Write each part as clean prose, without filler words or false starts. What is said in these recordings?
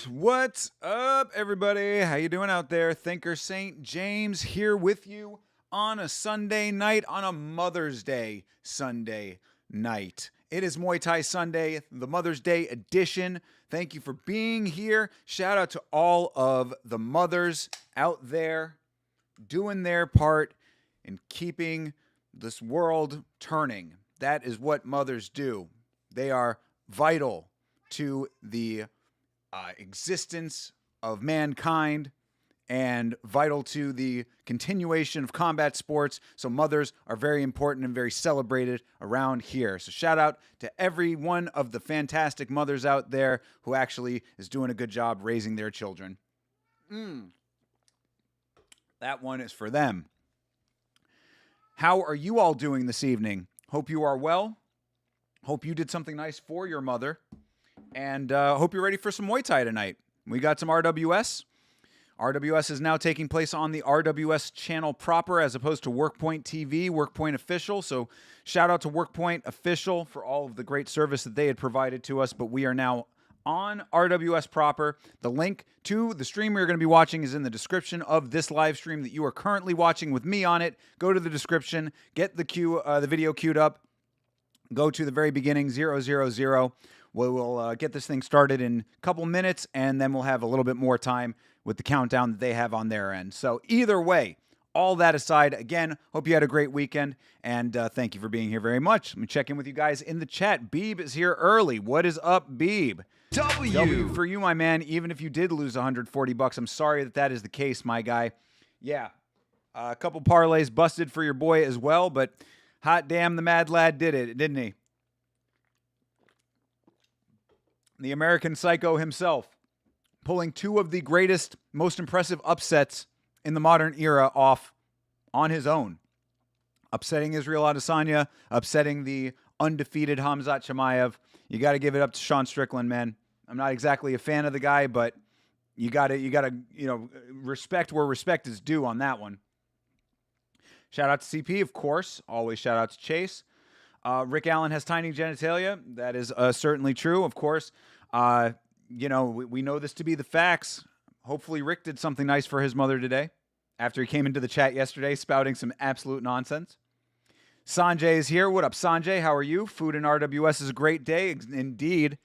What's up, everybody? How you doing out there? Thinker St. James here with you on a Sunday night, on a Mother's Day Sunday night. It is Muay Thai Sunday, the Mother's Day edition. Thank you for being here. Shout out to all of the mothers out there doing their part in keeping this world turning. That is what mothers do. They are vital to the existence of mankind and vital to the continuation of combat sports. So mothers are very important and very celebrated around here. So shout out to every one of the fantastic mothers out there who actually is doing a good job raising their children. That one is for them. How are you all doing this evening? Hope you are well. Hope you did something nice for your mother. And hope you're ready for some Muay Thai tonight. We got some RWS. RWS is now taking place on the RWS channel proper as opposed to WorkPoint TV, WorkPoint Official. So shout out to WorkPoint Official for all of the great service that they had provided to us. But we are now on RWS proper. The link to the stream we're going to be watching is in the description of this live stream that you are currently watching with me on it. Go to the description, get the video queued up. Go to the very beginning, 000. We'll get this thing started in a couple minutes, and then we'll have a little bit more time with the countdown that they have on their end. So either way, all that aside, again, hope you had a great weekend, and thank you for being here very much. Let me check in with you guys in the chat. Beeb is here early. What is up, Beeb? W for you, my man. Even if you did lose $140, I'm sorry that is the case, my guy. Yeah, a couple parlays busted for your boy as well, but hot damn, the mad lad did it, didn't he? The American Psycho himself, pulling two of the greatest, most impressive upsets in the modern era off on his own. Upsetting Israel Adesanya, upsetting the undefeated Khamzat Chimaev. You got to give it up to Sean Strickland, man. I'm not exactly a fan of the guy, but you got to respect where respect is due on that one. Shout out to CP, of course. Always shout out to Chase. Rick Allen has tiny genitalia. That is certainly true, of course. We know this to be the facts. Hopefully Rick did something nice for his mother today after he came into the chat yesterday spouting some absolute nonsense. Sanjay is here. What up, Sanjay? How are you? Food in RWS is a great day. Indeed.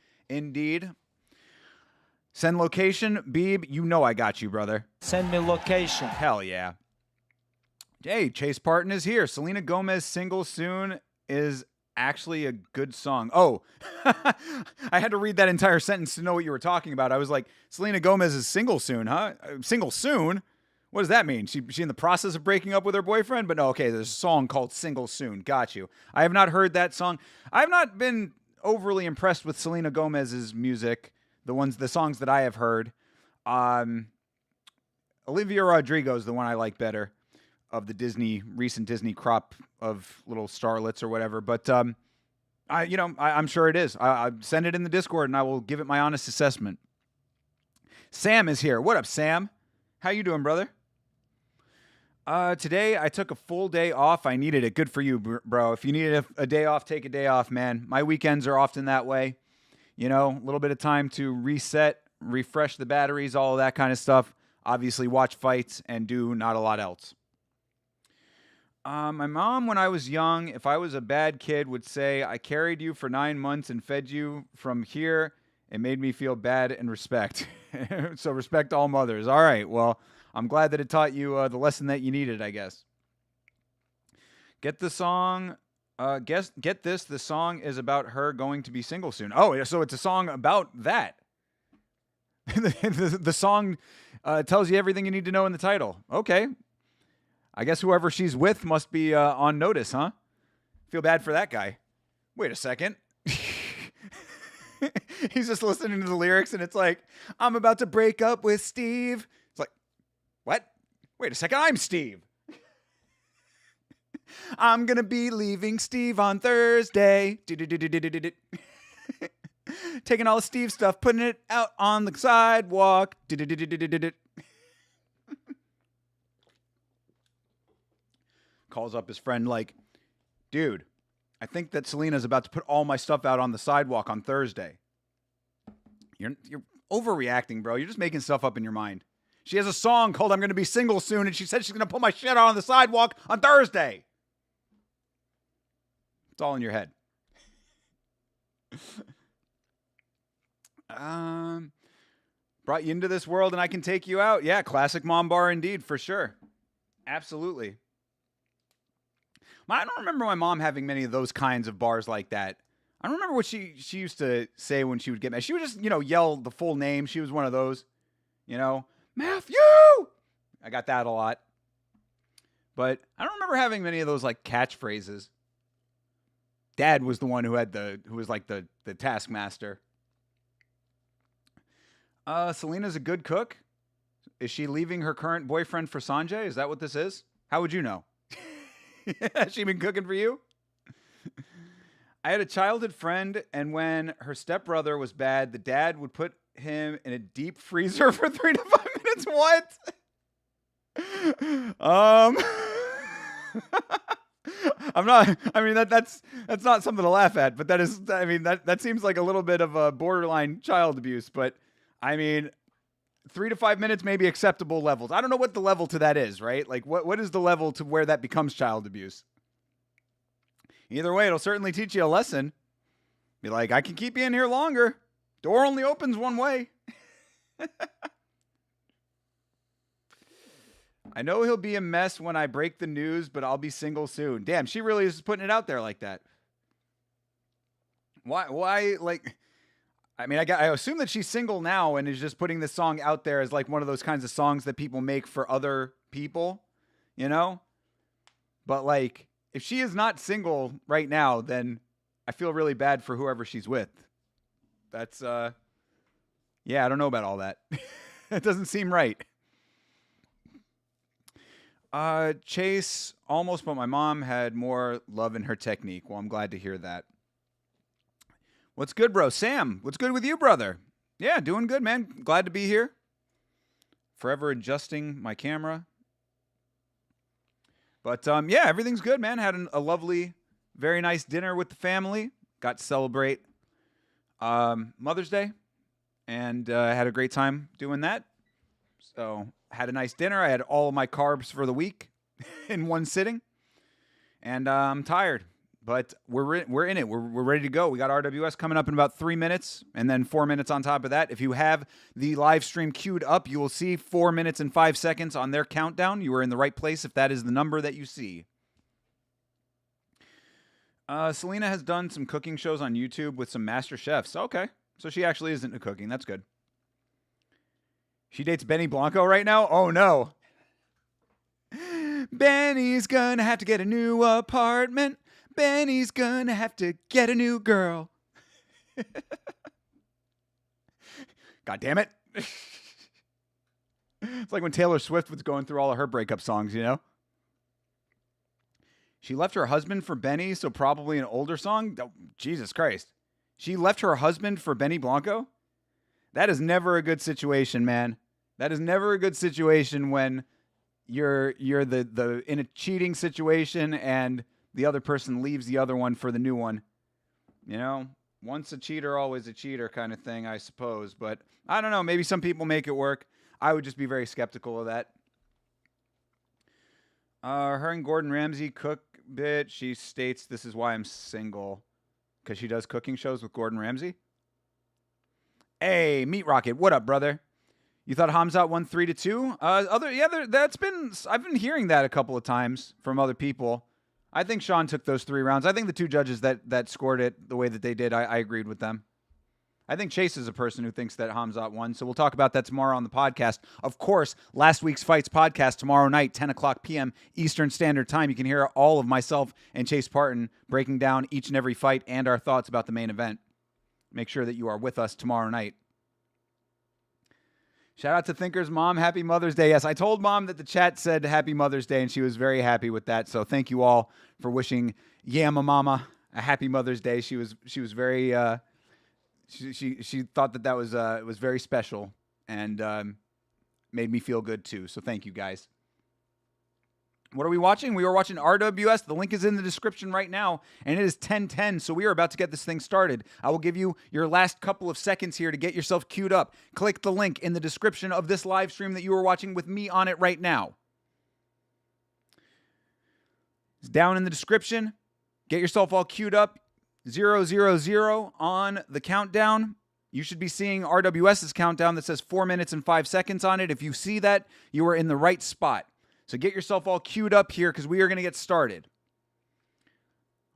Send location. Beeb, you know I got you, brother. Send me location. Hell yeah. Hey, Chase Parton is here. Selena Gomez single soon is actually a good song. Oh, I had to read that entire sentence to know what you were talking about. I was like, Selena Gomez is single soon, huh? Single soon? What does that mean? She in the process of breaking up with her boyfriend? But no, okay, there's a song called Single Soon. Got you. I have not heard that song. I've not been overly impressed with Selena Gomez's music, the songs that I have heard. Olivia Rodrigo is the one I like better of the recent Disney crop of little starlets or whatever. But, I'm sure it is. I send it in the Discord and I will give it my honest assessment. Sam is here. What up, Sam? How you doing, brother? Today I took a full day off. I needed it. Good for you, bro. If you need a day off, take a day off, man. My weekends are often that way. A little bit of time to reset, refresh the batteries, all of that kind of stuff. Obviously watch fights and do not a lot else. My mom, when I was young, if I was a bad kid, would say, I carried you for 9 months and fed you from here. It made me feel bad and respect. So respect all mothers. All right, well, I'm glad that it taught you the lesson that you needed, I guess. Get the song. Get this. The song is about her going to be single soon. Oh, so it's a song about that. The song tells you everything you need to know in the title. Okay. I guess whoever she's with must be on notice, huh? Feel bad for that guy. Wait a second. He's just listening to the lyrics, and it's like, I'm about to break up with Steve. It's like, what? Wait a second, I'm Steve. I'm going to be leaving Steve on Thursday. Taking all of Steve's stuff, putting it out on the sidewalk. Calls up his friend like, dude, I think that Selena's about to put all my stuff out on the sidewalk on Thursday. You're overreacting, bro. You're just making stuff up in your mind. She has a song called I'm Going to Be Single Soon, and she said she's going to put my shit out on the sidewalk on Thursday. It's all in your head. Brought you into this world and I can take you out. Yeah, classic mom bar indeed, for sure. Absolutely. I don't remember my mom having many of those kinds of bars like that. I don't remember what she used to say when she would get mad. She would just, yell the full name. She was one of those, Matthew! I got that a lot. But I don't remember having many of those like catchphrases. Dad was the one who was like the taskmaster. Selena's a good cook. Is she leaving her current boyfriend for Sanjay? Is that what this is? How would you know? Has she been cooking for you? I had a childhood friend, and when her stepbrother was bad, the dad would put him in a deep freezer for 3 to 5 minutes. What? That's not something to laugh at, but that seems like a little bit of a borderline child abuse, but 3 to 5 minutes may be acceptable levels. I don't know what the level to that is, right? Like what is the level to where that becomes child abuse? Either way, it'll certainly teach you a lesson. Be like, I can keep you in here longer. Door only opens one way. I know he'll be a mess when I break the news, but I'll be single soon. Damn, she really is putting it out there like that. Why, like... I assume that she's single now and is just putting this song out there as like one of those kinds of songs that people make for other people, But like, if she is not single right now, then I feel really bad for whoever she's with. That's, I don't know about all that. It doesn't seem right. Chase, almost, but my mom had more love in her technique. Well, I'm glad to hear that. What's good, bro? Sam, what's good with you, brother? Yeah, doing good, man. Glad to be here. Forever adjusting my camera. But, everything's good, man. Had a lovely, very nice dinner with the family. Got to celebrate Mother's Day. And had a great time doing that. So, had a nice dinner. I had all of my carbs for the week in one sitting. And I'm tired. But we're in it. We're ready to go. We got RWS coming up in about 3 minutes, and then 4 minutes on top of that. If you have the live stream queued up, you will see 4 minutes and 5 seconds on their countdown. You are in the right place if that is the number that you see. Selena has done some cooking shows on YouTube with some master chefs. Okay, so she actually is into cooking. That's good. She dates Benny Blanco right now? Oh, no. Benny's gonna have to get a new apartment. Benny's gonna have to get a new girl. God damn it. It's like when Taylor Swift was going through all of her breakup songs, She left her husband for Benny, so probably an older song? Oh, Jesus Christ. She left her husband for Benny Blanco? That is never a good situation, man. That is never a good situation when you're in a cheating situation and the other person leaves the other one for the new one. Once a cheater, always a cheater kind of thing, I suppose. But I don't know. Maybe some people make it work. I would just be very skeptical of that. Her and Gordon Ramsay cook bit. She states, this is why I'm single. Because she does cooking shows with Gordon Ramsay. Hey, Meat Rocket. What up, brother? You thought Hamzat won 3-2? I've been hearing that a couple of times from other people. I think Sean took those 3 rounds. I think the 2 judges that scored it the way that they did, I agreed with them. I think Chase is a person who thinks that Hamzat won, so we'll talk about that tomorrow on the podcast. Of course, last week's Fights podcast tomorrow night, 10 o'clock p.m. Eastern Standard Time. You can hear all of myself and Chase Parton breaking down each and every fight and our thoughts about the main event. make sure that you are with us tomorrow night. Shout out to Thinker's mom. Happy Mother's Day. Yes, I told Mom that the chat said Happy Mother's Day, and she was very happy with that. So thank you all for wishing Yama Mama a Happy Mother's Day. She was very she thought that was it was very special and made me feel good too. So thank you guys. What are we watching? We are watching RWS. The link is in the description right now, and it is 10:10, so we are about to get this thing started. I will give you your last couple of seconds here to get yourself queued up. Click the link in the description of this live stream that you are watching with me on it right now. It's down in the description. Get yourself all queued up. 000 on the countdown. You should be seeing RWS's countdown that says 4 minutes and 5 seconds on it. If you see that, you are in the right spot. So get yourself all queued up here because we are going to get started.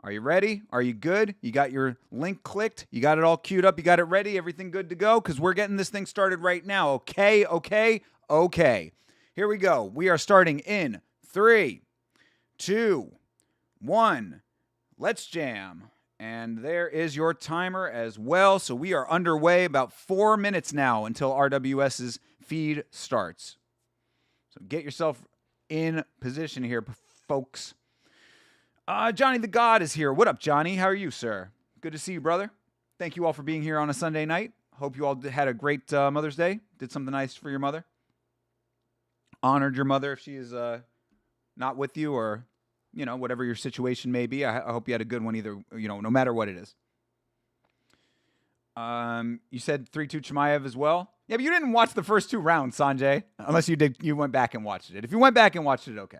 Are you ready? Are you good? You got your link clicked? You got it all queued up? You got it ready? Everything good to go? Because we're getting this thing started right now. Okay. Here we go. We are starting in 3, 2, 1. Let's jam. And there is your timer as well. So we are underway about 4 minutes now until RWS's feed starts. So get yourself in position here, folks. Johnny the God is here. What up, Johnny? How are you, sir? Good to see you, brother. Thank you all for being here on a Sunday night. Hope you all had a great Mother's Day. Did something nice for your mother. Honored your mother if she is not with you or, whatever your situation may be. I hope you had a good one either, no matter what it is. You said 3-2 Chimaev as well. Yeah, but you didn't watch the first 2 rounds, Sanjay. Unless you did, you went back and watched it. If you went back and watched it, okay.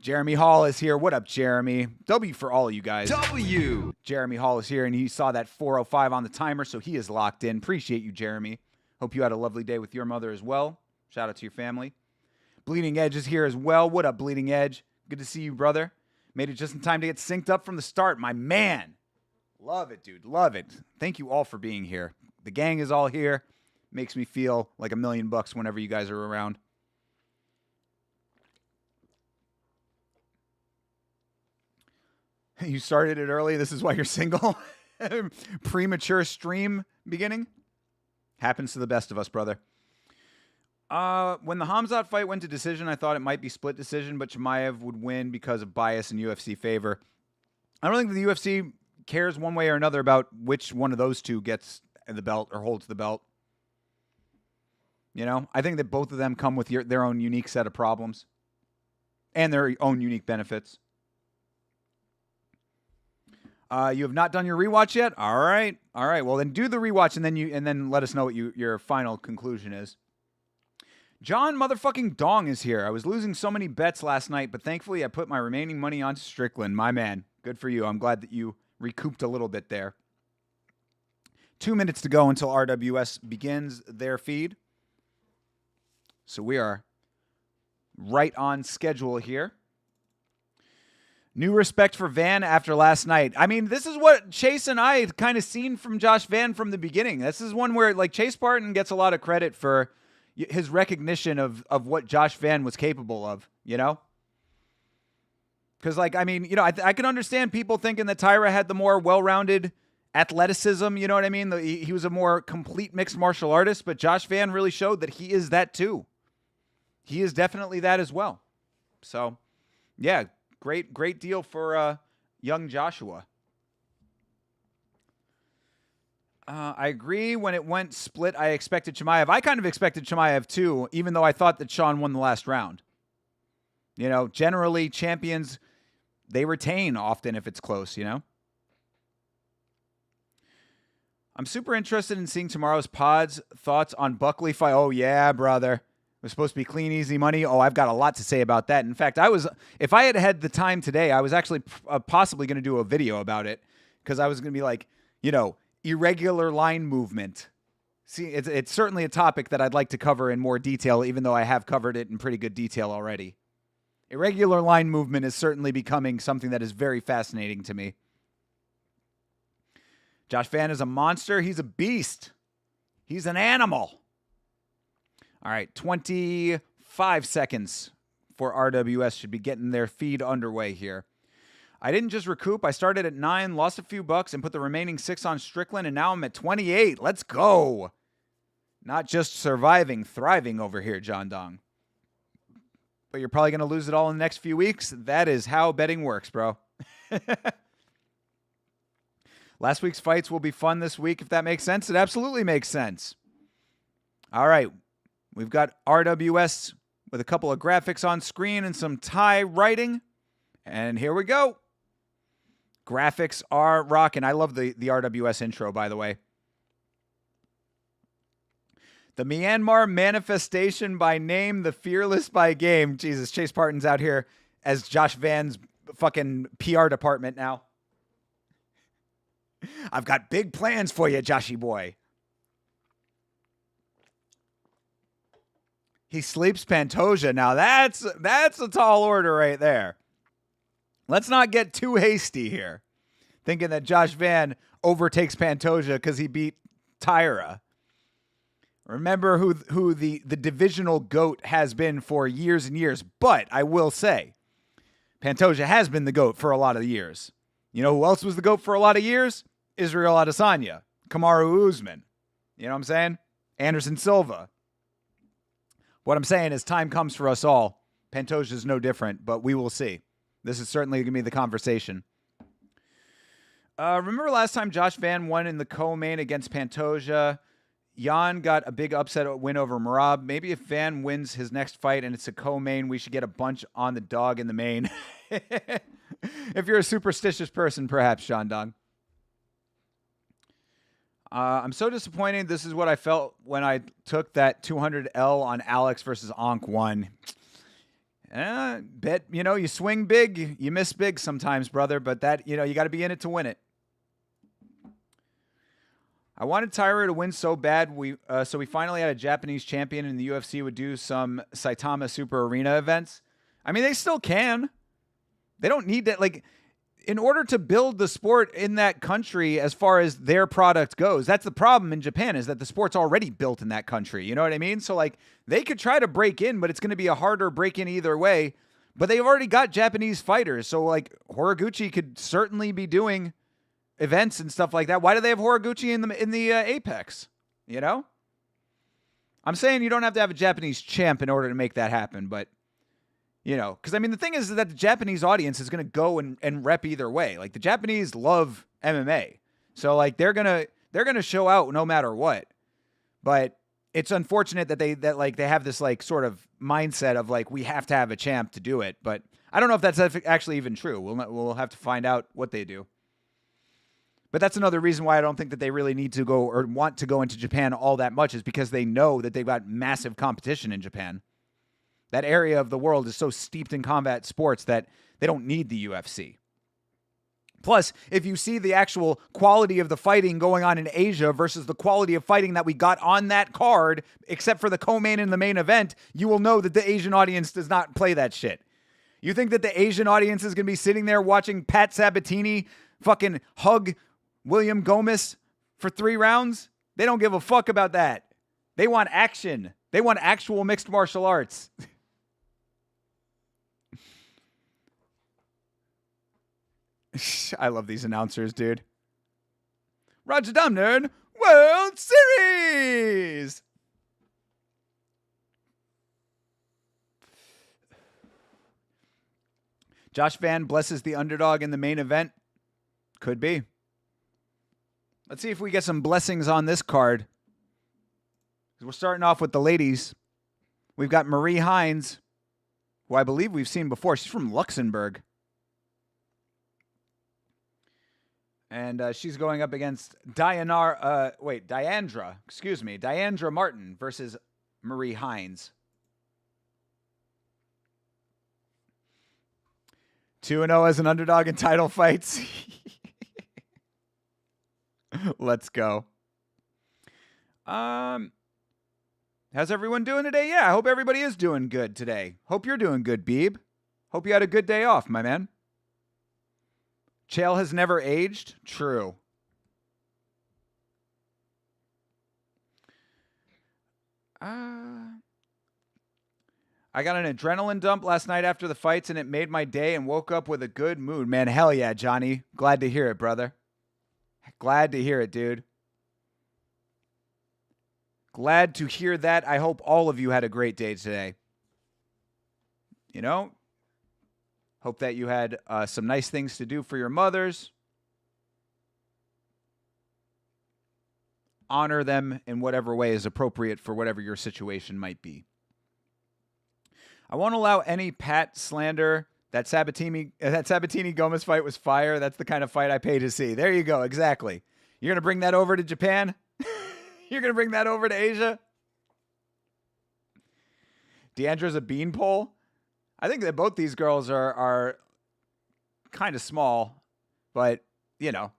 Jeremy Hall is here. What up, Jeremy? W for all of you guys. W. Jeremy Hall is here, and he saw that 4:05 on the timer, so he is locked in. Appreciate you, Jeremy. Hope you had a lovely day with your mother as well. Shout out to your family. Bleeding Edge is here as well. What up, Bleeding Edge? Good to see you, brother. Made it just in time to get synced up from the start. My man. Love it, dude. Love it. Thank you all for being here. The gang is all here. Makes me feel like $1 million whenever you guys are around. You started it early. This is why you're single. Premature stream beginning. Happens to the best of us, brother. When the Hamzat fight went to decision, I thought it might be split decision, but Chimaev would win because of bias in UFC favor. I don't think the UFC cares one way or another about which one of those two gets the belt or holds the belt. I think that both of them come with their own unique set of problems and their own unique benefits. You have not done your rewatch yet? All right. Well, then do the rewatch and then let us know what your final conclusion is. John motherfucking Dong is here. I was losing so many bets last night, but thankfully I put my remaining money on Strickland. My man. Good for you. I'm glad that you recouped a little bit there. 2 minutes to go until RWS begins their feed. So we are right on schedule here. New respect for Van after last night. I mean, this is what Chase and I had kind of seen from Josh Van from the beginning. This is one where Chase Parton gets a lot of credit for his recognition of what Josh Van was capable of, Because, I can understand people thinking that Tyra had the more well-rounded athleticism, you know what I mean? He was a more complete mixed martial artist, but Josh Van really showed that he is that too. He is definitely that as well. So, yeah, great deal for young Joshua. I agree. When it went split, I expected Chimaev. I kind of expected Chimaev too, even though I thought that Sean won the last round. Generally champions, they retain often if it's close, I'm super interested in seeing tomorrow's pods. Thoughts on Buckley fight? Oh, yeah, brother. It was supposed to be clean, easy money. Oh, I've got a lot to say about that. In fact, if I had had the time today, I was actually possibly going to do a video about it because I was going to be like, irregular line movement. See, it's certainly a topic that I'd like to cover in more detail, even though I have covered it in pretty good detail already. Irregular line movement is certainly becoming something that is very fascinating to me. Josh Van is a monster. He's a beast. He's an animal. All right, 25 seconds for RWS should be getting their feed underway here. I didn't just recoup. I started at 9, lost a few bucks, and put the remaining 6 on Strickland, and now I'm at 28. Let's go. Not just surviving, thriving over here, John Dong. But you're probably going to lose it all in the next few weeks. That is how betting works, bro. Last week's fights will be fun this week, if that makes sense. It absolutely makes sense. All right. We've got RWS with a couple of graphics on screen and some Thai writing. And here we go. Graphics are rocking. I love the RWS intro, by the way. The Myanmar manifestation by name, the fearless by game. Jesus, Chase Parton's out here as Josh Van's fucking PR department now. I've got big plans for you, Joshy boy. He sleeps Pantoja. Now that's a tall order right there. Let's not get too hasty here, thinking that Josh Van overtakes Pantoja because he beat Tyra. Remember who the divisional GOAT has been for years and years. But I will say, Pantoja has been the GOAT for a lot of years. You know who else was the GOAT for a lot of years? Israel Adesanya, Kamaru Usman. You know what I'm saying? Anderson Silva. What I'm saying is time comes for us all. Pantoja is no different, but we will see. This is certainly going to be the conversation. Remember last time Josh Van won in the co-main against Pantoja? Jan got a big upset win over Merab. Maybe if Van wins his next fight and it's a co-main, we should get a bunch on the dog in the main. If you're a superstitious person, perhaps, Sean Dong. I'm so disappointed. This is what I felt when I took that 200L on Alex versus Onk 1. Bet, you swing big, you miss big sometimes, brother. But that, you got to be in it to win it. I wanted Tyra to win so bad, so we finally had a Japanese champion, and the UFC would do some Saitama Super Arena events. I mean, they still can. They don't need that. Like, in order to build the sport in that country as far as their product goes, that's the problem in Japan, is that the sport's already built in that country. You know what I mean? So, like, they could try to break in, but it's going to be a harder break in either way. But they've already got Japanese fighters. So, like, Horiguchi could certainly be doing events and stuff like that. Why do they have Horiguchi in the Apex? I'm saying you don't have to have a Japanese champ in order to make that happen, but because I mean the thing is that the Japanese audience is going to go and rep either way. Like, the Japanese love MMA, so like they're gonna show out no matter what. But it's unfortunate that they have this like sort of mindset of like we have to have a champ to do it. But I don't know if that's actually even true. We'll have to find out what they do. But that's another reason why I don't think that they really need to go or want to go into Japan all that much, is because they know that they've got massive competition in Japan. That area of the world is so steeped in combat sports that they don't need the UFC. Plus, if you see the actual quality of the fighting going on in Asia versus the quality of fighting that we got on that card, except for the co-main and the main event, you will know that the Asian audience does not play that shit. You think that the Asian audience is going to be sitting there watching Pat Sabatini fucking hug William Gomez for 3 rounds? They don't give a fuck about that. They want action. They want actual mixed martial arts. I love these announcers, dude. Rajadamnern World Series! Josh Van blesses the underdog in the main event. Could be. Let's see if we get some blessings on this card. We're starting off with the ladies. We've got Marie Hines, who I believe we've seen before. She's from Luxembourg. And she's going up against Diandra Martin versus Marie Hines. 2-0 as an underdog in title fights. Let's go. How's everyone doing today? Yeah, I hope everybody is doing good today. Hope you're doing good, Beeb. Hope you had a good day off, my man. Chael has never aged. True. I got an adrenaline dump last night after the fights, and it made my day and woke up with a good mood. Man, hell yeah, Johnny. Glad to hear it, brother. Glad to hear it, dude. Glad to hear that. I hope all of you had a great day today. You know, hope that you had some nice things to do for your mothers. Honor them in whatever way is appropriate for whatever your situation might be. I won't allow any Pat slander. That Sabatini Gomez fight was fire. That's the kind of fight I pay to see. There you go. Exactly. You're going to bring that over to Japan? You're going to bring that over to Asia? Deandra's a beanpole? I think that both these girls are kind of small, but, you know.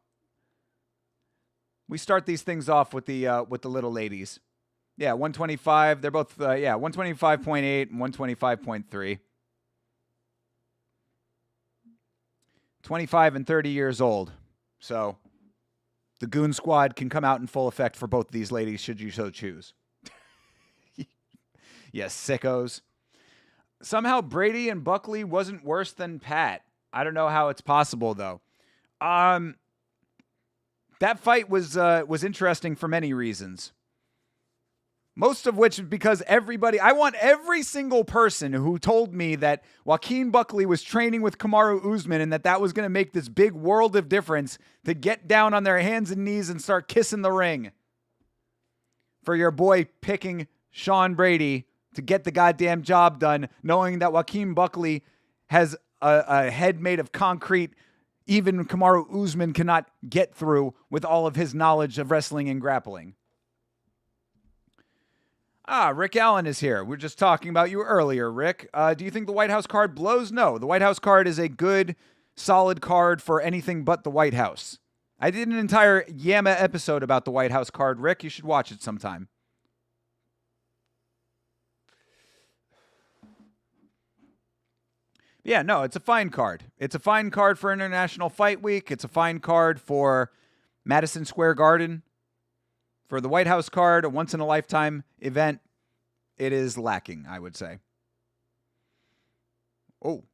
We start these things off with the little ladies. Yeah, 125. They're both, 125.8 and 125.3. 25 and 30 years old. So the Goon Squad can come out in full effect for both of these ladies should you so choose. Yes, sickos. Somehow Brady and Buckley wasn't worse than Pat. I don't know how it's possible, though. That fight was interesting for many reasons. Most of which because I want every single person who told me that Joaquin Buckley was training with Kamaru Usman and that was going to make this big world of difference to get down on their hands and knees and start kissing the ring for your boy picking Sean Brady to get the goddamn job done, knowing that Joaquin Buckley has a head made of concrete even Kamaru Usman cannot get through with all of his knowledge of wrestling and grappling. Rick Allen is here. We were just talking about you earlier, Rick. Do you think the White House card blows? No, the White House card is a good, solid card for anything but the White House. I did an entire Yama episode about the White House card, Rick. You should watch it sometime. Yeah, no, it's a fine card. It's a fine card for International Fight Week. It's a fine card for Madison Square Garden. For the White House card, a once-in-a-lifetime event, it is lacking, I would say. Oh.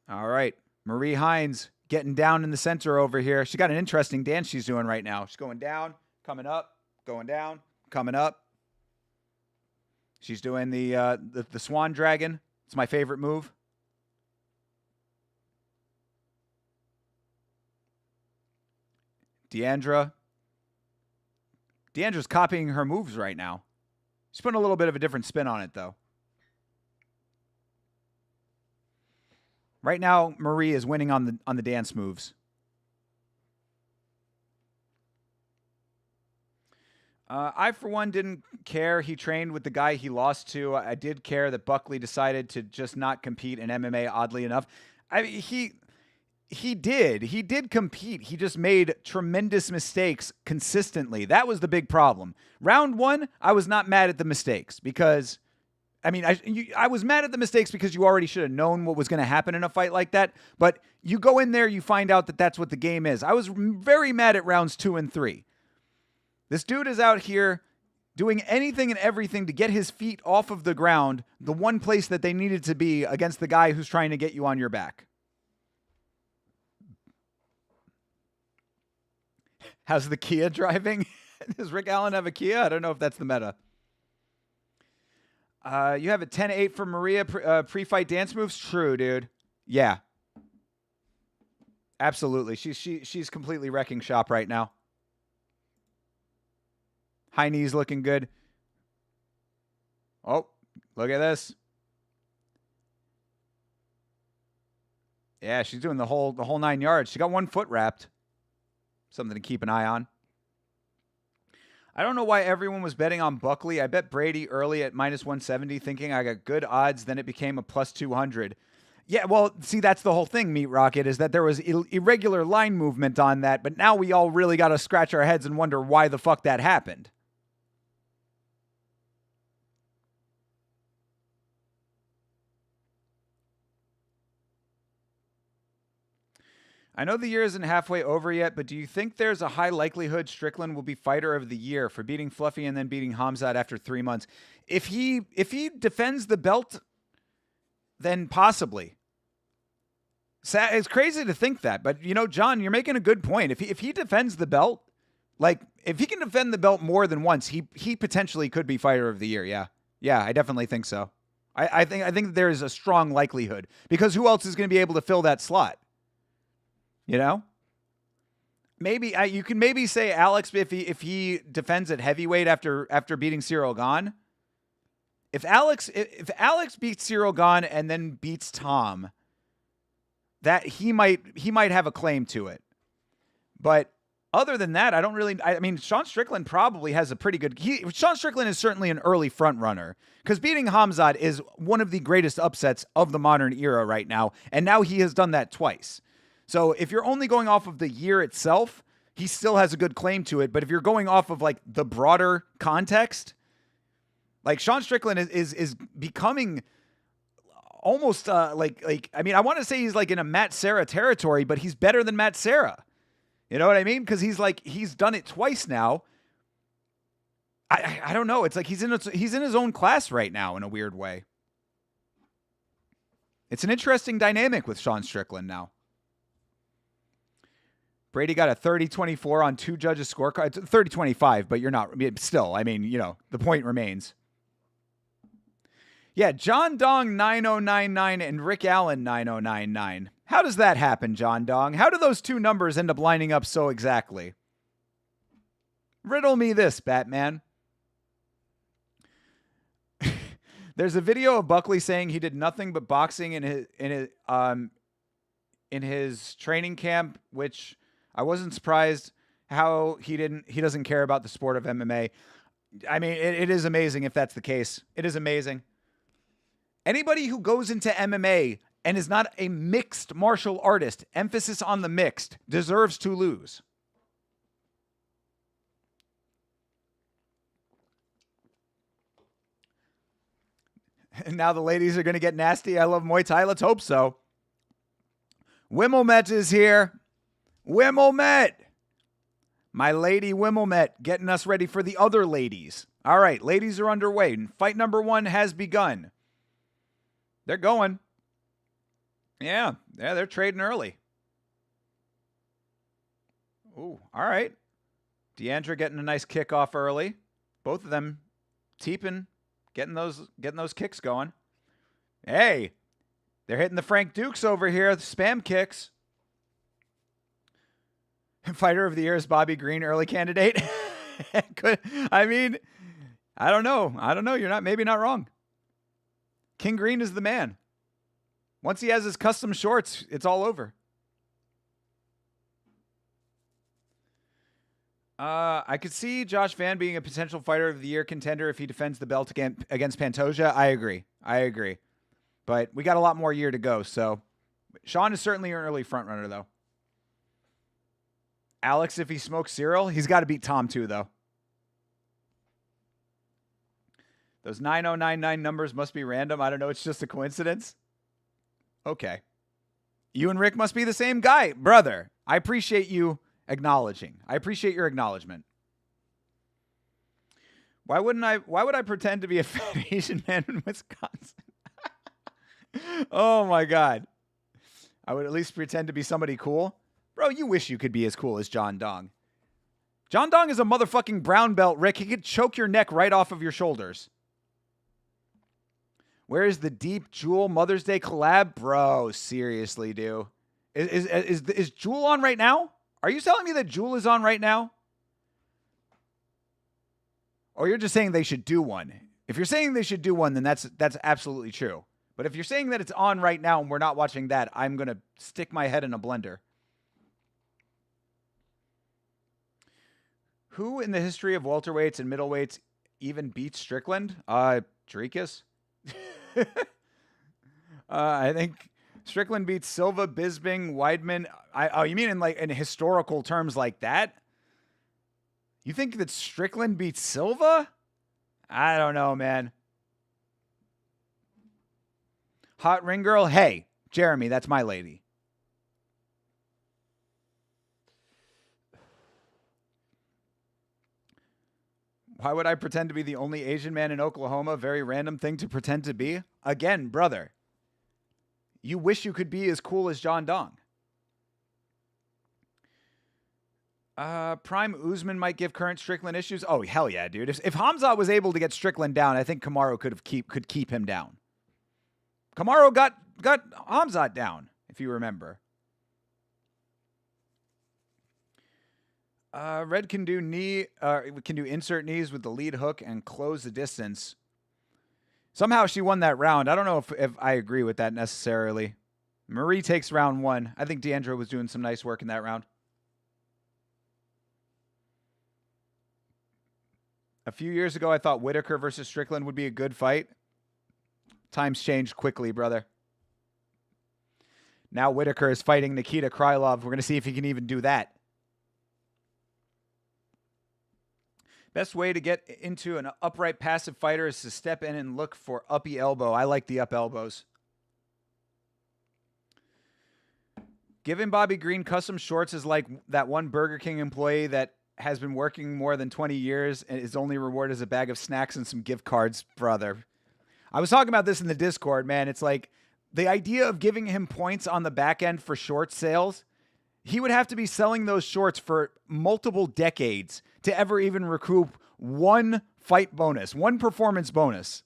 All right. Marie Hines getting down in the center over here. She got an interesting dance she's doing right now. She's going down, coming up, going down, coming up. She's doing the Swan Dragon. It's my favorite move. Deandra's copying her moves right now. She's putting a little bit of a different spin on it, though. Right now, Marie is winning on the dance moves. I, for one, didn't care he trained with the guy he lost to. I did care that Buckley decided to just not compete in MMA, oddly enough. I mean, he did compete. He just made tremendous mistakes consistently. That was the big problem. Round one, I was not mad at the mistakes because, I mean, I was mad at the mistakes because you already should have known what was going to happen in a fight like that. But you go in there, you find out that that's what the game is. I was very mad at rounds 2 and 3. This dude is out here doing anything and everything to get his feet off of the ground, the one place that they needed to be against the guy who's trying to get you on your back. How's the Kia driving? Does Rick Allen have a Kia? I don't know if that's the meta. You have a 10-8 for Maria pre-fight dance moves? True, dude. Yeah. Absolutely. She's completely wrecking shop right now. High knees looking good. Oh, look at this. Yeah, she's doing the whole 9 yards. She got one foot wrapped. Something to keep an eye on. I don't know why everyone was betting on Buckley. I bet Brady early at -170 thinking I got good odds. Then it became a +200. Yeah, well, see, that's the whole thing, Meat Rocket, is that there was irregular line movement on that. But now we all really got to scratch our heads and wonder why the fuck that happened. I know the year isn't halfway over yet, but do you think there's a high likelihood Strickland will be fighter of the year for beating Fluffy and then beating Hamzat after 3 months? If he defends the belt, then possibly. It's crazy to think that, but John, you're making a good point. If he defends the belt, like if he can defend the belt more than once, he potentially could be fighter of the year. Yeah, I definitely think so. I think there is a strong likelihood because who else is going to be able to fill that slot? Maybe you can maybe say Alex if he defends at heavyweight after beating Cyril Gane. If Alex beats Cyril Gane and then beats Tom, that he might have a claim to it. But other than that, I mean, Sean Strickland probably has a pretty good. Sean Strickland is certainly an early front runner because beating Hamzat is one of the greatest upsets of the modern era right now, and now he has done that twice. So if you're only going off of the year itself, he still has a good claim to it. But if you're going off of like the broader context, like Sean Strickland is becoming almost I mean, I want to say he's like in a Matt Serra territory, but he's better than Matt Serra. You know what I mean? Because he's done it twice now. I don't know. It's like he's in his own class right now in a weird way. It's an interesting dynamic with Sean Strickland now. Brady got a 30-24 on 2 judges' scorecard. It's 30-25, but you're not. Still, I mean, the point remains. Yeah, John Dong 9099 and Rick Allen 9099. How does that happen, John Dong? How do those two numbers end up lining up so exactly? Riddle me this, Batman. There's a video of Buckley saying he did nothing but boxing in his training camp, which I wasn't surprised how he doesn't care about the sport of MMA. I mean, it is amazing if that's the case. It is amazing. Anybody who goes into MMA and is not a mixed martial artist, emphasis on the mixed, deserves to lose. And now the ladies are going to get nasty. I love Muay Thai. Let's hope so. Wimmelmet is here. Wimmelmet. My lady Wimmelmet getting us ready for the other ladies. All right, ladies are underway. Fight number 1 has begun. They're going. Yeah, they're trading early. Ooh, all right. Deandra getting a nice kick off early. Both of them teeping, getting those kicks going. Hey, they're hitting the Frank Dukes over here, the spam kicks. Fighter of the year is Bobby Green, early candidate. I mean, I don't know. You're maybe not wrong. King Green is the man. Once he has his custom shorts, it's all over. I could see Josh Van being a potential fighter of the year contender if he defends the belt against Pantoja. I agree. But we got a lot more year to go, so Sean is certainly an early front runner, though. Alex, if he smokes Cyril, he's got to beat Tom, too, though. Those 9099 numbers must be random. I don't know. It's just a coincidence. Okay. You and Rick must be the same guy. Brother, I appreciate you acknowledging. I appreciate your acknowledgement. Why would I pretend to be a fat Asian man in Wisconsin? Oh, my God. I would at least pretend to be somebody cool. Bro, you wish you could be as cool as John Dong. John Dong is a motherfucking brown belt, Rick. He could choke your neck right off of your shoulders. Where is the Deep Jewel Mother's Day collab? Bro, seriously, dude. Is Jewel on right now? Are you telling me that Jewel is on right now? Or you're just saying they should do one? If you're saying they should do one, then that's absolutely true. But if you're saying that it's on right now and we're not watching that, I'm going to stick my head in a blender. Who in the history of welterweights and middleweights even beats Strickland? Jarikas? I think Strickland beats Silva, Bisping, Weidman. You mean in historical terms like that? You think that Strickland beats Silva? I don't know, man. Hot ring girl? Hey, Jeremy, that's my lady. Why would I pretend to be the only Asian man in Oklahoma? Very random thing to pretend to be. Again, brother, you wish you could be as cool as John Dong. Prime Usman might give current Strickland issues. Oh, hell yeah, dude. If Hamzat was able to get Strickland down, I think Kamaru could keep him down. Kamaru got Hamzat down, if you remember. Red can do insert knees with the lead hook and close the distance. Somehow she won that round. I don't know if I agree with that necessarily. Marie takes round 1. I think Deandra was doing some nice work in that round. A few years ago, I thought Whitaker versus Strickland would be a good fight. Times changed quickly, brother. Now Whitaker is fighting Nikita Krylov. We're going to see if he can even do that. Best way to get into an upright passive fighter is to step in and look for uppy elbow. I like the up elbows. Giving Bobby Green custom shorts is like that one Burger King employee that has been working more than 20 years and his only reward is a bag of snacks and some gift cards, brother. I was talking about this in the Discord, man. It's like the idea of giving him points on the back end for short sales. He would have to be selling those shorts for multiple decades to ever even recoup one fight bonus, one performance bonus.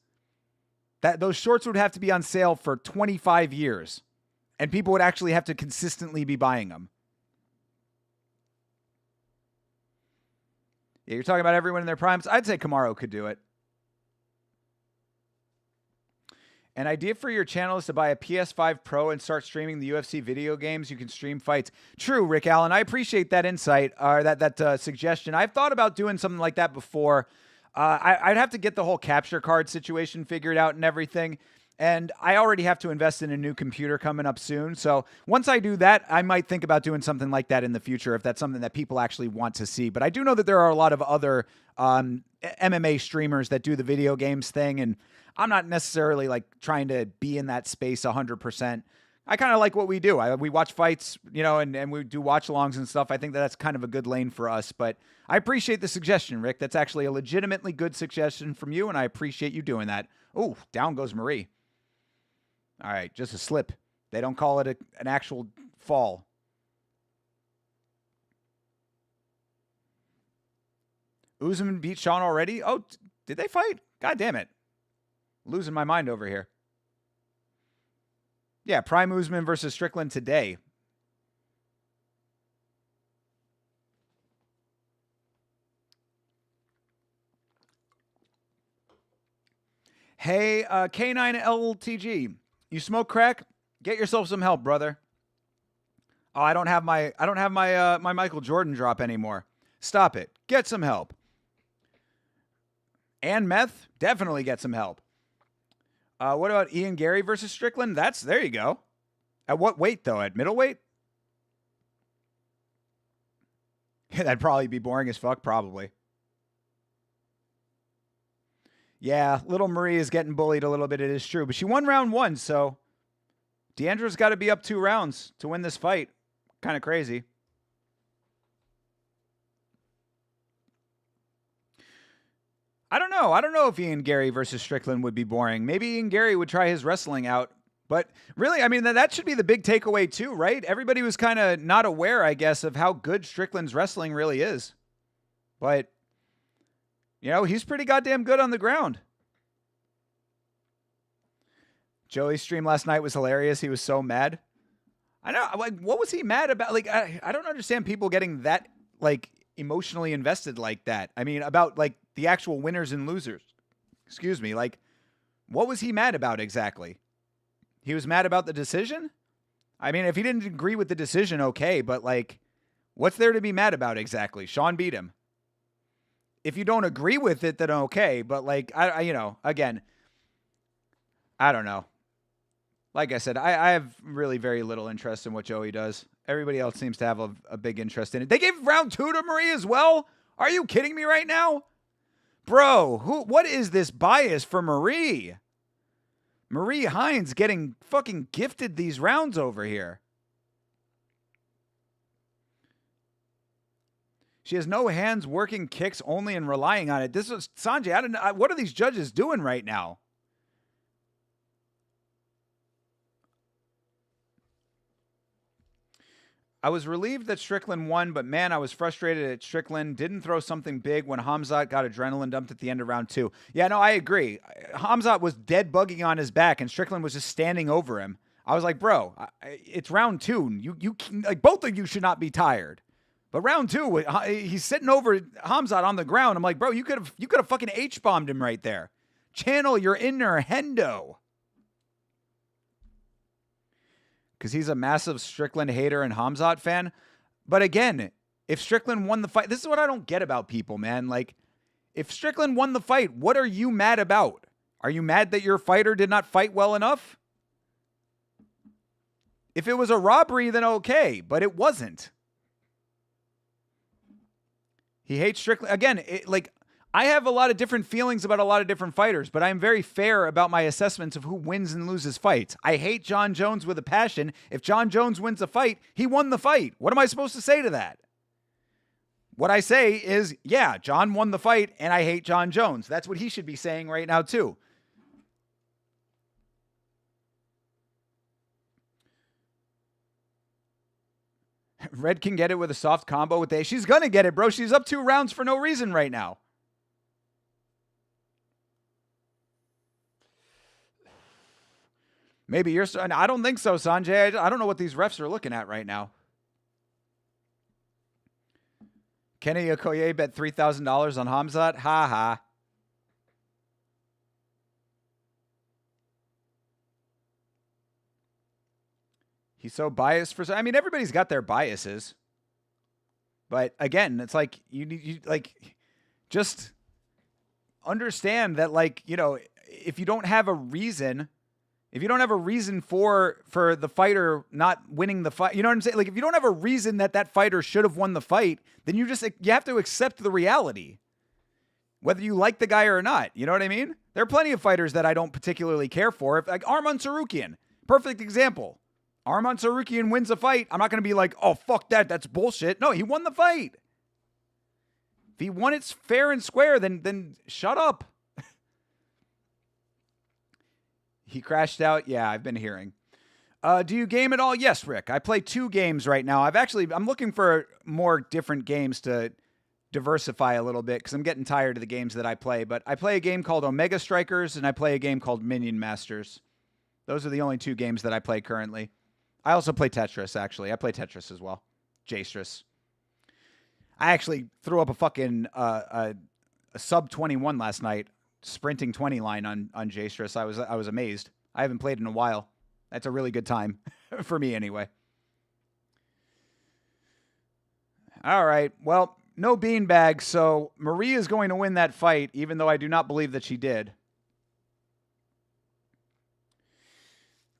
Those shorts would have to be on sale for 25 years, and people would actually have to consistently be buying them. Yeah, you're talking about everyone in their primes. I'd say Kamaru could do it. An idea for your channel is to buy a PS5 Pro and start streaming the UFC video games. You can stream fights. True, Rick Allen. I appreciate that insight or that suggestion. I've thought about doing something like that before. I'd have to get the whole capture card situation figured out and everything. And I already have to invest in a new computer coming up soon. So once I do that, I might think about doing something like that in the future if that's something that people actually want to see. But I do know that there are a lot of other MMA streamers that do the video games thing. And I'm not necessarily like trying to be in that space 100%. I kind of like what we do. We watch fights, and we do watch-alongs and stuff. I think that's kind of a good lane for us. But I appreciate the suggestion, Rick. That's actually a legitimately good suggestion from you, and I appreciate you doing that. Oh, down goes Marie. All right, just a slip. They don't call it an actual fall. Usman beat Sean already? Oh, did they fight? God damn it. Losing my mind over here. Yeah, Prime Usman versus Strickland today. Hey, K9LTG. You smoke crack? Get yourself some help, brother. Oh, I don't have my my Michael Jordan drop anymore. Stop it. Get some help. And meth? Definitely get some help. What about Ian Gary versus Strickland? There you go. At what weight, though? At middleweight? That'd probably be boring as fuck, probably. Yeah, little Marie is getting bullied a little bit, it is true. But she won round 1, so Deandra's got to be up 2 rounds to win this fight. Kind of crazy. I don't know. I don't know if Ian Gary versus Strickland would be boring. Maybe Ian Gary would try his wrestling out. But really, I mean, that should be the big takeaway too, right? Everybody was kind of not aware, I guess, of how good Strickland's wrestling really is. But, he's pretty goddamn good on the ground. Joey's stream last night was hilarious. He was so mad. I know. Like, what was he mad about? Like, I don't understand people getting that, like, emotionally invested like that. I mean, about, like, the actual winners and losers. Excuse me. Like, what was he mad about exactly? He was mad about the decision? I mean, if he didn't agree with the decision, okay. But, like, what's there to be mad about exactly? Sean beat him. If you don't agree with it, then okay. But, like, again, I don't know. Like I said, I have really very little interest in what Joey does. Everybody else seems to have a big interest in it. They gave round 2 to Marie as well? Are you kidding me right now? Bro, what is this bias for Marie? Marie Hines getting fucking gifted these rounds over here. She has no hands, working kicks only and relying on it. This was Sanjay. I don't know. What are these judges doing right now? I was relieved that Strickland won, but man, I was frustrated that Strickland didn't throw something big when Hamzat got adrenaline dumped at the end of round 2. Yeah, no, I agree. Hamzat was dead bugging on his back, and Strickland was just standing over him. I was like, bro, it's round 2. You like both of you should not be tired. But round 2, he's sitting over Hamzat on the ground. I'm like, bro, you could have fucking H-bombed him right there. Channel your inner Hendo. Because he's a massive Strickland hater and Hamzat fan. But again, if Strickland won the fight, this is what I don't get about people, man. Like, if Strickland won the fight, what are you mad about? Are you mad that your fighter did not fight well enough? If it was a robbery, then okay, but it wasn't. He hates Strickland. Again, I have a lot of different feelings about a lot of different fighters, but I'm very fair about my assessments of who wins and loses fights. I hate John Jones with a passion. If John Jones wins a fight, he won the fight. What am I supposed to say to that? What I say is, yeah, John won the fight, and I hate John Jones. That's what he should be saying right now, too. Red can get it with a soft combo with A. She's going to get it, bro. She's up 2 rounds for no reason right now. Maybe you're... I don't think so, Sanjay. I don't know what these refs are looking at right now. Kenny Okoye bet $3,000 on Hamzat. Ha ha. He's so biased for... I mean, everybody's got their biases. But again, it's like, you just understand that, like, you know, if you don't have a reason... If you don't have a reason for the fighter not winning the fight, you know what I'm saying? Like, if you don't have a reason that fighter should have won the fight, then you have to accept the reality, whether you like the guy or not. You know what I mean? There are plenty of fighters that I don't particularly care for. Like Arman Sarukian, perfect example. Arman Sarukian wins a fight. I'm not going to be like, oh, fuck that. That's bullshit. No, he won the fight. If he won it fair and square, then shut up. He crashed out. Yeah, I've been hearing. Do you game at all? Yes, Rick. I play 2 games right now. I'm looking for more different games to diversify a little bit because I'm getting tired of the games that I play. But I play a game called Omega Strikers and I play a game called Minion Masters. Those are the only 2 games that I play currently. I also play Tetris, actually. I play Tetris as well. J-Stress. I actually threw up a fucking a sub 21 last night. Sprinting 20 line on J-Stress. I was amazed. I haven't played in a while. That's a really good time for me anyway. All right. Well, no beanbag, so Marie is going to win that fight, even though I do not believe that she did.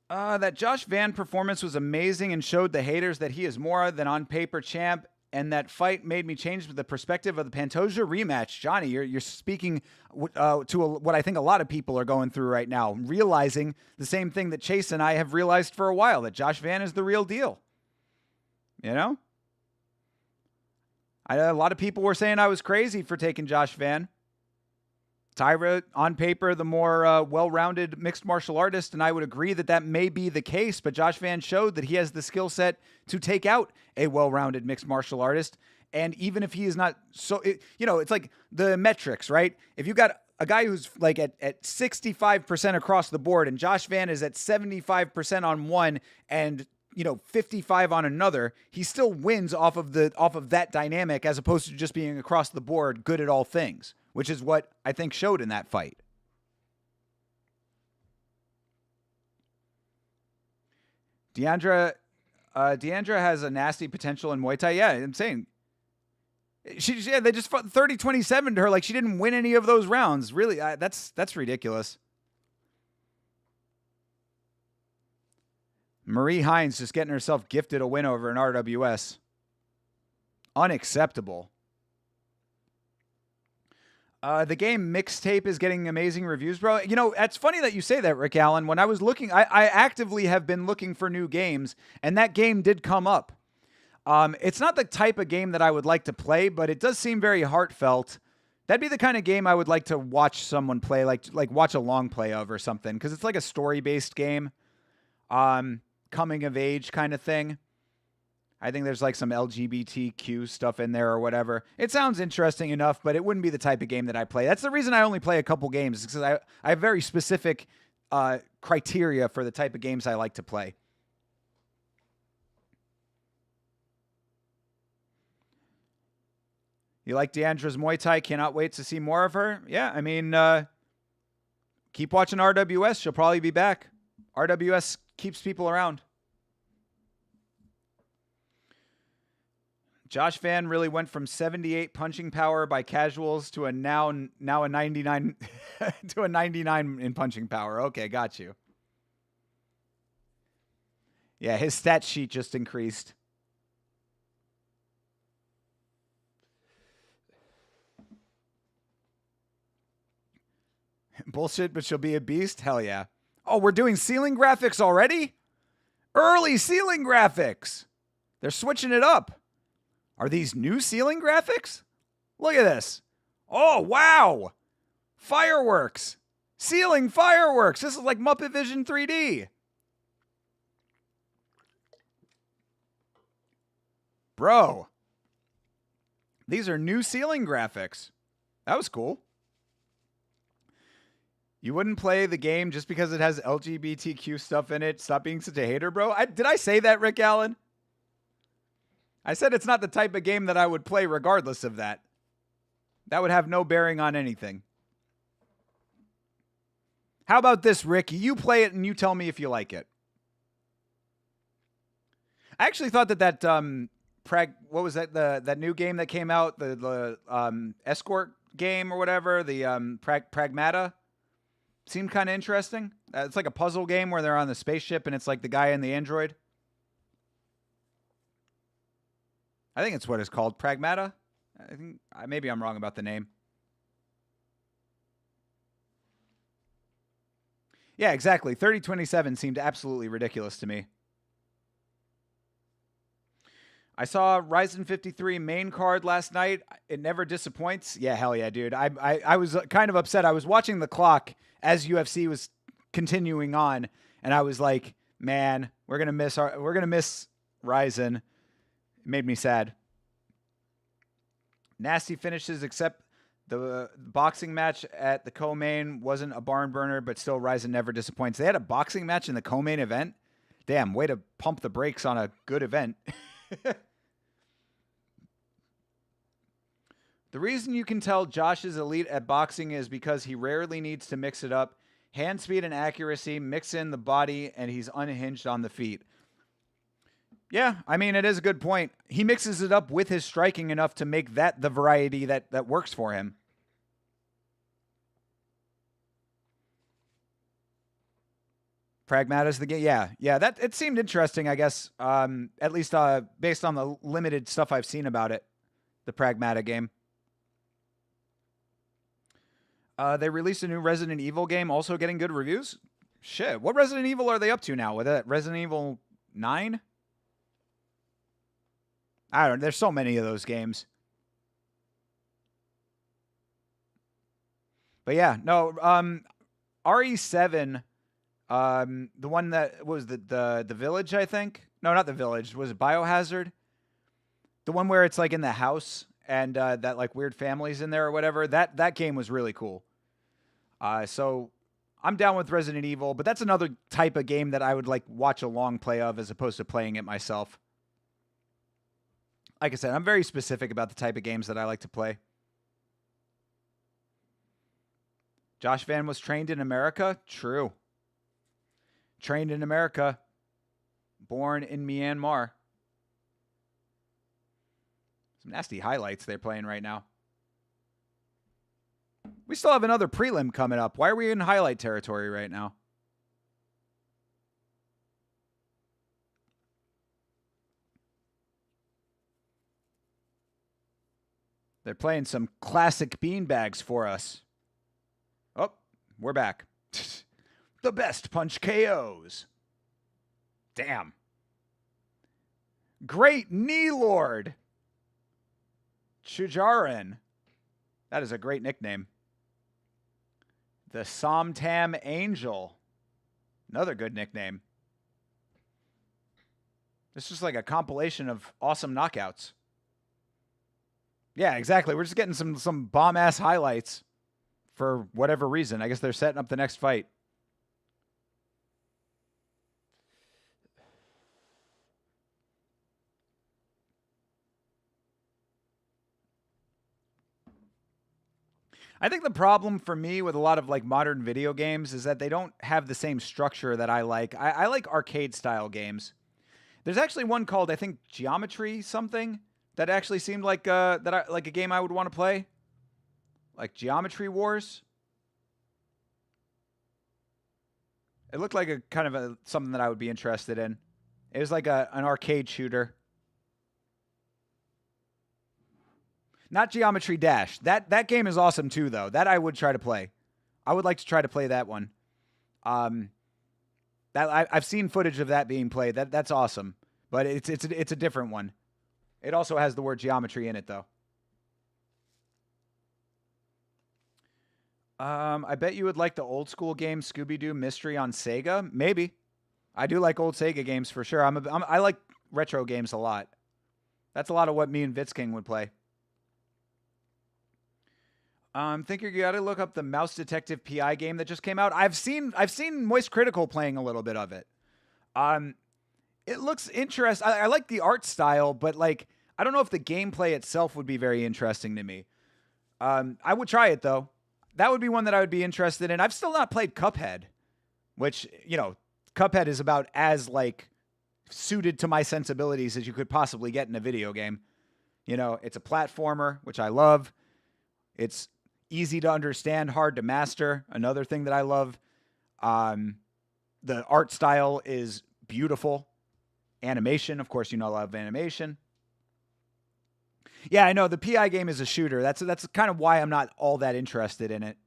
That Josh Van performance was amazing and showed the haters that he is more than on paper champ. And that fight made me change the perspective of the Pantoja rematch. Johnny, you're speaking to what I think a lot of people are going through right now, realizing the same thing that Chase and I have realized for a while, that Josh Van is the real deal. You know? A lot of people were saying I was crazy for taking Josh Van. Tyra, on paper, the more well-rounded mixed martial artist, and I would agree that may be the case, but Josh Van showed that he has the skill set to take out a well-rounded mixed martial artist, and even if he is not it's like the metrics, right? If you got a guy who's like at 65% across the board, and Josh Van is at 75% on one and 55 on another, he still wins off of that dynamic as opposed to just being across the board good at all things, which is what I think showed in that fight. Deandra has a nasty potential in Muay Thai. Yeah, I'm saying. They just fought 30-27 to her like she didn't win any of those rounds. Really, that's ridiculous. Marie Hines just getting herself gifted a win over an RWS. Unacceptable. The game Mixtape is getting amazing reviews, bro. It's funny that you say that, Rick Allen. When I was looking, I actively have been looking for new games, and that game did come up. It's not the type of game that I would like to play, but it does seem very heartfelt. That'd be the kind of game I would like to watch someone play, like watch a long play of or something, because it's like a story-based game, coming of age kind of thing. I think there's like some LGBTQ stuff in there or whatever. It sounds interesting enough, but it wouldn't be the type of game that I play. That's the reason I only play a couple games, because I have very specific criteria for the type of games I like to play. You like Deandra's Muay Thai? Cannot wait to see more of her. Yeah, I mean, keep watching RWS. She'll probably be back. RWS keeps people around. Josh Van really went from 78 punching power by casuals to a now a 99 to a 99 in punching power. Okay, got you. Yeah, his stat sheet just increased. Bullshit, but she'll be a beast? Hell yeah. Oh, we're doing ceiling graphics already? Early ceiling graphics. They're switching it up. Are these new ceiling graphics? Look at this. Oh, wow. Fireworks. Ceiling fireworks. This is like Muppet Vision 3D. Bro. These are new ceiling graphics. That was cool. You wouldn't play the game just because it has LGBTQ stuff in it. Stop being such a hater, bro. Did I say that, Rick Allen? I said it's not the type of game that I would play regardless of that. That would have no bearing on anything. How about this, Rick? You play it and you tell me if you like it. I actually thought that what was that? That new game that came out, the escort game or whatever, the Pragmata, seemed kind of interesting. It's like a puzzle game where they're on the spaceship and it's like the guy and the android. I think it's what it's called, Pragmata. I think maybe I'm wrong about the name. Yeah, exactly. 3027 seemed absolutely ridiculous to me. I saw Ryzen 53 main card last night. It never disappoints. Yeah, hell yeah, dude. I was kind of upset. I was watching the clock as UFC was continuing on, and I was like, man, we're gonna miss Ryzen. It made me sad. Nasty finishes, except the boxing match at the co-main wasn't a barn burner, but still Ryzen never disappoints. They had a boxing match in the co-main event. Damn, way to pump the brakes on a good event. The reason you can tell Josh is elite at boxing is because he rarely needs to mix it up. Hand speed and accuracy, mix in the body, and he's unhinged on the feet. Yeah, I mean, it is a good point. He mixes it up with his striking enough to make that the variety that works for him. Pragmata's the game. Yeah, that it seemed interesting, I guess, at least based on the limited stuff I've seen about it, the Pragmata game. They released a new Resident Evil game, also getting good reviews. Shit, what Resident Evil are they up to now? With that Resident Evil 9? I don't know. There's so many of those games. But yeah, no, RE7, the one that was the Village, I think. No, not the Village. Was it Biohazard? The one where it's like in the house and that like weird family's in there or whatever. That game was really cool. So I'm down with Resident Evil, but that's another type of game that I would like watch a long play of as opposed to playing it myself. Like I said, I'm very specific about the type of games that I like to play. Josh Van was trained in America? True. Trained in America. Born in Myanmar. Some nasty highlights they're playing right now. We still have another prelim coming up. Why are we in highlight territory right now? They're playing some classic beanbags for us. Oh, we're back. The best punch KOs. Damn. Great Knee Lord. Chujaren. That is a great nickname. The Somtam Angel. Another good nickname. It's just like a compilation of awesome knockouts. Yeah, exactly. We're just getting some bomb-ass highlights for whatever reason. I guess they're setting up the next fight. I think the problem for me with a lot of like modern video games is that they don't have the same structure that I like. I like arcade style games. There's actually one called, I think, Geometry something that actually seemed like like a game I would want to play. Like Geometry Wars. It looked like a kind of something that I would be interested in. It was like an arcade shooter. Not Geometry Dash. That game is awesome too, though. That I would try to play. I would like to try to play that one. I've seen footage of that being played. That's awesome, but it's a different one. It also has the word geometry in it, though. I bet you would like the old school game Scooby-Doo Mystery on Sega. Maybe. I do like old Sega games for sure. I like retro games a lot. That's a lot of what me and Vitzking would play. Think you got to look up the Mouse Detective PI game that just came out. I've seen Moist Critical playing a little bit of it. It looks interesting. I like the art style, but like I don't know if the gameplay itself would be very interesting to me. I would try it though. That would be one that I would be interested in. I've still not played Cuphead, which, you know, Cuphead is about as like suited to my sensibilities as you could possibly get in a video game. You know, it's a platformer, which I love. It's easy to understand, hard to master. Another thing that I love. The art style is beautiful. Animation, of course, you know, I love animation. Yeah, I know the PI game is a shooter. That's kind of why I'm not all that interested in it.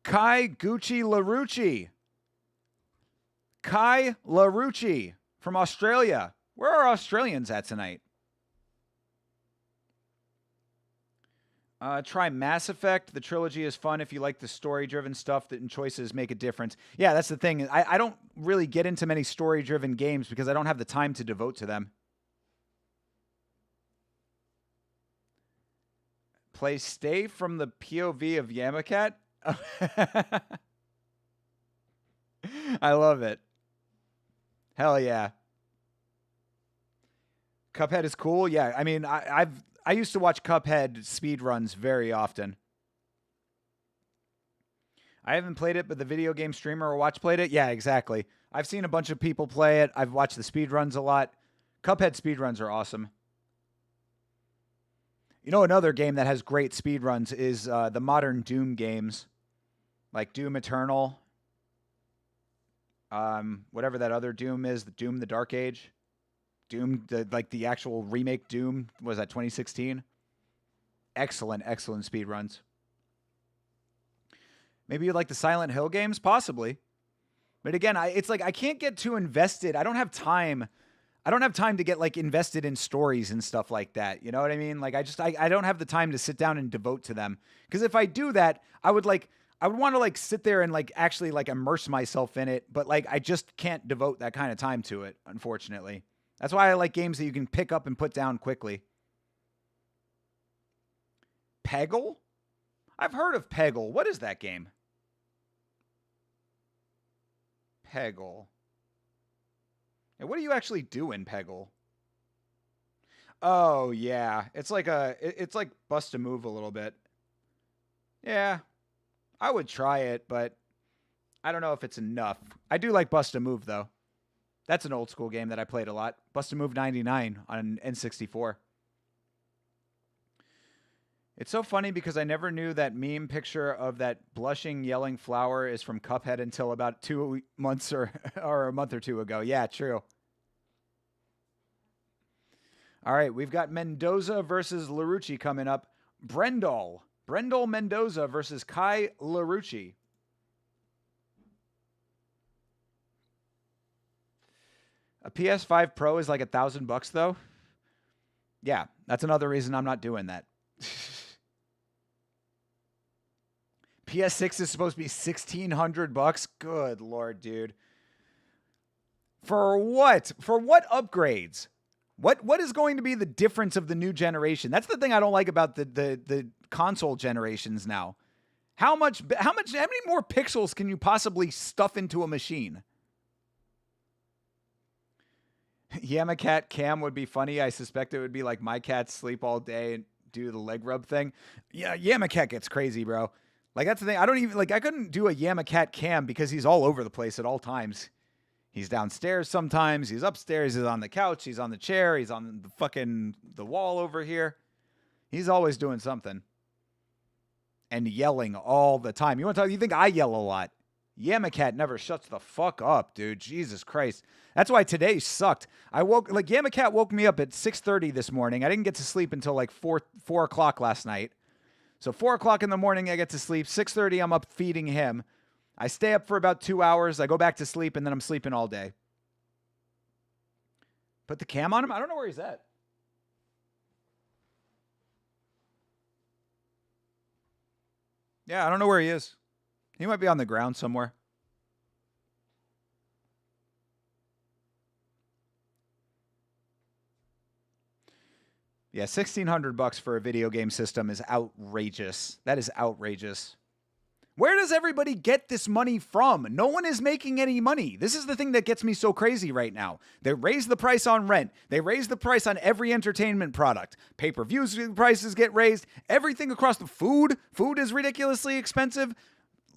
Kai Gucci LaRucci. Kai LaRucci from Australia. Where are Australians at tonight? Try Mass Effect. The trilogy is fun if you like the story-driven stuff and choices make a difference. Yeah, that's the thing. I don't really get into many story-driven games because I don't have the time to devote to them. Play Stay from the POV of Yamakat. I love it. Hell yeah. Cuphead is cool. Yeah, I mean, I used to watch Cuphead speedruns very often. I haven't played it, but the video game streamer or watch played it. Yeah, exactly. I've seen a bunch of people play it. I've watched the speedruns a lot. Cuphead speedruns are awesome. You know, another game that has great speedruns is the modern Doom games, like Doom Eternal, whatever that other Doom is, the Doom the Dark Age, Doom, the actual remake Doom, was that 2016? Excellent speedruns. Maybe you like the Silent Hill games? Possibly. But again, it's like I can't get too invested. I don't have time to get like invested in stories and stuff like that. You know what I mean? Like I don't have the time to sit down and devote to them. Because if I do that, I would want to like sit there and like actually like immerse myself in it. But like I just can't devote that kind of time to it, unfortunately. That's why I like games that you can pick up and put down quickly. Peggle? I've heard of Peggle. What is that game? Peggle. And what do you actually do in Peggle? Oh, yeah. It's like Bust a Move a little bit. Yeah. I would try it, but I don't know if it's enough. I do like Bust a Move, though. That's an old school game that I played a lot. Bust a Move 99 on N64. It's so funny because I never knew that meme picture of that blushing, yelling flower is from Cuphead until about 2 months or a month or two ago. Yeah, true. All right, we've got Mendoza versus LaRucci coming up. Brendel Mendoza versus Kai LaRucci. A PS5 Pro is like $1,000 though. Yeah, that's another reason I'm not doing that. PS6 is supposed to be $1,600. Good Lord, dude. For what? For what upgrades? What is going to be the difference of the new generation? That's the thing I don't like about the console generations now. How many more pixels can you possibly stuff into a machine? Yamacat cam would be funny. I suspect it would be like my cats sleep all day and do the leg rub thing. Yeah, Yamacat gets crazy, bro. Like, that's the thing. I couldn't do a Yamacat cam because he's all over the place at all times. He's downstairs sometimes. He's upstairs. He's on the couch. He's on the chair. He's on the wall over here. He's always doing something. And yelling all the time. You think I yell a lot? Yamacat never shuts the fuck up, dude. Jesus Christ. That's why today sucked. Yamacat woke me up at 6:30 this morning. I didn't get to sleep until like 4 o'clock last night. So 4 o'clock in the morning, I get to sleep. 6:30, I'm up feeding him. I stay up for about 2 hours. I go back to sleep, and then I'm sleeping all day. Put the cam on him? I don't know where he's at. Yeah, I don't know where he is. He might be on the ground somewhere. Yeah, $1,600 for a video game system is outrageous. That is outrageous. Where does everybody get this money from? No one is making any money. This is the thing that gets me so crazy right now. They raise the price on rent. They raise the price on every entertainment product. Pay-per-views prices get raised. Everything across the food. Food is ridiculously expensive.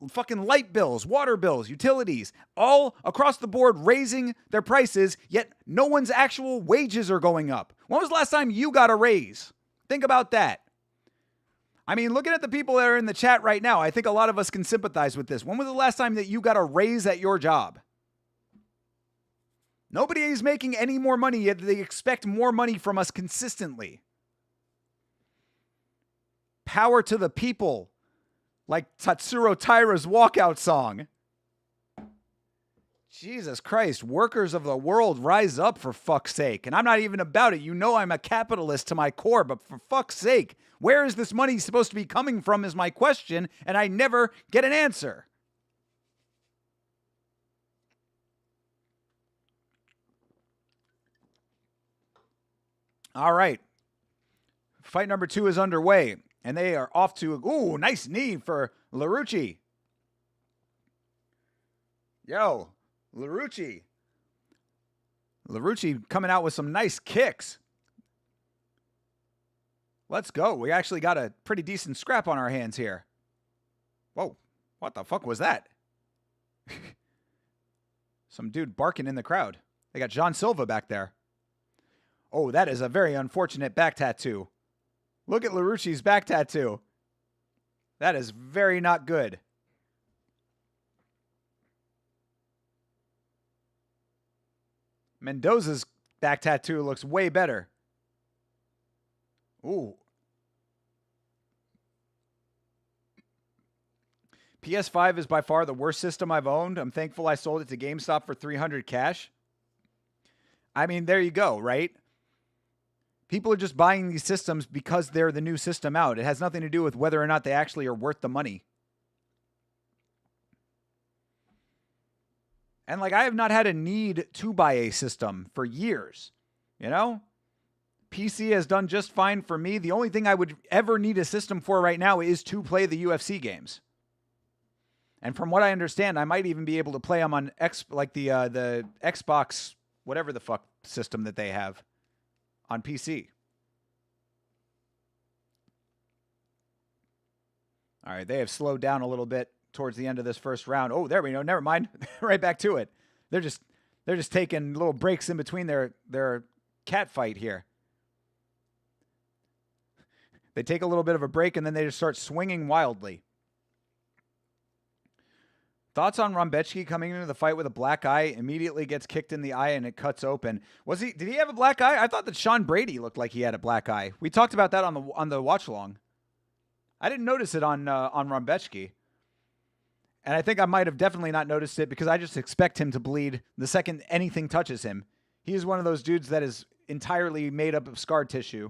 Fucking light bills, water bills, utilities, all across the board raising their prices, yet no one's actual wages are going up. When was the last time you got a raise? Think about that. I mean, looking at the people that are in the chat right now, I think a lot of us can sympathize with this. When was the last time that you got a raise at your job? Nobody is making any more money, yet they expect more money from us consistently. Power to the people, like Tatsuro Taira's walkout song. Jesus Christ, workers of the world, rise up for fuck's sake. And I'm not even about it. You know I'm a capitalist to my core, but for fuck's sake, where is this money supposed to be coming from is my question, and I never get an answer. All right. Fight number 2 is underway, and they are off to, ooh, nice knee for Larucci. Yo, Larucci coming out with some nice kicks. Let's go. We actually got a pretty decent scrap on our hands here. Whoa, what the fuck was that? Some dude barking in the crowd. They got John Silva back there. Oh, that is a very unfortunate back tattoo. Look at Larucci's back tattoo. That is very not good. Mendoza's back tattoo looks way better. Ooh. PS5 is by far the worst system I've owned. I'm thankful I sold it to GameStop for $300 cash. I mean, there you go, right? People are just buying these systems because they're the new system out. It has nothing to do with whether or not they actually are worth the money. And like, I have not had a need to buy a system for years. You know? PC has done just fine for me. The only thing I would ever need a system for right now is to play the UFC games. And from what I understand, I might even be able to play them on the Xbox, whatever the fuck system that they have on PC. All right, they have slowed down a little bit towards the end of this first round. Oh, there we go. Never mind. Right back to it. They're just taking little breaks in between their cat fight here. They take a little bit of a break, and then they just start swinging wildly. Thoughts on Rambechki coming into the fight with a black eye, immediately gets kicked in the eye, and it cuts open. Did he have a black eye? I thought that Sean Brady looked like he had a black eye. We talked about that on the watch along. I didn't notice it on Rambechki. And I think I might have definitely not noticed it because I just expect him to bleed the second anything touches him. He's one of those dudes that is entirely made up of scar tissue.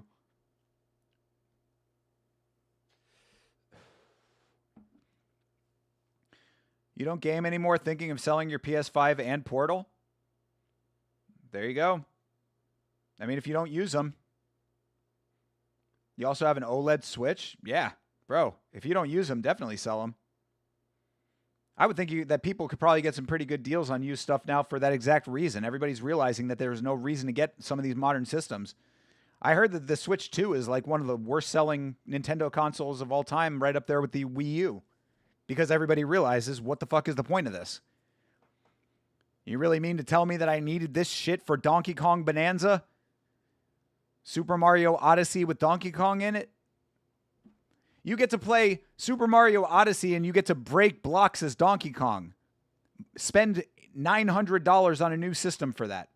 You don't game anymore thinking of selling your PS5 and Portal? There you go. I mean, if you don't use them. You also have an OLED Switch? Yeah, bro. If you don't use them, definitely sell them. I would think that people could probably get some pretty good deals on used stuff now for that exact reason. Everybody's realizing that there's no reason to get some of these modern systems. I heard that the Switch 2 is like one of the worst-selling Nintendo consoles of all time, right up there with the Wii U. Because everybody realizes, what the fuck is the point of this? You really mean to tell me that I needed this shit for Donkey Kong Bonanza? Super Mario Odyssey with Donkey Kong in it? You get to play Super Mario Odyssey and you get to break blocks as Donkey Kong. Spend $900 on a new system for that.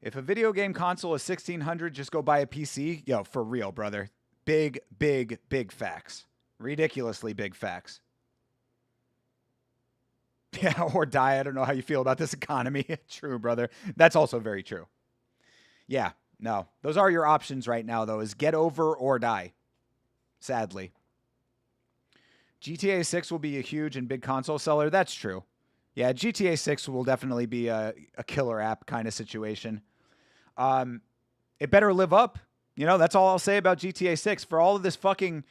If a video game console is $1,600, just go buy a PC. Yo, for real, brother. Big, big, big facts. Ridiculously big facts. Yeah, or die. I don't know how you feel about this economy. True, brother. That's also very true. Yeah. No, those are your options right now, though, is get over or die, sadly. GTA 6 will be a huge and big console seller. That's true. Yeah, GTA 6 will definitely be a killer app kind of situation. It better live up. You know, that's all I'll say about GTA 6. For all of this fucking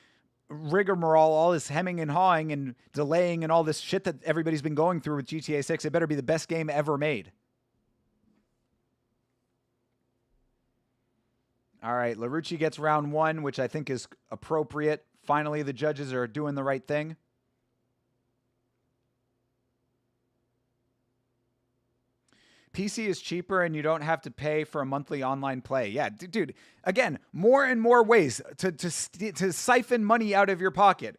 rigmarole, all this hemming and hawing and delaying and all this shit that everybody's been going through with GTA 6, it better be the best game ever made. All right, Larucci gets round 1, which I think is appropriate. Finally, the judges are doing the right thing. PC is cheaper and you don't have to pay for a monthly online play. Yeah, dude, again, more and more ways to siphon money out of your pocket.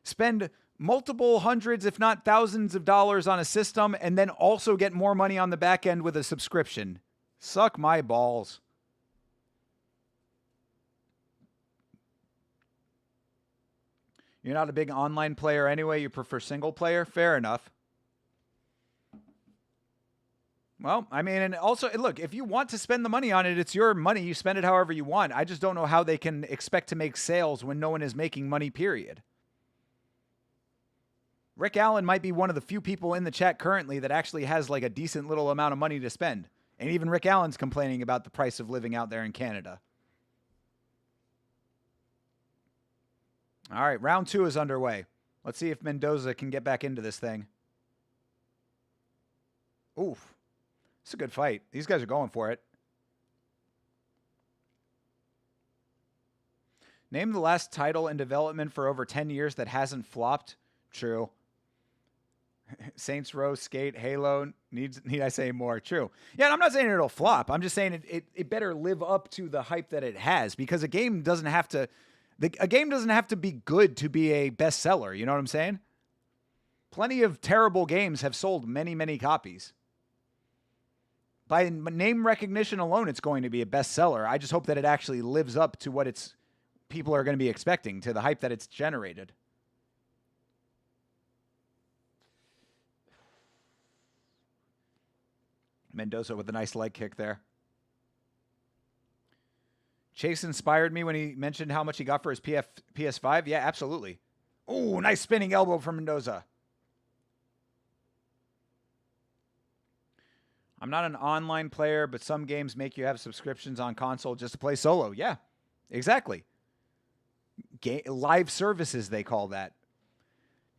Spend multiple hundreds, if not thousands of dollars on a system and then also get more money on the back end with a subscription. Suck my balls. You're not a big online player anyway. You prefer single player? Fair enough. Well, I mean, and also, look, if you want to spend the money on it, it's your money. You spend it however you want. I just don't know how they can expect to make sales when no one is making money, period. Rick Allen might be one of the few people in the chat currently that actually has like a decent little amount of money to spend. And even Rick Allen's complaining about the price of living out there in Canada. All right, round 2 is underway. Let's see if Mendoza can get back into this thing. Oof. It's a good fight. These guys are going for it. Name the last title in development for over 10 years that hasn't flopped. True. Saints Row, Skate, Halo. Need I say more? True. Yeah, and I'm not saying it'll flop. I'm just saying it better live up to the hype that it has, because a game doesn't have to... A game doesn't have to be good to be a bestseller. You know what I'm saying? Plenty of terrible games have sold many, many copies. By name recognition alone, it's going to be a bestseller. I just hope that it actually lives up to what people are going to be expecting, to the hype that it's generated. Mendoza with a nice leg kick there. Chase inspired me when he mentioned how much he got for his PS5. Yeah, absolutely. Oh, nice spinning elbow from Mendoza. I'm not an online player, but some games make you have subscriptions on console just to play solo. Yeah, exactly. Live services, they call that.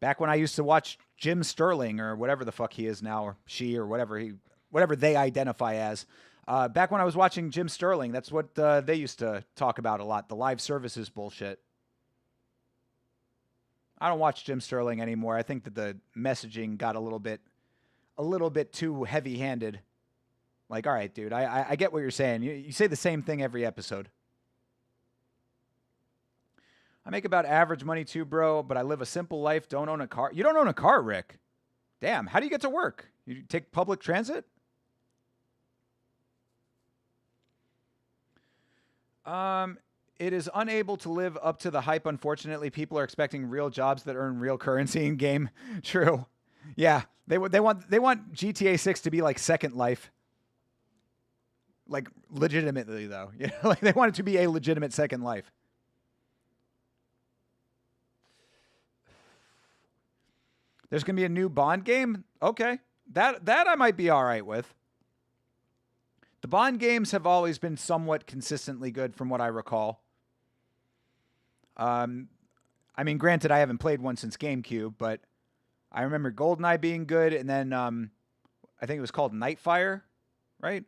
Back when I used to watch Jim Sterling, or whatever the fuck he is now, or she, or whatever they identify as. Back when I was watching Jim Sterling, that's what they used to talk about a lot, the live services bullshit. I don't watch Jim Sterling anymore. I think that the messaging got a little bit too heavy-handed. Like, all right, dude, I get what you're saying. You say the same thing every episode. I make about average money too, bro, but I live a simple life, don't own a car. You don't own a car, Rick. Damn, how do you get to work? You take public transit? It is unable to live up to the hype, unfortunately. People are expecting real jobs that earn real currency in game. True. Yeah, they want GTA 6 to be like Second Life. Like legitimately though. Yeah, like they want it to be a legitimate Second Life. There's going to be a new Bond game? Okay. That I might be all right with. The Bond games have always been somewhat consistently good from what I recall. I mean, granted, I haven't played one since GameCube, but I remember GoldenEye being good, and then I think it was called Nightfire, right?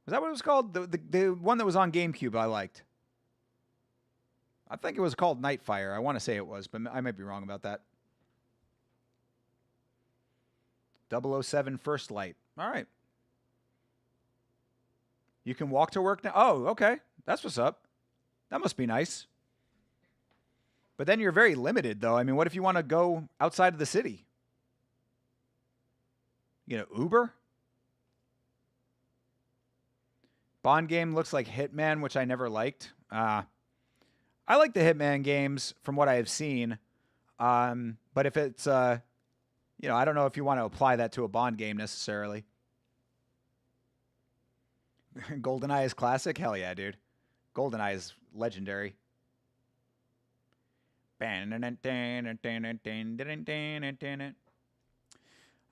Was that what it was called? The one that was on GameCube I liked. I think it was called Nightfire. I want to say it was, but I might be wrong about that. 007 First Light. All right. You can walk to work now? Oh, okay. That's what's up. That must be nice. But then you're very limited, though. I mean, what if you want to go outside of the city? You know, Uber? Bond game looks like Hitman, which I never liked. I like the Hitman games from what I have seen. But if it's... you know, I don't know if you want to apply that to a Bond game necessarily. GoldenEye is classic? Hell yeah, dude. GoldenEye is legendary. I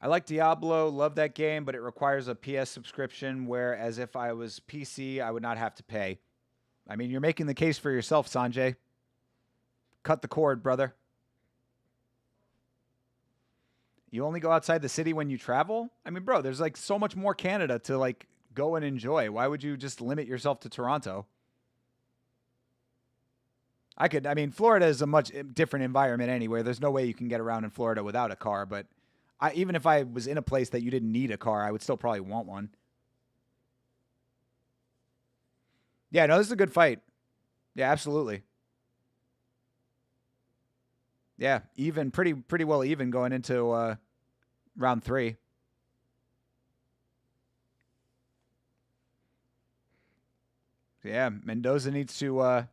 like Diablo, love that game, but it requires a PS subscription, whereas if I was PC, I would not have to pay. I mean, you're making the case for yourself, Sanjay. Cut the cord, brother. You only go outside the city when you travel? I mean, bro, there's like so much more Canada to like go and enjoy. Why would you just limit yourself to Toronto? I mean, Florida is a much different environment anyway. There's no way you can get around in Florida without a car, but even if I was in a place that you didn't need a car, I would still probably want one. Yeah, no, this is a good fight. Yeah, absolutely. Yeah, even pretty well even going into round 3. Yeah, Mendoza needs to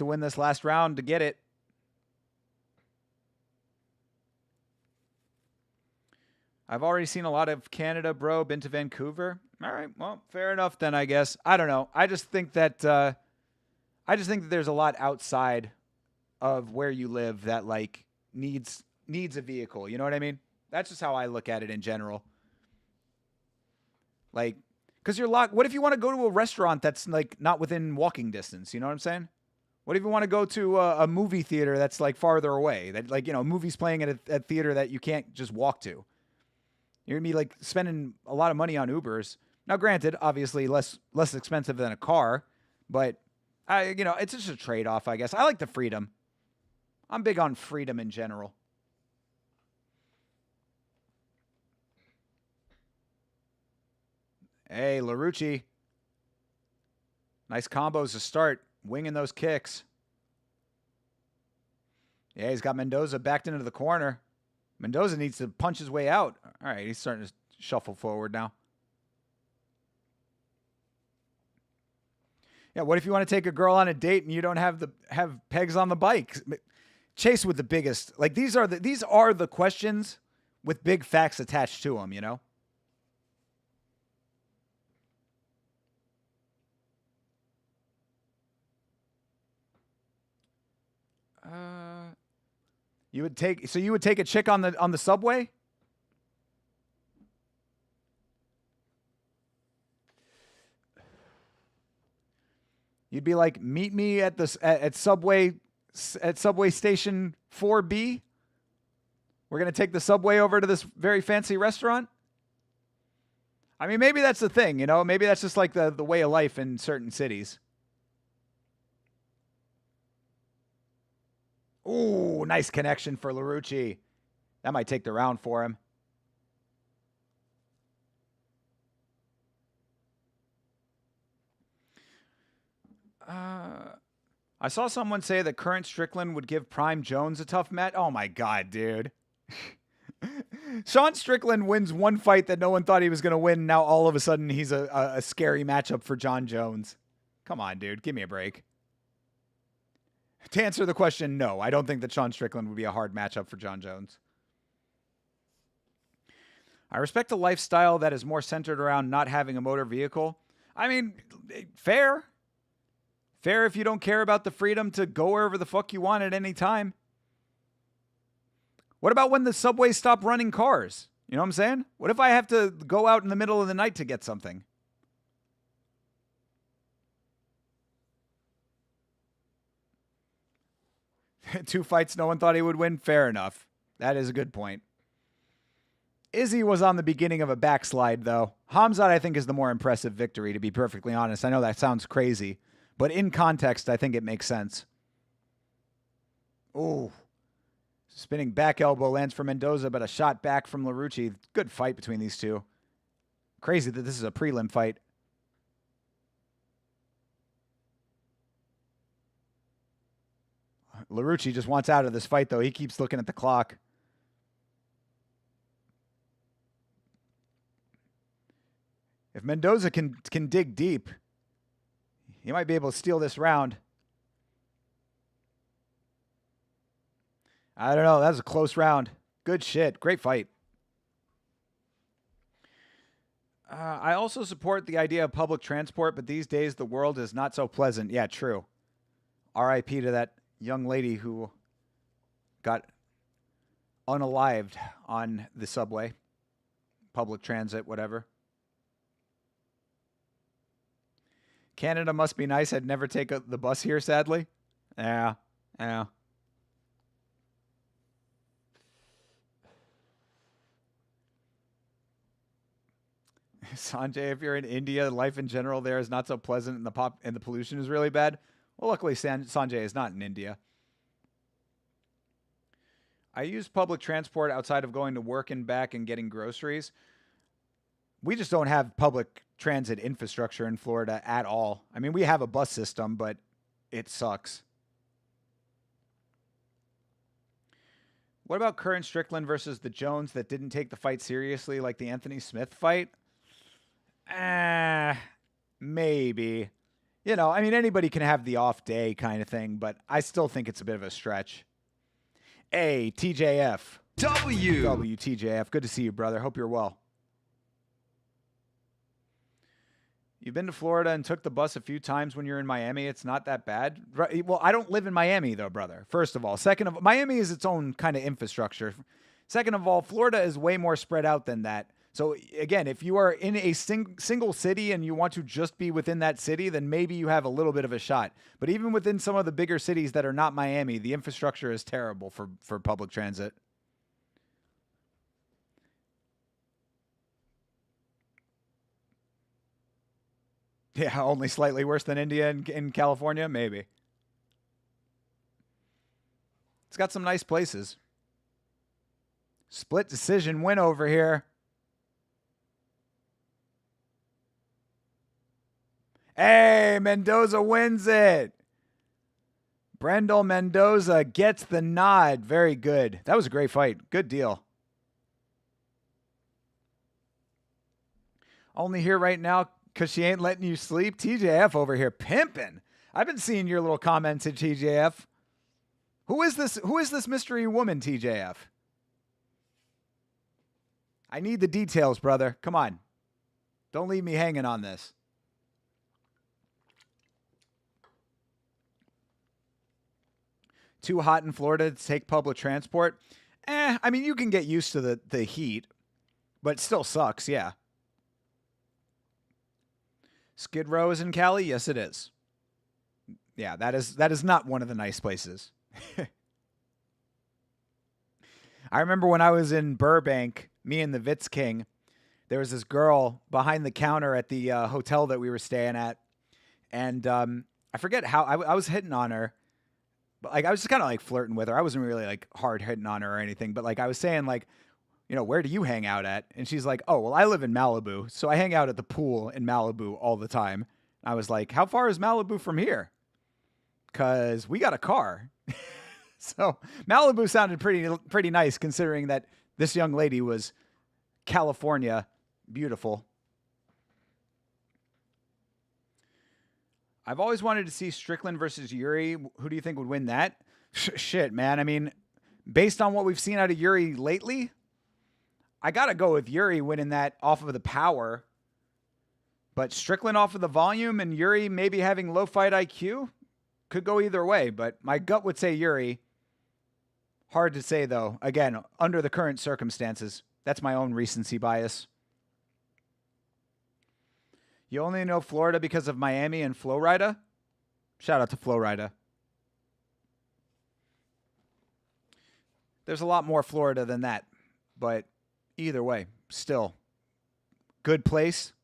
win this last round to get it. I've already seen a lot of Canada, bro. Been to Vancouver. All right, well, fair enough then, I guess. I don't know. I just think that there's a lot outside of where you live that like needs a vehicle. You know what I mean? That's just how I look at it in general. Like, because you're locked. What if you want to go to a restaurant that's like not within walking distance? You know what I'm saying? What if you want to go to a movie theater that's like farther away? That like, you know, movies playing at a theater that you can't just walk to. You're gonna be like spending a lot of money on Ubers. Now, granted, obviously less expensive than a car, but it's just a trade-off, I guess. I like the freedom. I'm big on freedom in general. Hey, LaRucci. Nice combos to start. Winging those kicks. Yeah, he's got Mendoza backed into the corner. Mendoza needs to punch his way out. All right, he's starting to shuffle forward now. Yeah, what if you want to take a girl on a date and you don't have pegs on the bike? Chase with the biggest. Like these are the questions with big facts attached to them, you know? You would take a chick on the subway? You'd be like, meet me at subway station 4B. We're gonna take the subway over to this very fancy restaurant. I mean, maybe that's the thing, you know. Maybe that's just like the way of life in certain cities. Ooh, nice connection for LaRucci. That might take the round for him. I saw someone say that current Strickland would give Prime Jones a tough match. Oh my God, dude. Sean Strickland wins one fight that no one thought he was going to win. Now all of a sudden he's a scary matchup for John Jones. Come on, dude. Give me a break. To answer the question, no. I don't think that Sean Strickland would be a hard matchup for John Jones. I respect a lifestyle that is more centered around not having a motor vehicle. I mean, fair. Fair if you don't care about the freedom to go wherever the fuck you want at any time. What about when the subways stop running cars? You know what I'm saying? What if I have to go out in the middle of the night to get something? Two fights no one thought he would win. Fair enough. That is a good point. Izzy was on the beginning of a backslide, though. Hamzat, I think, is the more impressive victory, to be perfectly honest. I know that sounds crazy, but in context, I think it makes sense. Ooh. Spinning back elbow lands for Mendoza, but a shot back from LaRucci. Good fight between these two. Crazy that this is a prelim fight. LaRucci just wants out of this fight, though. He keeps looking at the clock. If Mendoza can dig deep, he might be able to steal this round. I don't know. That was a close round. Good shit. Great fight. I also support the idea of public transport, but these days the world is not so pleasant. Yeah, true. R.I.P. to that young lady who got unalived on the subway, public transit, whatever. Canada must be nice. I'd never take the bus here, sadly. Yeah. Sanjay, if you're in India, life in general there is not so pleasant and the pollution is really bad. Well, luckily Sanjay is not in India. I use public transport outside of going to work and back and getting groceries. We just don't have public transit infrastructure in Florida at all. I mean, we have a bus system, but it sucks. What about Curran Strickland versus the Jones that didn't take the fight seriously, like the Anthony Smith fight? Maybe. You know, I mean, anybody can have the off day kind of thing, but I still think it's a bit of a stretch. A, TJF. W, TJF. Good to see you, brother. Hope you're well. You've been to Florida and took the bus a few times when you're in Miami. It's not that bad. Well, I don't live in Miami, though, brother. First of all. Second of all, Miami is its own kind of infrastructure. Second of all, Florida is way more spread out than that. So, again, if you are in a single city and you want to just be within that city, then maybe you have a little bit of a shot. But even within some of the bigger cities that are not Miami, the infrastructure is terrible for public transit. Yeah, only slightly worse than India and in California, maybe. It's got some nice places. Split decision win over here. Hey, Mendoza wins it. Brendel Mendoza gets the nod. Very good. That was a great fight. Good deal. Only here right now because she ain't letting you sleep. TJF over here pimping. I've been seeing your little comments at TJF. Who is this mystery woman, TJF? I need the details, brother. Come on. Don't leave me hanging on this. Too hot in Florida to take public transport? I mean, you can get used to the heat, but it still sucks, yeah. Skid Row is in Cali? Yes, it is. Yeah, that is not one of the nice places. I remember when I was in Burbank, me and the Vitz King, there was this girl behind the counter at the hotel that we were staying at, and I forget how I was hitting on her. But like I was just kind of like flirting with her. I wasn't really like hard hitting on her or anything. But like I was saying like, you know, where do you hang out at? And she's like, oh, well, I live in Malibu. So I hang out at the pool in Malibu all the time. I was like, how far is Malibu from here? Because we got a car. So Malibu sounded pretty nice considering that this young lady was California beautiful. I've always wanted to see Strickland versus Yuri. Who do you think would win that? Shit, man. I mean, based on what we've seen out of Yuri lately, I got to go with Yuri winning that off of the power. But Strickland off of the volume and Yuri maybe having low fight IQ could go either way. But my gut would say Yuri. Hard to say, though. Again, under the current circumstances. That's my own recency bias. You only know Florida because of Miami and Flowrida? Shout out to Flowrida. There's a lot more Florida than that. But either way, still, good place,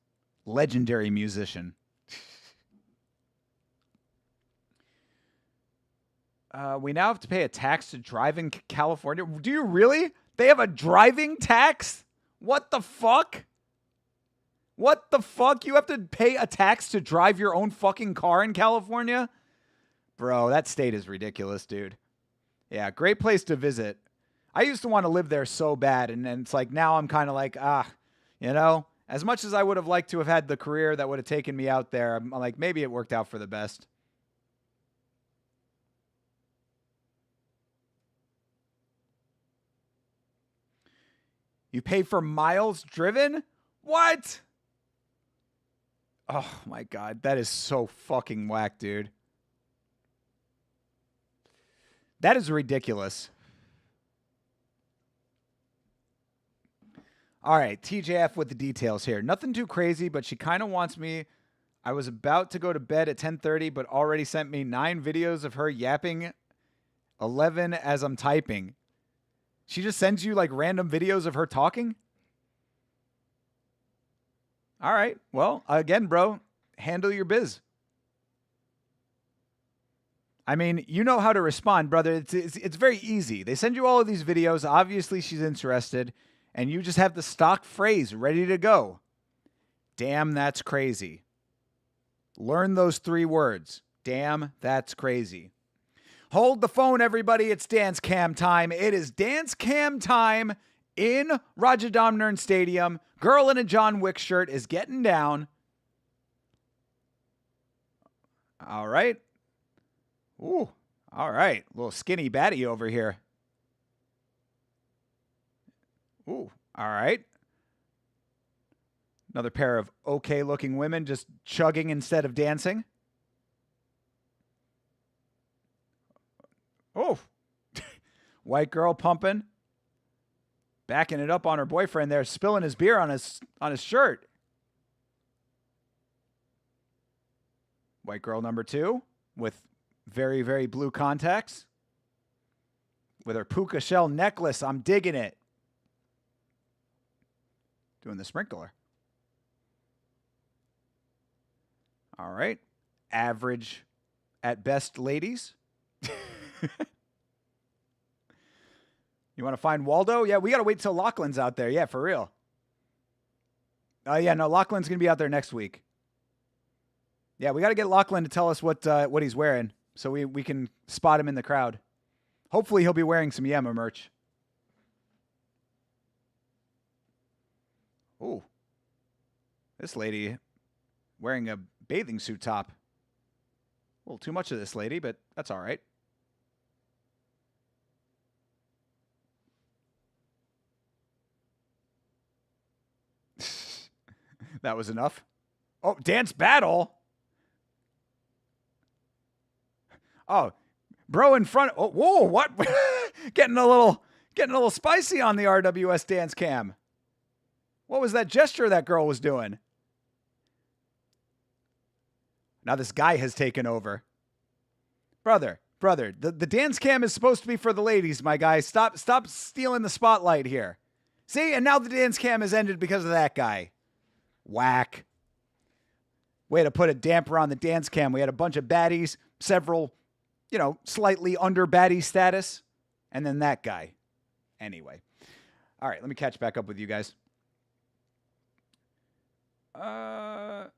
legendary musician. We now have to pay a tax to drive in California. Do you really? They have a driving tax? What the fuck? What the fuck? You have to pay a tax to drive your own fucking car in California? Bro, that state is ridiculous, dude. Yeah, great place to visit. I used to want to live there so bad, and it's like now I'm kind of like, you know, as much as I would have liked to have had the career that would have taken me out there, I'm like, maybe it worked out for the best. You pay for miles driven? What? Oh my God, that is so fucking whack, dude. That is ridiculous. All right, TJF with the details here. Nothing too crazy, but she kind of wants me. I was about to go to bed at 10:30, but already sent me 9 videos of her yapping, 11 as I'm typing. She just sends you like random videos of her talking? All right. Well, again, bro, handle your biz. I mean, you know how to respond, brother. It's very easy. They send you all of these videos. Obviously, she's interested. And you just have the stock phrase ready to go. Damn, that's crazy. Learn those 3 words. Damn, that's crazy. Hold the phone, everybody. It's dance cam time. It is dance cam time in Rajadamnern Stadium. Girl in a John Wick shirt is getting down. All right. Ooh, all right. Little skinny baddie over here. Ooh, all right. Another pair of okay-looking women just chugging instead of dancing. Oh, white girl pumping. Backing it up on her boyfriend there, spilling his beer on his shirt. White girl number 2 with very, very blue contacts. With her puka shell necklace. I'm digging it. Doing the sprinkler. All right. Average at best, ladies. You want to find Waldo? Yeah, we got to wait till Lachlan's out there. Yeah, for real. Yeah, no, Lachlan's going to be out there next week. Yeah, we got to get Lachlan to tell us what he's wearing so we can spot him in the crowd. Hopefully he'll be wearing some Yema merch. Ooh. This lady wearing a bathing suit top. A little too much of this lady, but that's all right. That was enough. Oh, dance battle. Oh, bro in front. Oh, whoa, what? getting a little spicy on the RWS dance cam. What was that gesture that girl was doing? Now this guy has taken over. Brother, the dance cam is supposed to be for the ladies, my guy. Stop stealing the spotlight here. See, and now the dance cam has ended because of that guy. Whack. Way to put a damper on the dance cam. We had a bunch of baddies, several, slightly under baddie status, and then that guy. Anyway. All right, let me catch back up with you guys. My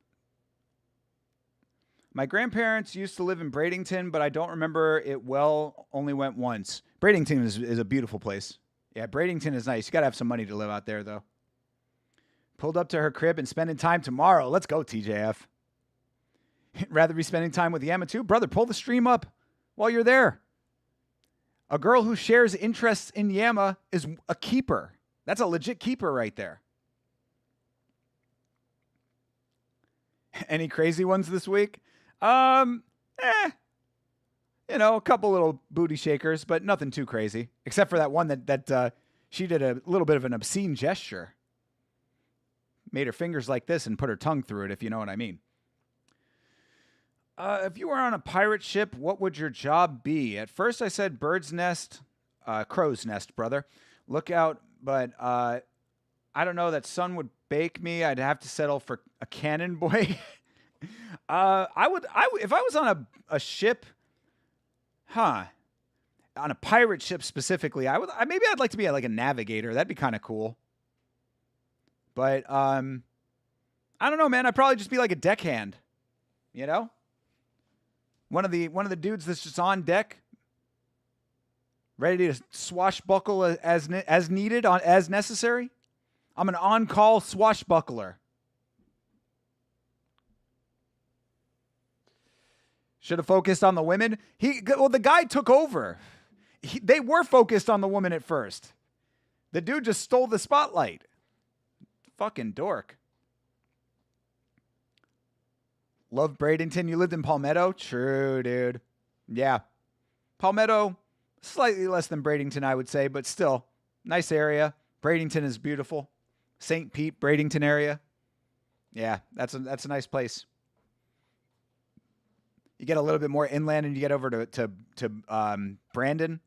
grandparents used to live in Bradenton, but I don't remember it well. Only went once. Bradenton is a beautiful place. Yeah, Bradenton is nice. You got to have some money to live out there, though. Pulled up to her crib and spending time tomorrow. Let's go, TJF. Rather be spending time with Yama too? Brother, pull the stream up while you're there. A girl who shares interests in Yama is a keeper. That's a legit keeper right there. Any crazy ones this week? A couple little booty shakers, but nothing too crazy. Except for that one that she did a little bit of an obscene gesture. Made her fingers like this and put her tongue through it, if you know what I mean. If you were on a pirate ship, what would your job be? At first I said bird's nest, crow's nest, brother. Look out, but I don't know, that sun would bake me. I'd have to settle for a cannon boy. I would if I was on a ship, on a pirate ship specifically, maybe I'd like to be like a navigator. That'd be kind of cool. But I don't know, man. I'd probably just be like a deckhand, you know? One of the dudes that's just on deck, ready to swashbuckle as needed, as necessary. I'm an on-call swashbuckler. Should have focused on the women. The guy took over. They were focused on the woman at first. The dude just stole the spotlight. Fucking dork. Love Bradenton. You lived in Palmetto? True, dude. Yeah. Palmetto, slightly less than Bradenton, I would say, but still, nice area. Bradenton is beautiful. St. Pete, Bradenton area. Yeah, that's a nice place. You get a little bit more inland and you get over to Brandon,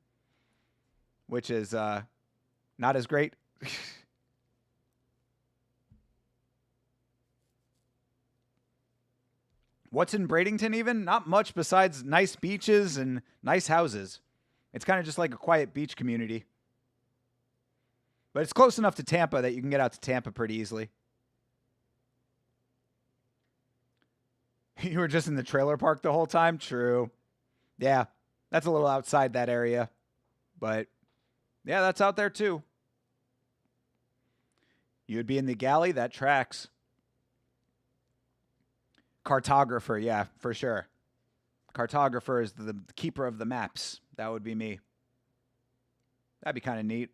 which is not as great. What's in Bradenton even? Not much besides nice beaches and nice houses. It's kind of just like a quiet beach community. But it's close enough to Tampa that you can get out to Tampa pretty easily. You were just in the trailer park the whole time? True. Yeah, that's a little outside that area. But, yeah, that's out there too. You would be in the galley? That tracks. Cartographer, yeah, for sure. Cartographer is the keeper of the maps. That would be me. That'd be kind of neat.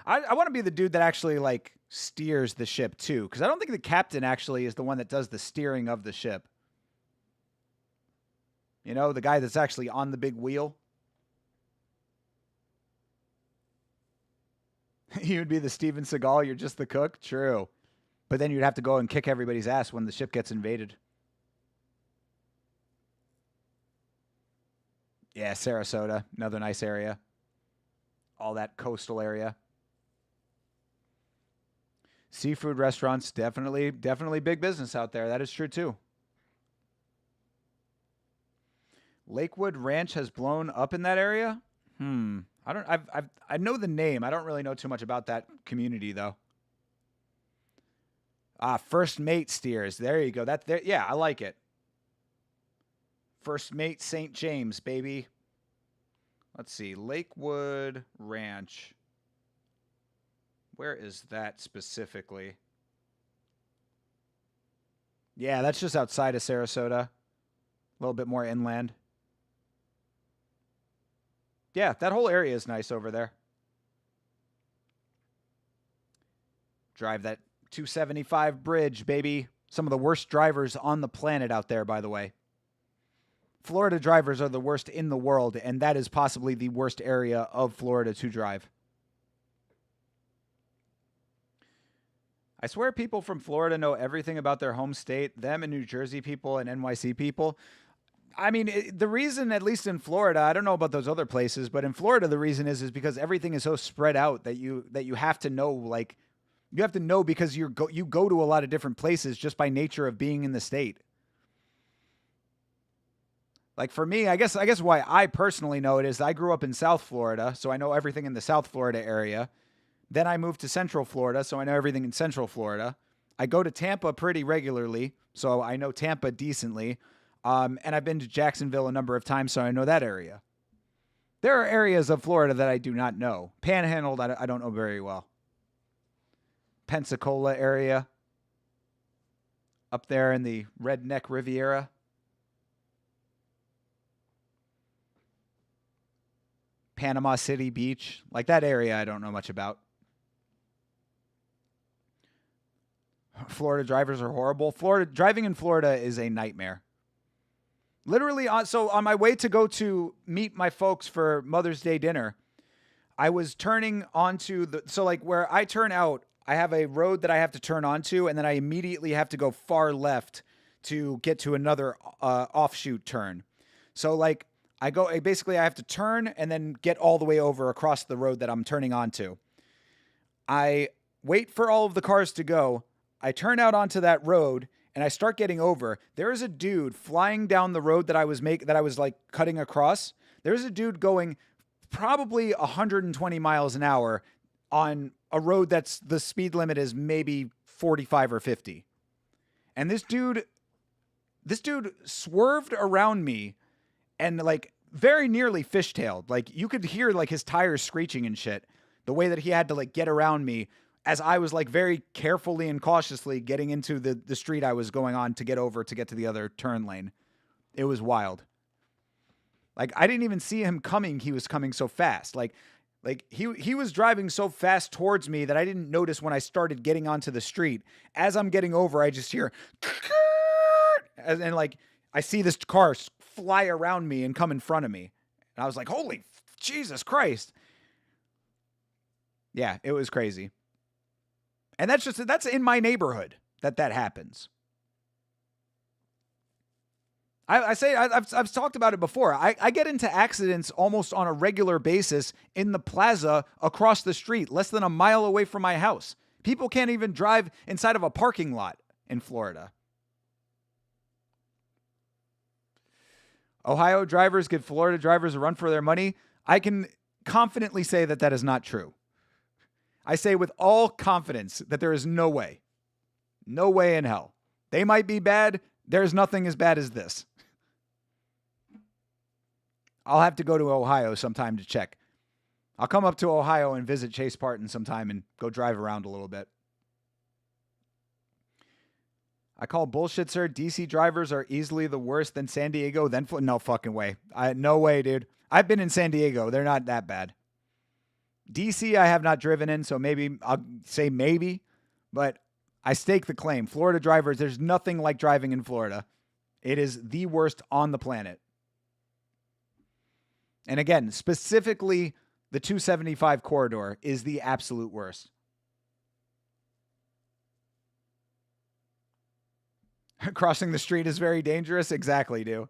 I want to be the dude that actually, like, steers the ship, too. Because I don't think the captain actually is the one that does the steering of the ship. You know, the guy that's actually on the big wheel. You would be the Steven Seagal, you're just the cook? True. But then you'd have to go and kick everybody's ass when the ship gets invaded. Yeah, Sarasota, another nice area. All that coastal area. Seafood restaurants, definitely big business out there. That is true too. Lakewood Ranch has blown up in that area? I know the name. I don't really know too much about that community though. First Mate Steers. There you go. Yeah, I like it. First Mate St. James, baby. Let's see. Lakewood Ranch. Where is that specifically? Yeah, that's just outside of Sarasota. A little bit more inland. Yeah, that whole area is nice over there. Drive that 275 bridge, baby. Some of the worst drivers on the planet out there, by the way. Florida drivers are the worst in the world, and that is possibly the worst area of Florida to drive. I swear people from Florida know everything about their home state, them and New Jersey people and NYC people. I mean, the reason, at least in Florida, I don't know about those other places, but in Florida, the reason is because everything is so spread out that you have to know, like, you have to know because you go to a lot of different places just by nature of being in the state. Like for me, I guess why I personally know it is I grew up in South Florida, so I know everything in the South Florida area. Then I moved to Central Florida, so I know everything in Central Florida. I go to Tampa pretty regularly, so I know Tampa decently. And I've been to Jacksonville a number of times, so I know that area. There are areas of Florida that I do not know. Panhandle, I don't know very well. Pensacola area. Up there in the Redneck Riviera. Panama City Beach. Like that area I don't know much about. Florida drivers are horrible. Driving in Florida is a nightmare. Literally, on my way to go to meet my folks for Mother's Day dinner, I was turning onto where I turn out, I have a road that I have to turn onto, and then I immediately have to go far left to get to another offshoot turn. So like I have to turn and then get all the way over across the road that I'm turning onto. I wait for all of the cars to go. I turn out onto that road and I start getting over. There is a dude flying down the road that I was like cutting across. There's a dude going probably 120 miles an hour on a road that's the speed limit is maybe 45 or 50. And this dude swerved around me and like very nearly fishtailed. Like you could hear like his tires screeching and shit. The way that he had to like get around me as I was like very carefully and cautiously getting into the street I was going on to get to the other turn lane. It was wild. Like I didn't even see him coming. He was coming so fast. Like he was driving so fast towards me that I didn't notice when I started getting onto the street. As I'm getting over, I just hear and like I see this car fly around me and come in front of me. And I was like, holy Jesus Christ. Yeah, it was crazy. And that's in my neighborhood that happens. I've talked about it before. I get into accidents almost on a regular basis in the plaza across the street, less than a mile away from my house. People can't even drive inside of a parking lot in Florida. Ohio drivers give Florida drivers a run for their money. I can confidently say that is not true. I say with all confidence that there is no way. No way in hell. They might be bad. There's nothing as bad as this. I'll have to go to Ohio sometime to check. I'll come up to Ohio and visit Chase Parton sometime and go drive around a little bit. I call bullshit, sir. DC drivers are easily the worst than San Diego. No fucking way. No way, dude. I've been in San Diego. They're not that bad. DC, I have not driven in, so maybe I'll say maybe, but I stake the claim. Florida drivers, there's nothing like driving in Florida. It is the worst on the planet. And again, specifically, the 275 corridor is the absolute worst. Crossing the street is very dangerous. Exactly, dude.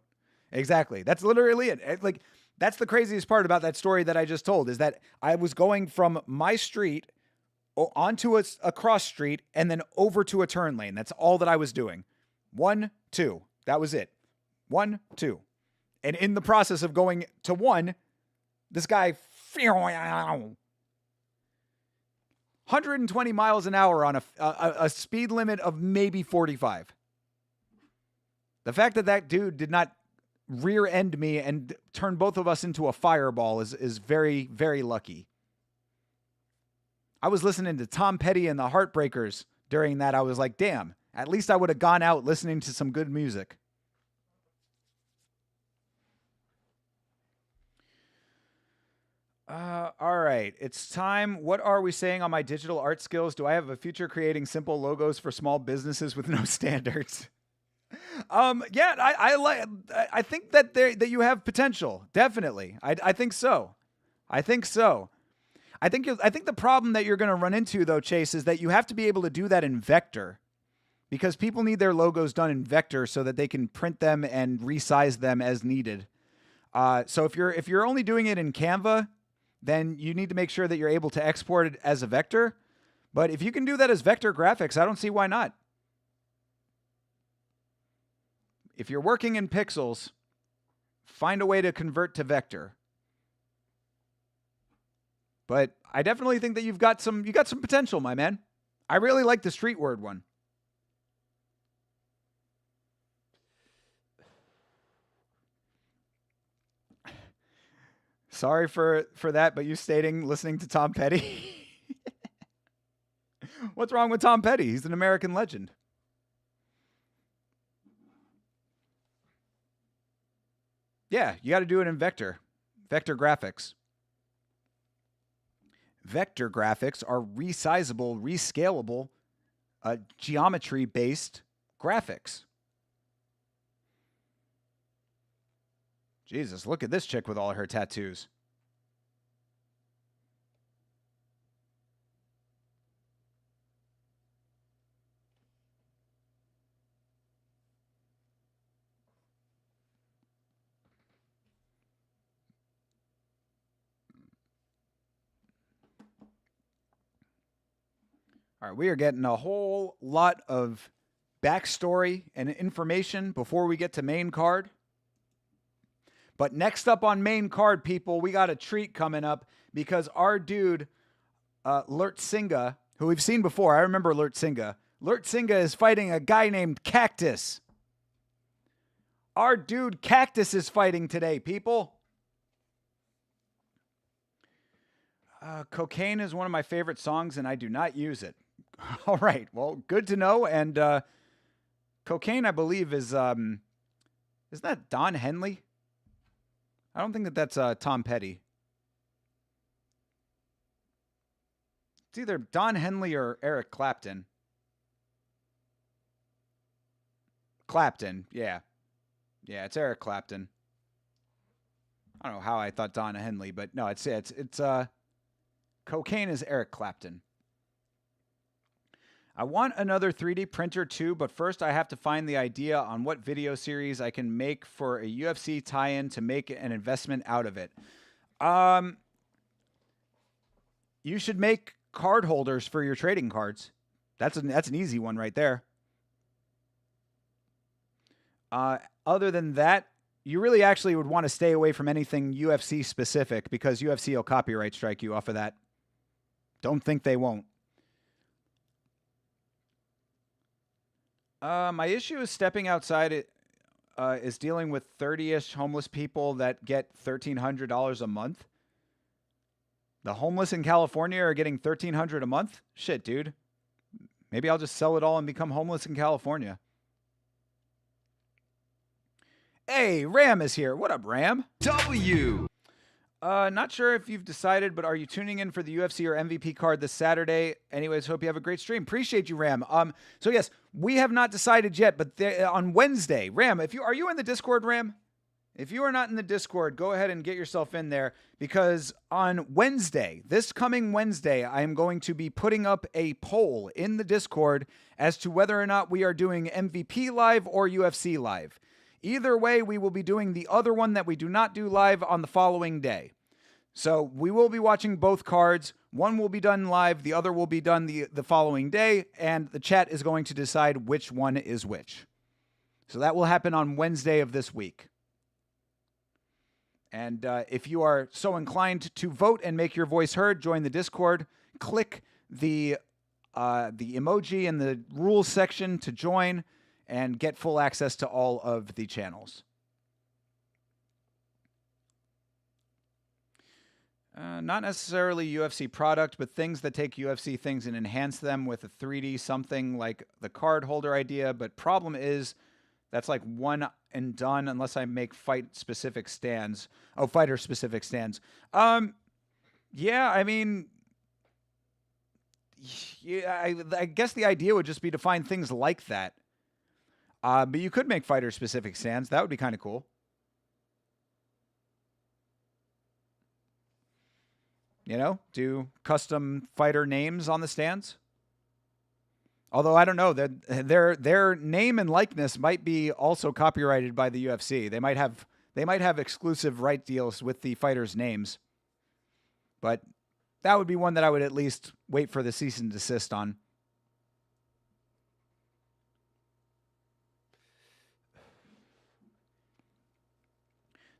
Exactly. That's literally it. Like, that's the craziest part about that story that I just told, is that I was going from my street onto a cross street and then over to a turn lane. That's all that I was doing. 1, 2. That was it. 1, 2. And in the process of going to 1, this guy 120 miles an hour on a speed limit of maybe 45. The fact that dude did not rear end me and turn both of us into a fireball is very, very lucky. I was listening to Tom Petty and the Heartbreakers during that. I was like, damn, at least I would have gone out listening to some good music. All right, it's time. What are we saying on my digital art skills? Do I have a future creating simple logos for small businesses with no standards? Yeah, I think that you have potential. Definitely. I think so. I think the problem that you're going to run into though, Chase, is that you have to be able to do that in vector, because people need their logos done in vector so that they can print them and resize them as needed. So if you're only doing it in Canva, then you need to make sure that you're able to export it as a vector. But if you can do that as vector graphics, I don't see why not. If you're working in pixels, find a way to convert to vector. But I definitely think that you got some potential, my man. I really like the street word one. Sorry for that, but you stating listening to Tom Petty. What's wrong with Tom Petty? He's an American legend. Yeah, you got to do it in vector graphics. vector graphics are resizable, rescalable, geometry-based graphics. Jesus, look at this chick with all her tattoos. All right, we are getting a whole lot of backstory and information before we get to main card. But next up on main card, people, we got a treat coming up because our dude, Lertsinga, who we've seen before, I remember Lertsinga. Lertsinga is fighting a guy named Cactus. Our dude Cactus is fighting today, people. Cocaine is one of my favorite songs, and I do not use it. All right, well, good to know. And Cocaine, I believe, isn't that Don Henley? I don't think that that's Tom Petty. It's either Don Henley or Eric Clapton. Clapton, yeah. Yeah, it's Eric Clapton. I don't know how I thought Don Henley, but no, it's Cocaine is Eric Clapton. I want another 3D printer too, but first I have to find the idea on what video series I can make for a UFC tie-in to make an investment out of it. You should make card holders for your trading cards. That's an easy one right there. Other than that, you really actually would want to stay away from anything UFC specific because UFC will copyright strike you off of that. Don't think they won't. My issue is stepping outside is dealing with 30-ish homeless people that get $1,300 a month. The homeless in California are getting $1,300 a month? Shit, dude. Maybe I'll just sell it all and become homeless in California. Hey, Ram is here. What up, Ram? W. Not sure if you've decided, but are you tuning in for the UFC or MVP card this Saturday? Anyways, hope you have a great stream. Appreciate you, Ram. So yes, we have not decided yet, but on Wednesday, Ram, are you in the Discord, Ram? If you are not in the Discord, go ahead and get yourself in there because on Wednesday, this coming Wednesday, I am going to be putting up a poll in the Discord as to whether or not we are doing MVP live or UFC live. Either way, we will be doing the other one that we do not do live on the following day. So we will be watching both cards. One will be done live. The other will be done the following day. And the chat is going to decide which one is which. So that will happen on Wednesday of this week. And if you are so inclined to vote and make your voice heard, join the Discord. Click the emoji in the rules section to join and get full access to all of the channels. Not necessarily UFC product, but things that take UFC things and enhance them with a 3D something like the card holder idea. But problem is, that's like one and done unless I make fighter-specific stands. Yeah, I mean, yeah, I guess the idea would just be to find things like that. But you could make fighter-specific stands. That would be kind of cool. You know, do custom fighter names on the stands. Although I don't know, their name and likeness might be also copyrighted by the UFC. They might have exclusive right deals with the fighters' names. But that would be one that I would at least wait for the cease and desist on.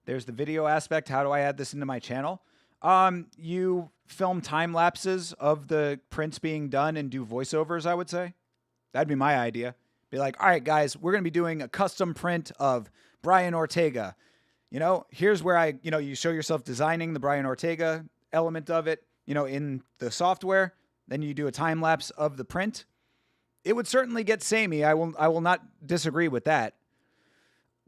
There's the video aspect. How do I add this into my channel? You film time lapses of the prints being done and do voiceovers, I would say. That'd be my idea. Be like, all right, guys, we're going to be doing a custom print of Brian Ortega. You know, here's where you show yourself designing the Brian Ortega element of it, in the software. Then you do a time lapse of the print. It would certainly get samey. I will not disagree with that.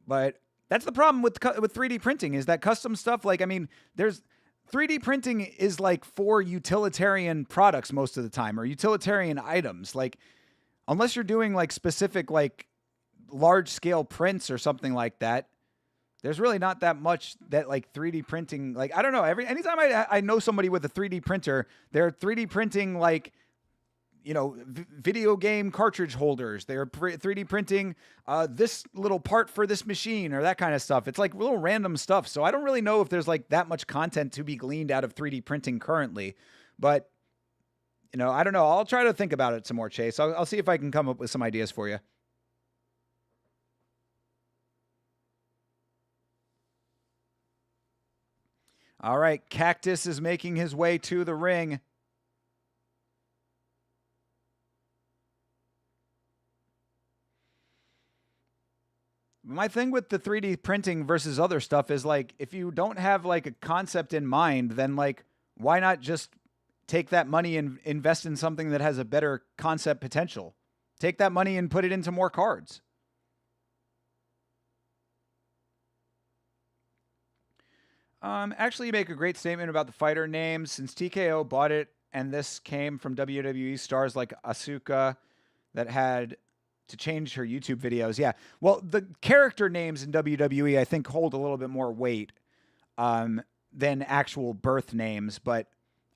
But that's the problem with 3D printing is that custom stuff. Like, I mean, there's 3D printing is like for utilitarian products most of the time, or utilitarian items. Like, unless you're doing like specific, like large scale prints or something like that, there's really not that much that like 3D printing, like, I don't know. Anytime I know somebody with a 3D printer, they're 3D printing like, you know, video game cartridge holders. They're 3D printing this little part for this machine or that kind of stuff. It's like little random stuff. So I don't really know if there's like that much content to be gleaned out of 3D printing currently. But, you know, I don't know. I'll try to think about it some more, Chase. I'll see if I can come up with some ideas for you. All right. Cactus is making his way to the ring. My thing with the 3D printing versus other stuff is like, if you don't have like a concept in mind, then like, why not just take that money and invest in something that has a better concept potential? Take that money and put it into more cards. Actually, you make a great statement about the fighter names. Since TKO bought it, and this came from WWE stars like Asuka that had to change her YouTube videos. Yeah. Well, the character names in WWE, I think, hold a little bit more weight than actual birth names. But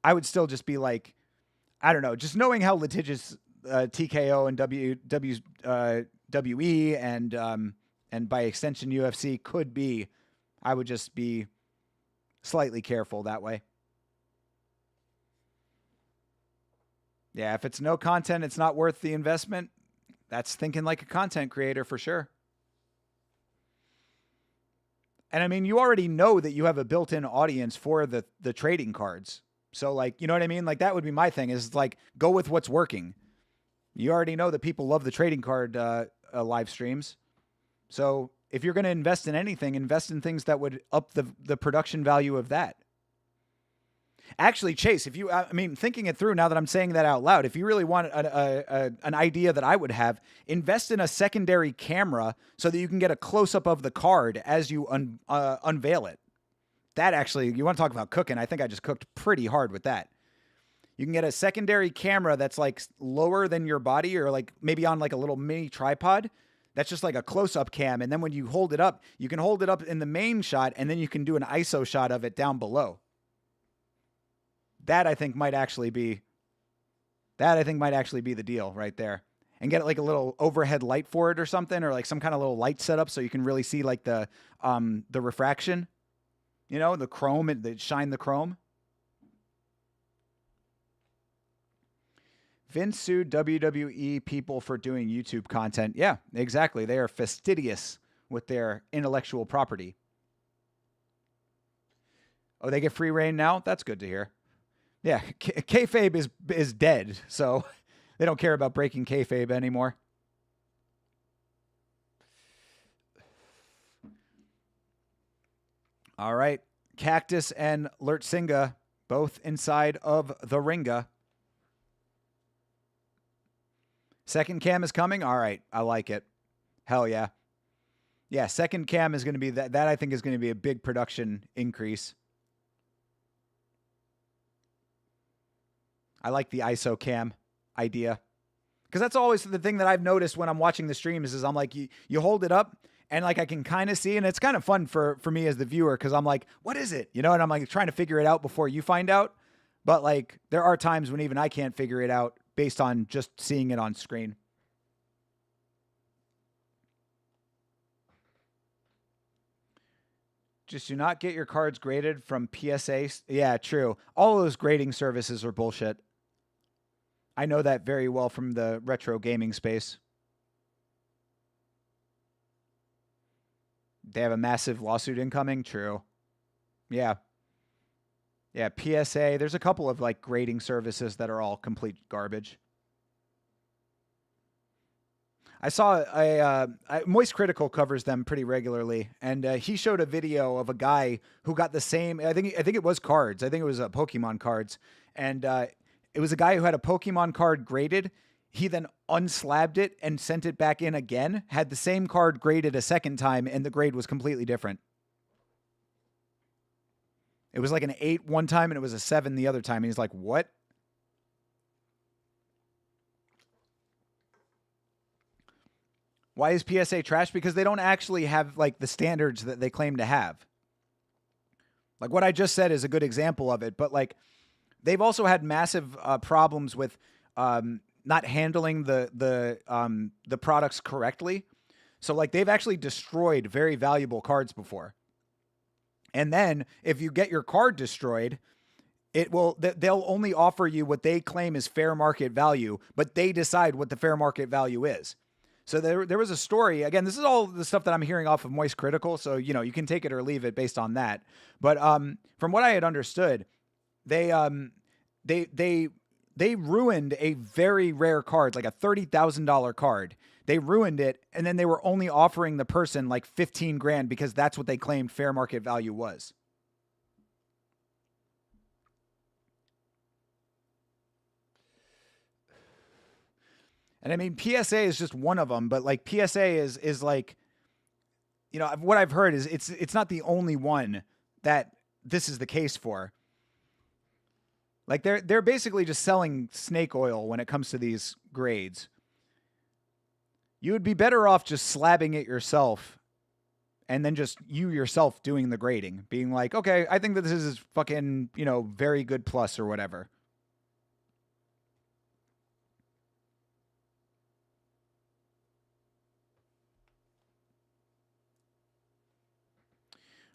I would still just be like, I don't know, just knowing how litigious TKO and WWE and by extension UFC could be, I would just be slightly careful that way. Yeah, if it's no content, it's not worth the investment. That's thinking like a content creator for sure. And I mean, you already know that you have a built-in audience for the trading cards. So like, you know what I mean? Like that would be my thing, is like, go with what's working. You already know that people love the trading card live streams. So if you're going to invest in anything, invest in things that would up the production value of that. Actually, Chase, if you, I mean, thinking it through now that I'm saying that out loud, if you really want an idea that I would have, invest in a secondary camera so that you can get a close-up of the card as you unveil it. That actually, you want to talk about cooking, I think I just cooked pretty hard with that. You can get a secondary camera that's like lower than your body, or like maybe on like a little mini tripod. That's just like a close-up cam. And then when you hold it up, you can hold it up in the main shot, and then you can do an ISO shot of it down below. That I think might actually be the deal right there. And get like a little overhead light for it or something, or like some kind of little light setup so you can really see like the refraction, you know, the chrome, that shine the chrome. Vince sued WWE people for doing YouTube content. Yeah, exactly. They are fastidious with their intellectual property. Oh, they get free reign now? That's good to hear. Yeah, kayfabe is dead, so they don't care about breaking kayfabe anymore. All right, Cactus and Lurtsinga both inside of the ringa. Second cam is coming. All right, I like it. Hell yeah. Yeah, second cam is going to be that I think is going to be a big production increase. I like the ISO cam idea, because that's always the thing that I've noticed when I'm watching the streams is I'm like, you hold it up and like I can kind of see, and it's kind of fun for me as the viewer, because I'm like, what is it? You know, and I'm like trying to figure it out before you find out. But like there are times when even I can't figure it out based on just seeing it on screen. Just do not get your cards graded from PSA. Yeah, true. All those grading services are bullshit. I know that very well from the retro gaming space. They have a massive lawsuit incoming. True. Yeah. Yeah, PSA. There's a couple of like grading services that are all complete garbage. I saw Moist Critical covers them pretty regularly, and he showed a video of a guy who got the same. I think it was cards. I think it was Pokemon cards, and it was a guy who had a Pokemon card graded. He then unslabbed it and sent it back in again. Had the same card graded a second time, and the grade was completely different. It was like an 8 one time and it was a 7 the other time. And he's like, what? Why is PSA trash? Because they don't actually have like the standards that they claim to have. Like what I just said is a good example of it, but like they've also had massive problems with not handling the products correctly. So like they've actually destroyed very valuable cards before. And then if you get your card destroyed, they'll only offer you what they claim is fair market value, but they decide what the fair market value is. So there was a story. Again, this is all the stuff that I'm hearing off of Moist Critical. So, you know, you can take it or leave it based on that. But from what I had understood, they ruined a very rare card, like a $30,000 card. They ruined it, and then they were only offering the person like 15 grand because that's what they claimed fair market value was. And I mean, PSA is just one of them, but like PSA is like, you know, what I've heard is it's not the only one that this is the case for. Like they're basically just selling snake oil when it comes to these grades. You would be better off just slabbing it yourself and then just you yourself doing the grading, being like, okay, I think that this is fucking, you know, very good plus or whatever.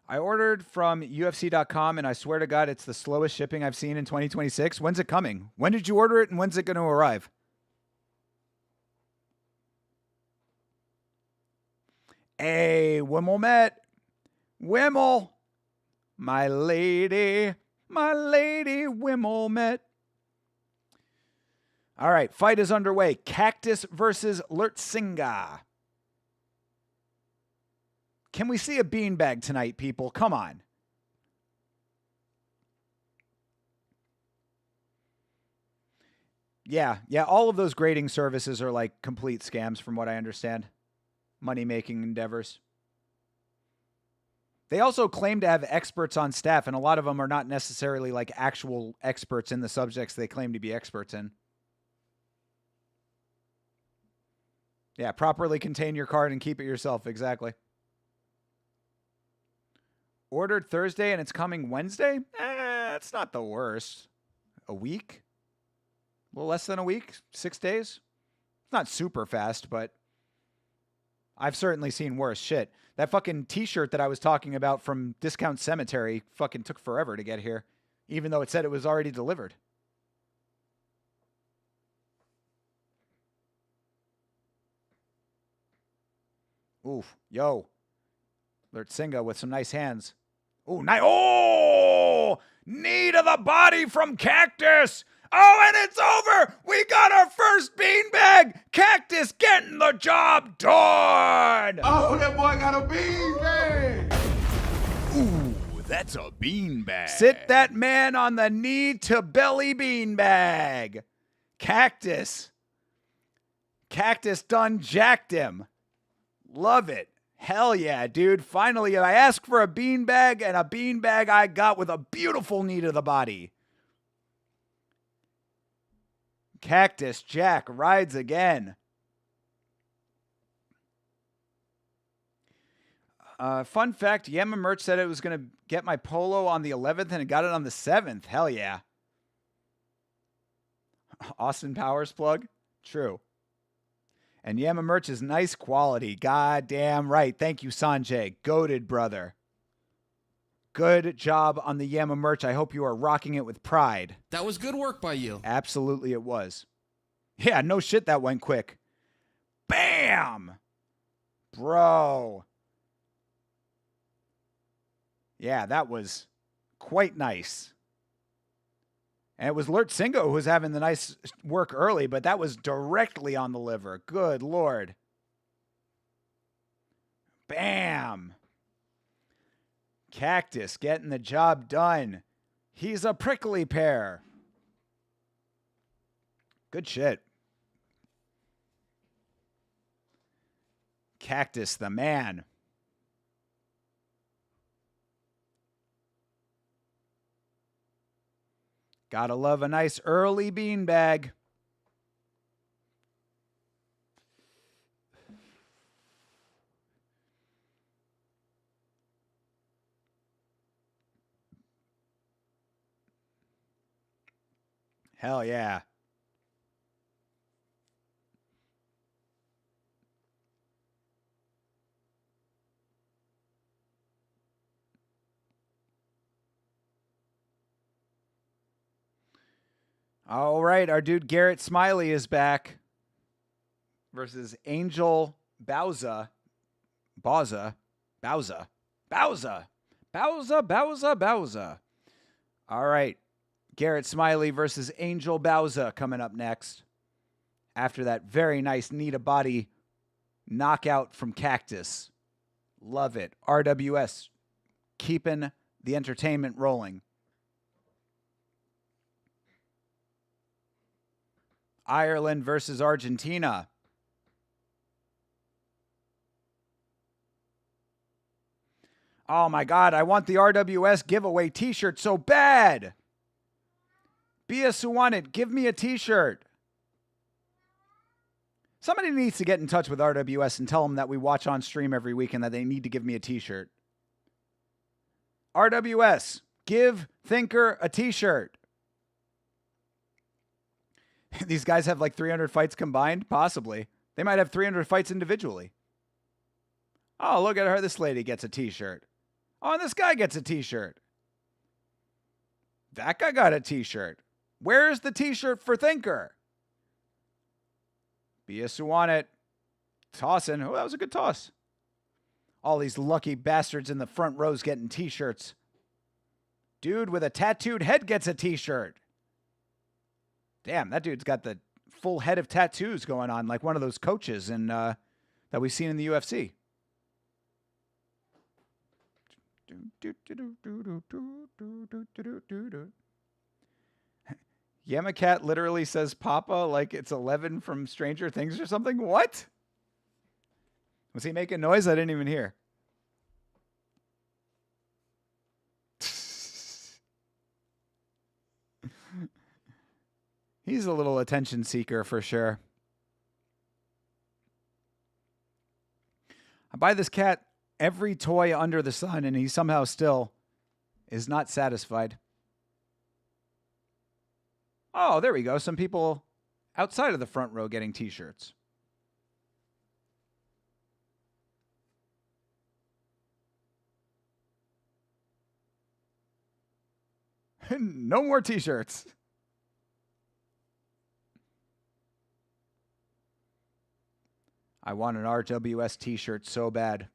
I ordered from UFC.com, and I swear to God, it's the slowest shipping I've seen in 2026. When's it coming? When did you order it, and when's it going to arrive? Hey, Wimmel. My lady Wimmel. All right, fight is underway. Cactus versus Lertsinga. Can we see a beanbag tonight, people? Come on. Yeah, all of those grading services are like complete scams from what I understand. Money-making endeavors. They also claim to have experts on staff, and a lot of them are not necessarily like actual experts in the subjects they claim to be experts in. Yeah, properly contain your card and keep it yourself. Exactly. Ordered Thursday and it's coming Wednesday? It's not the worst. A week? A little less than a week? 6 days? It's not super fast, but I've certainly seen worse shit. That fucking t-shirt that I was talking about from Discount Cemetery fucking took forever to get here, even though it said it was already delivered. Oof. Yo. Lertsinga with some nice hands. Oh, nice. Oh! Knee to the body from Cactus. Oh, and it's over. We got our first beanbag. Cactus getting the job done. Oh, that boy got a beanbag. Ooh, that's a beanbag. Sit that man on the knee to belly beanbag. Cactus done jacked him. Love it. Hell yeah, dude. Finally, I asked for a beanbag, and a beanbag I got with a beautiful knee to the body. Cactus Jack rides again. Fun fact, Yama Merch said it was going to get my polo on the 11th, and it got it on the 7th. Hell yeah. Austin Powers plug? True. And Yama Merch is nice quality. God damn right. Thank you, Sanjay. Goated, brother. Good job on the Yama Merch. I hope you are rocking it with pride. That was good work by you. Absolutely it was. Yeah, no shit, that went quick. Bam! Bro. Yeah, that was quite nice. And it was Lertsinga who was having the nice work early, but that was directly on the liver. Good Lord. Bam. Cactus getting the job done. He's a prickly pear. Good shit. Cactus the man. Gotta love a nice early beanbag. Hell yeah. All right, our dude Garrett Smiley is back versus Angel Bauza. Bauza. All right. Garrett Smiley versus Angel Bauza coming up next. After that very nice Nita body knockout from Cactus. Love it. RWS keeping the entertainment rolling. Ireland versus Argentina. Oh my God, I want the RWS giveaway t-shirt so bad. BS who want it, give me a t-shirt. Somebody needs to get in touch with RWS and tell them that we watch on stream every week and that they need to give me a t-shirt. RWS, give Thinker a t-shirt. These guys have like 300 fights combined? Possibly. They might have 300 fights individually. Oh, look at her. This lady gets a t-shirt. Oh, and this guy gets a t-shirt. That guy got a t-shirt. Where's the t-shirt for Thinker? BS who want it. Tossing. Oh, that was a good toss. All these lucky bastards in the front rows getting t-shirts. Dude with a tattooed head gets a t-shirt. Damn, that dude's got the full head of tattoos going on, like one of those coaches in that we've seen in the UFC. Yamacat literally says Papa like it's 11 from Stranger Things or something. What? Was he making noise? I didn't even hear. He's a little attention seeker for sure. I buy this cat every toy under the sun, and he somehow still is not satisfied. Oh, there we go. Some people outside of the front row getting t-shirts. No more t-shirts. I want an RWS t-shirt so bad.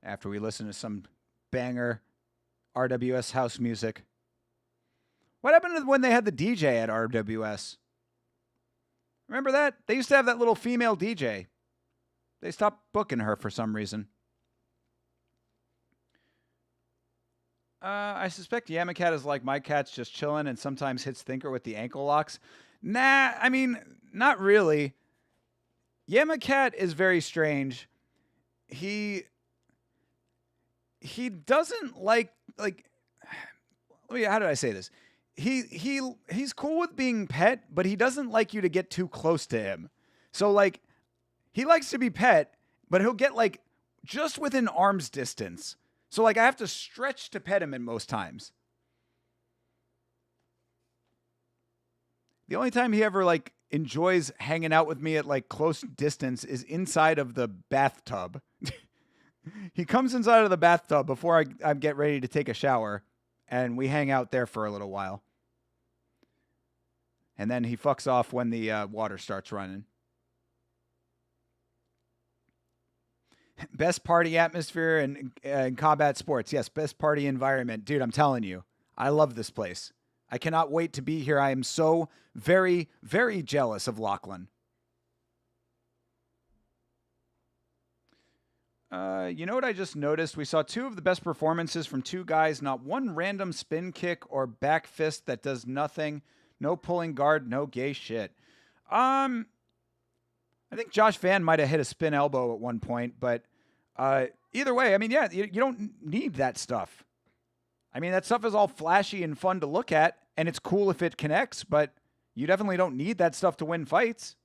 After we listen to some banger RWS house music. What happened to when they had the DJ at RWS? Remember that? They used to have that little female DJ. They stopped booking her for some reason. I suspect Yamacat is like my cat's just chilling and sometimes hits Thinker with the ankle locks. Nah, I mean, not really. Yamacat is very strange. He doesn't like how did I say this? He's cool with being pet, but he doesn't like you to get too close to him. So like he likes to be pet, but he'll get like just within arm's distance. So like I have to stretch to pet him in most times. The only time he ever like enjoys hanging out with me at like close distance is inside of the bathtub. He comes inside of the bathtub before I get ready to take a shower, and we hang out there for a little while. And then he fucks off when the water starts running. Best party atmosphere in combat sports. Yes, best party environment. Dude, I'm telling you, I love this place. I cannot wait to be here. I am so very, very jealous of Lachlan. You know what I just noticed? We saw two of the best performances from two guys, not one random spin kick or back fist that does nothing. No pulling guard, no gay shit. I think Josh Van might have hit a spin elbow at one point, but Either way, I mean, yeah, you don't need that stuff. I mean, that stuff is all flashy and fun to look at, and it's cool if it connects, but you definitely don't need that stuff to win fights.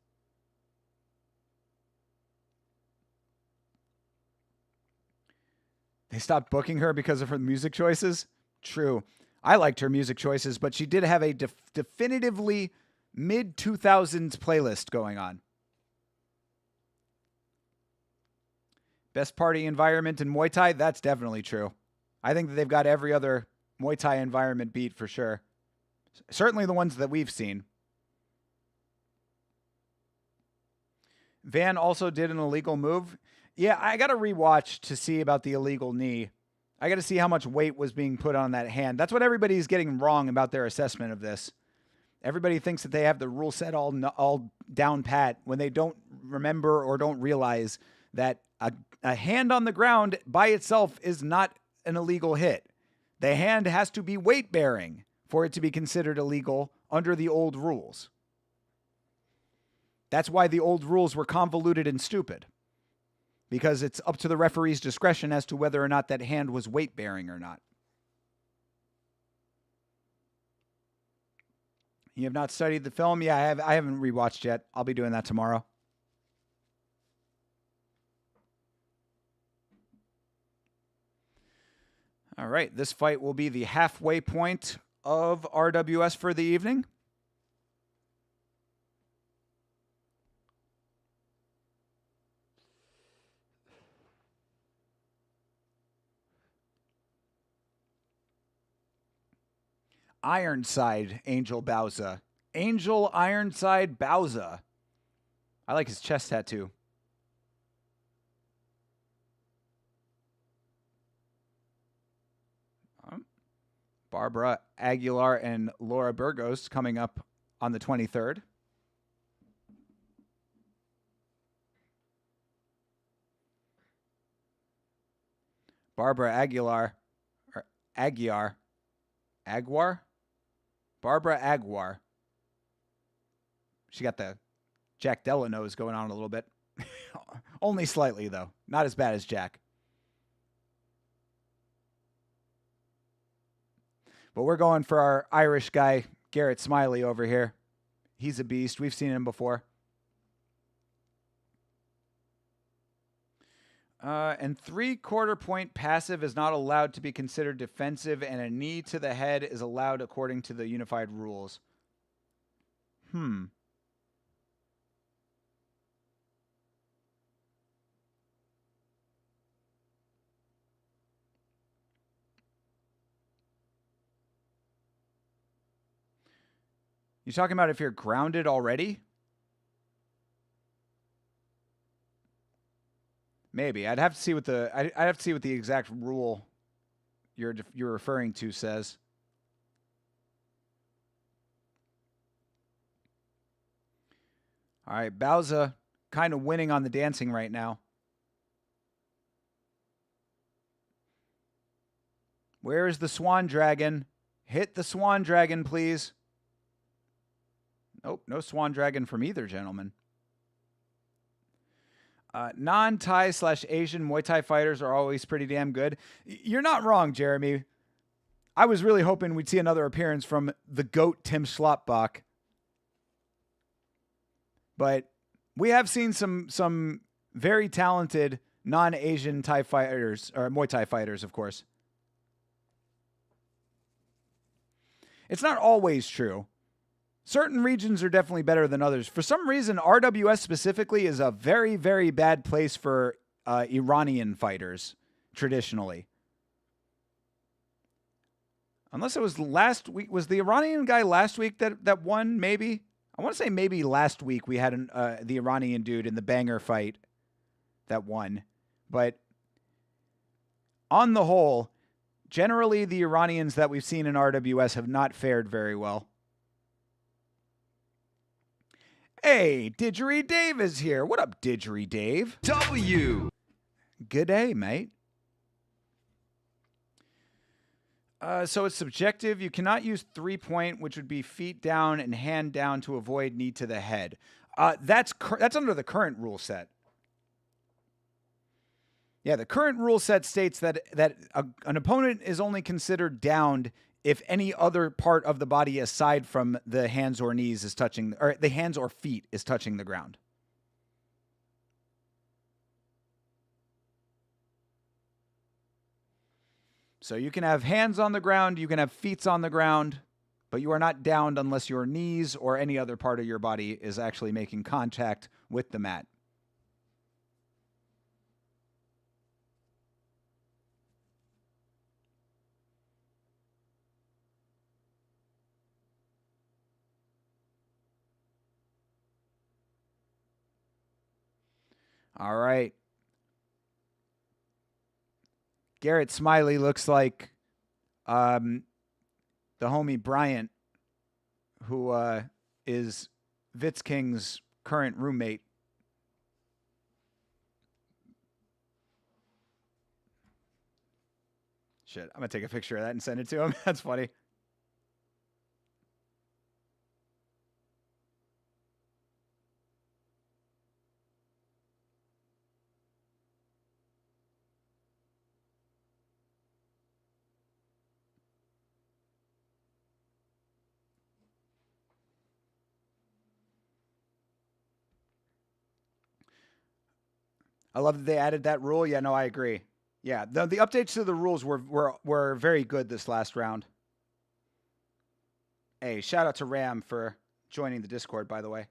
They stopped booking her because of her music choices? True. I liked her music choices, but she did have a definitively mid-2000s playlist going on. Best party environment in Muay Thai? That's definitely true. I think that they've got every other Muay Thai environment beat for sure. Certainly the ones that we've seen. Van also did an illegal move. Yeah, I got to rewatch to see about the illegal knee. I got to see how much weight was being put on that hand. That's what everybody's getting wrong about their assessment of this. Everybody thinks that they have the rule set all down pat when they don't remember or don't realize that a hand on the ground by itself is not an illegal hit. The hand has to be weight-bearing for it to be considered illegal under the old rules. That's why the old rules were convoluted and stupid. Because it's up to the referee's discretion as to whether or not that hand was weight-bearing or not. You have not studied the film? Yeah, I haven't rewatched yet. I'll be doing that tomorrow. All right, this fight will be the halfway point of RWS for the evening. Ironside Angel Bauza. Angel Ironside Bauza. I like his chest tattoo. Barbara Aguilar and Laura Burgos coming up on the 23rd. Barbara Aguilar, or Aguiar, Aguar? Barbara Aguar. She got the Jack Della nose going on a little bit. Only slightly, though. Not as bad as Jack. But we're going for our Irish guy, Garrett Smiley, over here. He's a beast. We've seen him before. And 3/4 point passive is not allowed to be considered defensive, and a knee to the head is allowed according to the unified rules. You talking about if you're grounded already? Maybe. I'd have to see what the exact rule you're referring to says. All right, Bauza kind of winning on the dancing right now. Where is the Swan Dragon? Hit the Swan Dragon, please. Nope, no Swan Dragon from either gentleman. Non-Thai / Asian Muay Thai fighters are always pretty damn good. You're not wrong, Jeremy. I was really hoping we'd see another appearance from the GOAT Tim Schlotbach. But we have seen some very talented non-Asian Thai fighters, or Muay Thai fighters, of course. It's not always true. Certain regions are definitely better than others. For some reason, RWS specifically is a very, very bad place for Iranian fighters, traditionally. Unless it was last week. Was the Iranian guy last week that won, maybe? I want to say maybe last week we had the Iranian dude in the banger fight that won. But on the whole, generally the Iranians that we've seen in RWS have not fared very well. Hey, Didgery Dave is here. What up, Didgery Dave? W. Good day, mate. So it's subjective. You cannot use 3-point, which would be feet down and hand down to avoid knee to the head. That's under the current rule set. Yeah, the current rule set states that an opponent is only considered downed if any other part of the body aside from the hands or knees is touching, or the hands or feet is touching the ground. So you can have hands on the ground, you can have feet on the ground, but you are not downed unless your knees or any other part of your body is actually making contact with the mat. All right. Garrett Smiley looks like the homie Bryant, who is Vitz King's current roommate. Shit, I'm going to take a picture of that and send it to him. That's funny. I love that they added that rule. Yeah, no, I agree. Yeah, the updates to the rules were very good this last round. Hey, shout out to Ram for joining the Discord, by the way.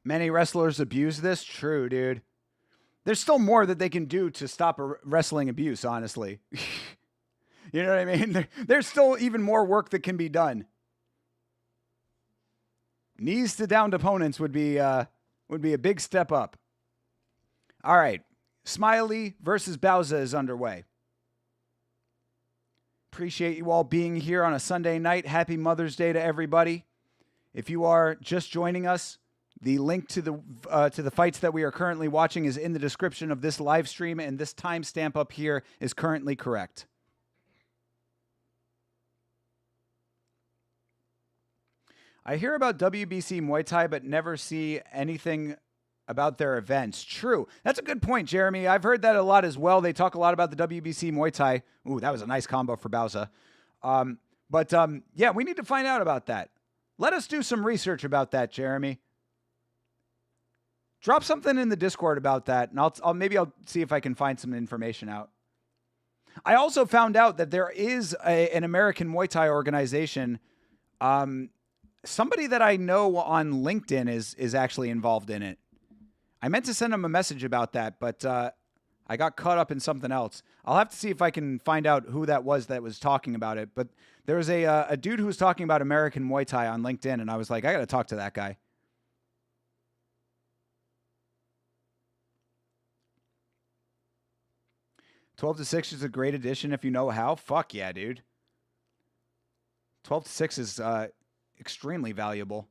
Many wrestlers abuse this. True, dude. There's still more that they can do to stop a wrestling abuse, honestly. You know what I mean? There's still even more work that can be done. Knees to downed opponents would be a big step up. All right. Smiley versus Bauza is underway. Appreciate you all being here on a Sunday night. Happy Mother's Day to everybody. If you are just joining us, the link to the fights that we are currently watching is in the description of this live stream, and this timestamp up here is currently correct. I hear about WBC Muay Thai, but never see anything about their events. True. That's a good point, Jeremy. I've heard that a lot as well. They talk a lot about the WBC Muay Thai. Ooh, that was a nice combo for Bauza. Yeah, we need to find out about that. Let us do some research about that, Jeremy. Drop something in the Discord about that, and I'll see if I can find some information out. I also found out that there is an American Muay Thai organization. Somebody that I know on LinkedIn is actually involved in it. I meant to send him a message about that, but I got caught up in something else. I'll have to see if I can find out who that was talking about it. But there was a dude who was talking about American Muay Thai on LinkedIn, and I was like, I got to talk to that guy. "12 to 6 is a great addition if you know how." Fuck yeah, dude. 12 to 6 is extremely valuable.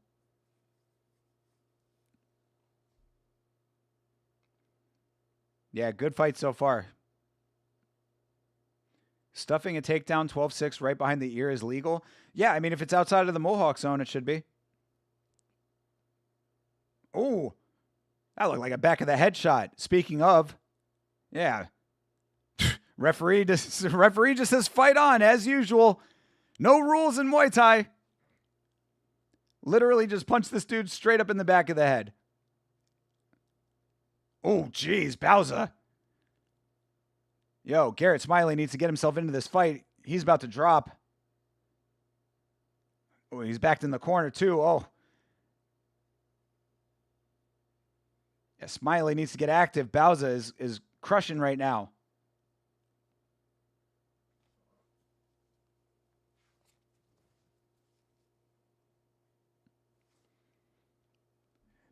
Yeah, good fight so far. Stuffing a takedown 12-6 right behind the ear is legal? Yeah, I mean, if it's outside of the Mohawk zone, it should be. Oh, that looked like a back of the head shot. Speaking of, yeah. Referee just says fight on, as usual. No rules in Muay Thai. Literally just punched this dude straight up in the back of the head. Oh, geez, Bauza. Yo, Garrett Smiley needs to get himself into this fight. He's about to drop. Oh, he's backed in the corner, too. Oh. Yeah, Smiley needs to get active. Bauza is crushing right now.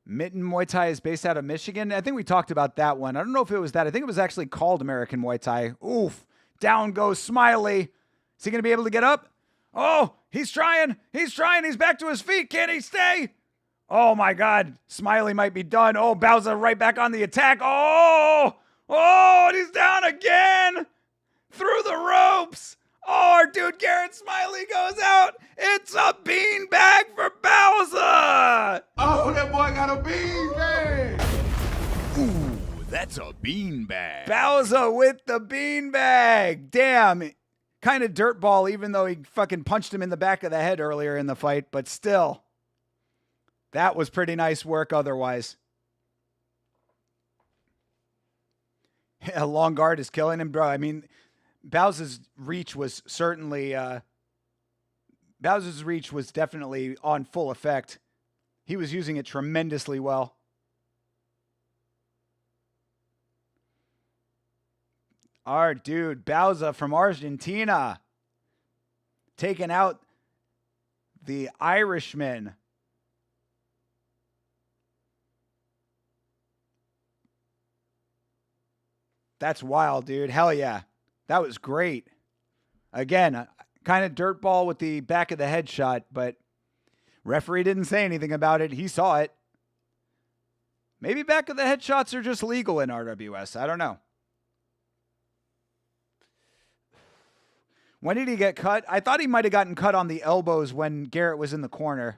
Mitten Muay Thai is based out of Michigan. I think we talked about that one. I don't know if it was that. I think it was actually called American Muay Thai. Oof. Down goes Smiley. Is he going to be able to get up? Oh, he's trying. He's trying. He's back to his feet. Can he stay? Oh, my God. Smiley might be done. Oh, Bowser right back on the attack. Oh, and he's down again. Through the ropes. Oh, our dude Garrett Smiley goes out. It's a beanbag for Bowser. Oh, that boy got a beanbag. Ooh, that's a beanbag. Bowser with the beanbag. Damn. Kind of dirtball, even though he fucking punched him in the back of the head earlier in the fight. But still, that was pretty nice work otherwise. A long guard is killing him, bro. I mean, Bowser's reach was certainly definitely on full effect. He was using it tremendously well. Our dude Bowser from Argentina taking out the Irishman. That's wild, dude. Hell yeah. That was great. Again, kind of dirtball with the back of the head shot, but referee didn't say anything about it. He saw it. Maybe back of the head shots are just legal in RWS. I don't know. When did he get cut? I thought he might have gotten cut on the elbows when Garrett was in the corner.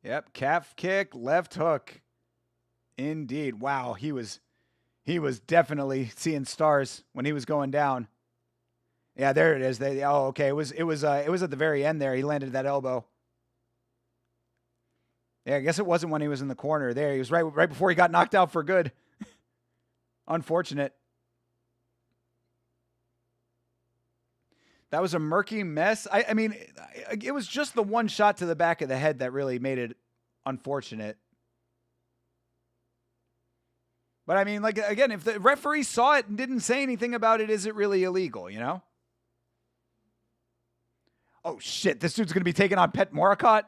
Yep, calf kick, left hook. Indeed. Wow, he was definitely seeing stars when he was going down. Yeah, there it is. Okay. It was at the very end there. He landed that elbow. Yeah, I guess it wasn't when he was in the corner. There, he was right before he got knocked out for good. Unfortunate. That was a murky mess. I mean, it was just the one shot to the back of the head that really made it unfortunate. But I mean, like, again, if the referee saw it and didn't say anything about it, is it really illegal, you know? Oh, shit, this dude's going to be taking on Pet Morakot?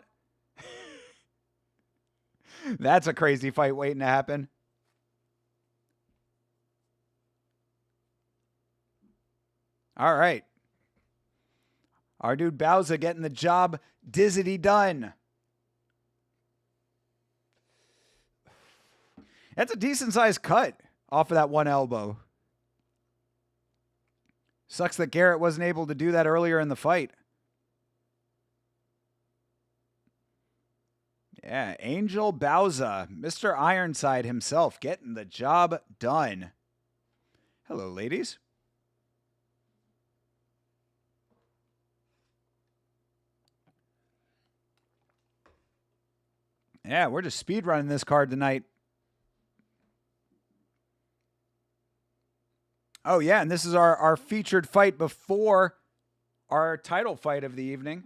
That's a crazy fight waiting to happen. All right. Our dude Bowser getting the job dizzity done. That's a decent-sized cut off of that one elbow. Sucks that Garrett wasn't able to do that earlier in the fight. Yeah, Angel Bowser, Mr. Ironside himself, getting the job done. Hello, ladies. Yeah, we're just speed running this card tonight. Oh, yeah, and this is our featured fight before our title fight of the evening.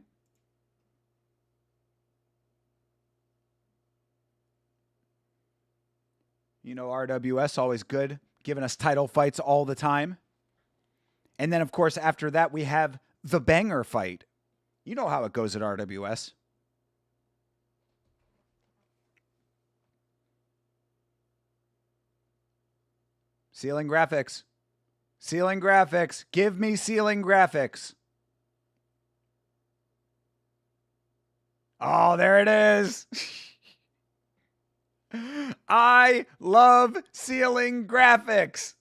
You know, RWS, always good, giving us title fights all the time. And then, of course, after that, we have the banger fight. You know how it goes at RWS. Ceiling graphics. Ceiling graphics. Give me ceiling graphics. Oh, there it is. I love ceiling graphics.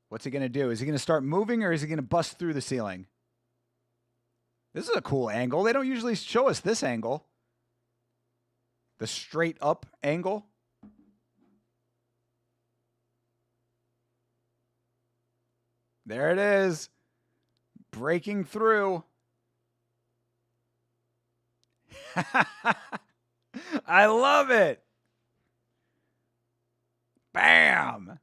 What's he going to do? Is he going to start moving or is he going to bust through the ceiling? This is a cool angle. They don't usually show us this angle. The straight up angle. There it is. Breaking through. I love it. Bam.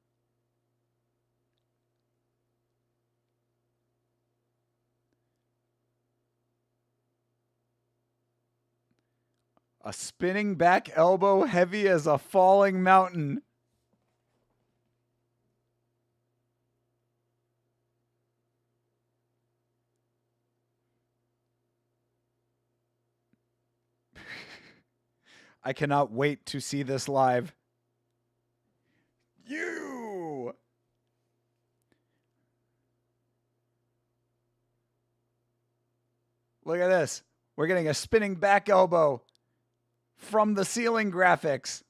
A spinning back elbow heavy as a falling mountain. I cannot wait to see this live. You! Look at this. We're getting a spinning back elbow from the ceiling graphics.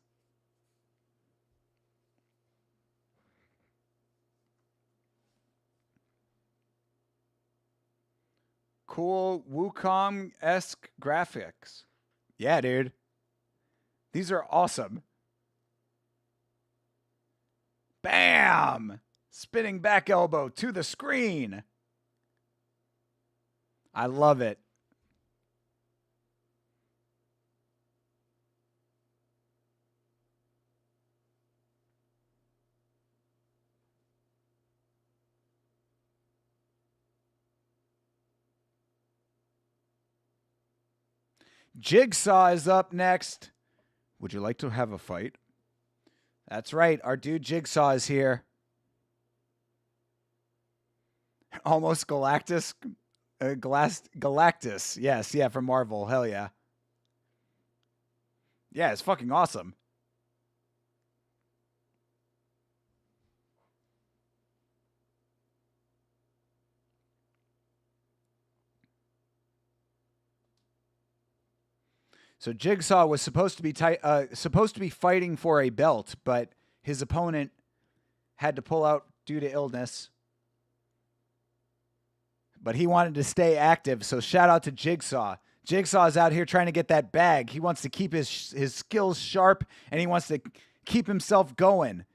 Cool Wukong-esque graphics. Yeah, dude. These are awesome. Bam! Spinning back elbow to the screen. I love it. Jigsaw is up next. Would you like to have a fight? That's right. Our dude Jigsaw is here. Almost Galactus. Galactus. Yes, yeah, from Marvel. Hell yeah. Yeah, it's fucking awesome. So Jigsaw was supposed to be fighting for a belt, but his opponent had to pull out due to illness. But he wanted to stay active, so shout out to Jigsaw. Jigsaw's out here trying to get that bag. He wants to keep his skills sharp, and he wants to keep himself going.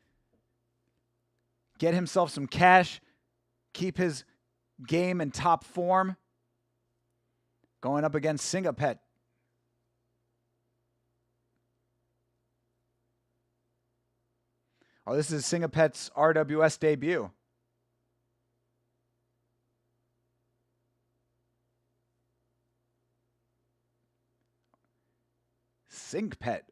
Get himself some cash, keep his game in top form. Going up against Singapet. Oh, this is Singapet's RWS debut. Singapet.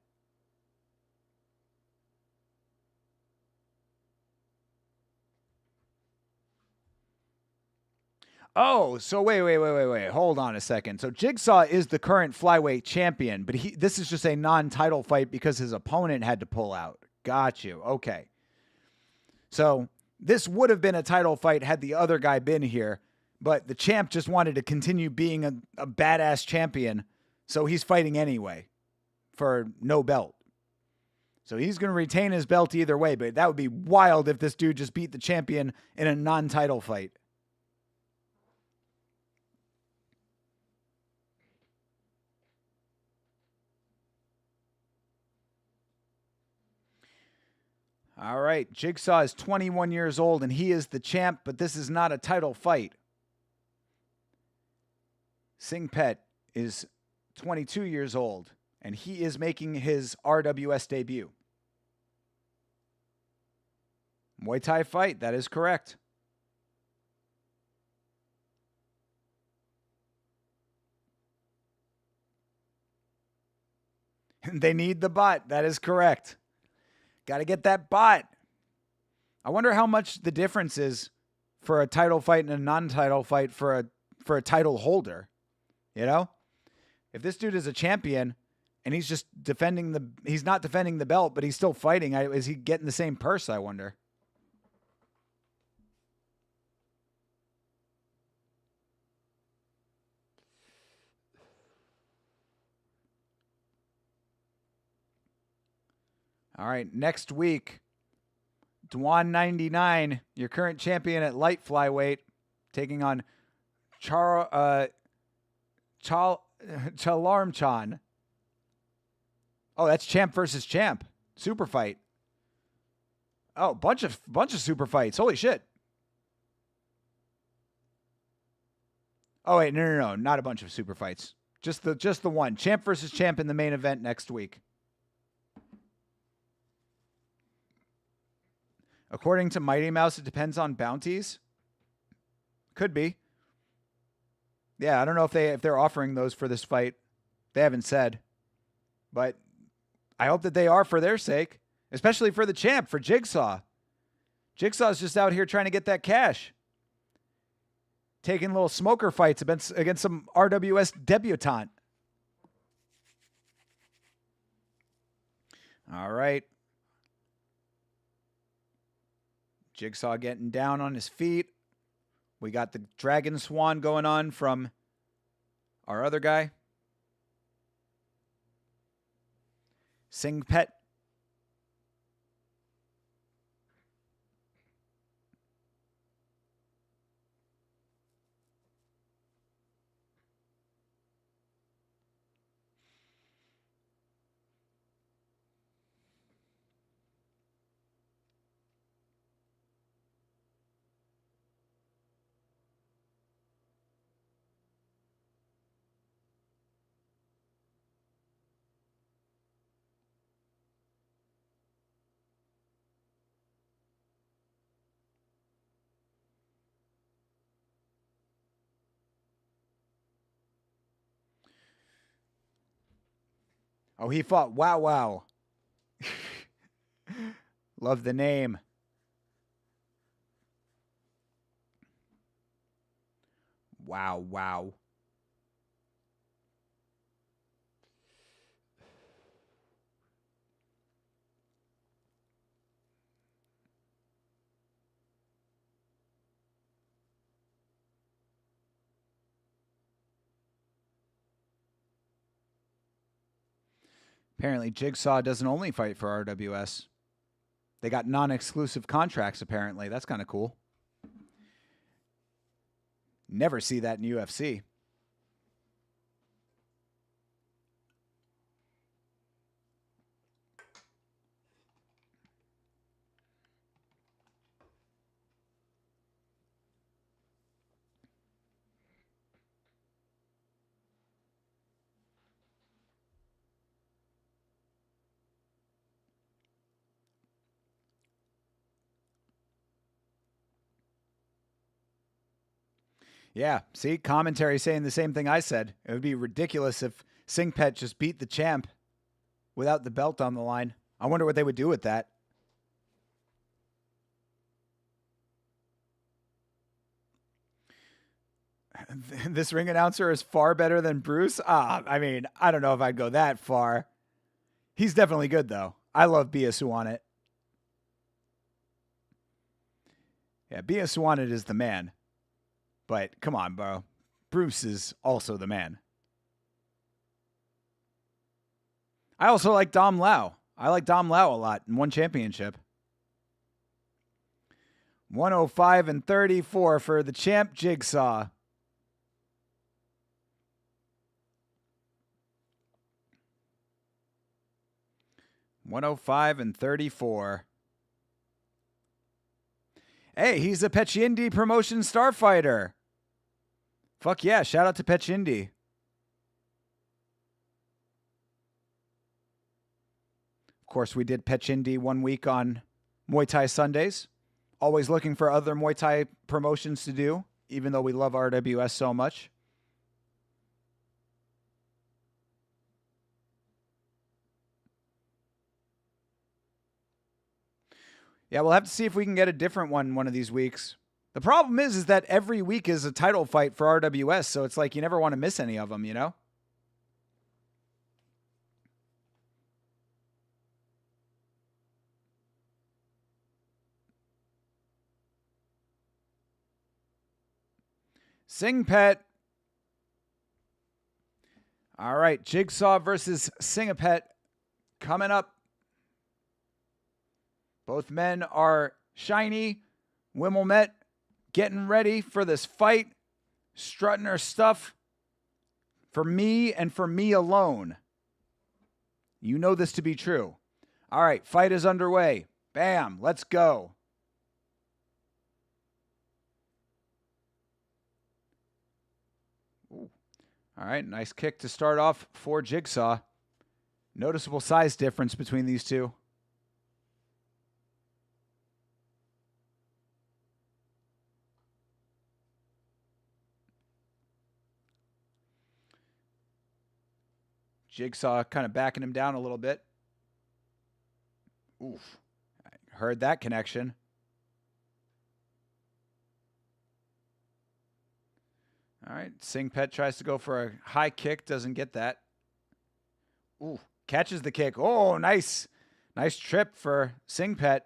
Oh, so wait. Hold on a second. So Jigsaw is the current flyweight champion, but this is just a non-title fight because his opponent had to pull out. Got you. Okay. So this would have been a title fight had the other guy been here, but the champ just wanted to continue being a badass champion, so he's fighting anyway for no belt. So he's going to retain his belt either way, but that would be wild if this dude just beat the champion in a non-title fight. All right, Jigsaw is 21 years old, and he is the champ, but this is not a title fight. Singapet is 22 years old, and he is making his RWS debut. Muay Thai fight, that is correct. They need the bot, that is correct. Got to get that bot. I wonder how much the difference is for a title fight and a non-title fight for a title holder. You know? If this dude is a champion and he's just he's not defending the belt, but he's still fighting, is he getting the same purse, I wonder? All right, next week, Dwan 99, your current champion at light flyweight, taking on Chalarmchan. Oh, that's champ versus champ. Super fight. Oh, bunch of super fights. Holy shit. Oh wait, no, not a bunch of super fights. Just the one. Champ versus champ in the main event next week. According to Mighty Mouse, it depends on bounties. Could be. Yeah, I don't know if they're offering those for this fight. They haven't said. But I hope that they are for their sake, especially for the champ, for Jigsaw. Jigsaw's just out here trying to get that cash. Taking little smoker fights against some RWS debutante. All right. Jigsaw getting down on his feet. We got the Dragon Swan going on from our other guy. Singh Pet. Oh, he fought Wow Wow. Love the name. Wow Wow. Apparently, Jigsaw doesn't only fight for RWS. They got non-exclusive contracts, apparently. That's kind of cool. Never see that in UFC. Yeah, see, commentary saying the same thing I said. It would be ridiculous if Singh Pet just beat the champ without the belt on the line. I wonder what they would do with that. This ring announcer is far better than Bruce. I mean, I don't know if I'd go that far. He's definitely good, though. I love Bia Suwanet. Yeah, Bia Suwanet is the man. But come on, bro. Bruce is also the man. I also like Dom Lau. I like Dom Lau a lot in one championship. 105-34 for the champ Jigsaw. $105-34. Hey, he's a Pechindi promotion starfighter. Fuck yeah, shout out to Pechindi. Of course, we did Pechindi 1 week on Muay Thai Sundays. Always looking for other Muay Thai promotions to do, even though we love RWS so much. Yeah, we'll have to see if we can get a different one of these weeks. The problem is that every week is a title fight for RWS, so it's like you never want to miss any of them, you know? Singh Pet. All right, Jigsaw versus Singh Pet coming up. Both men are shiny. Wimmelmet getting ready for this fight. Strutting her stuff for me and for me alone. You know this to be true. All right, fight is underway. Bam, let's go. Ooh. All right, nice kick to start off for Jigsaw. Noticeable size difference between these two. Jigsaw kind of backing him down a little bit. Oof. I heard that connection. All right. Singpet tries to go for a high kick. Doesn't get that. Ooh. Catches the kick. Oh, nice. Nice trip for Singpet.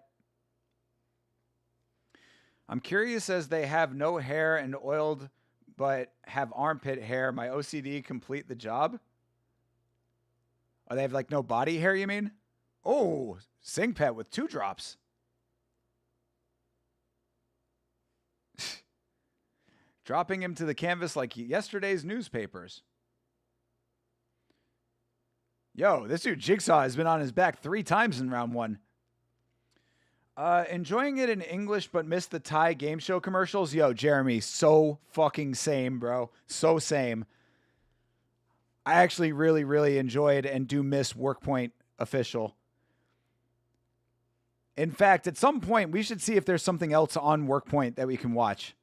I'm curious, as they have no hair and oiled but have armpit hair, my OCD complete the job? Or they have like no body hair, you mean? Oh, Singpet with 2 drops. Dropping him to the canvas like yesterday's newspapers. Yo, this dude Jigsaw has been on his back 3 times in round 1. Enjoying it in English but missed the Thai game show commercials. Yo, Jeremy, so fucking same, bro. So same. I actually really, really enjoyed and do miss Workpoint Official. In fact, at some point, we should see if there's something else on Workpoint that we can watch.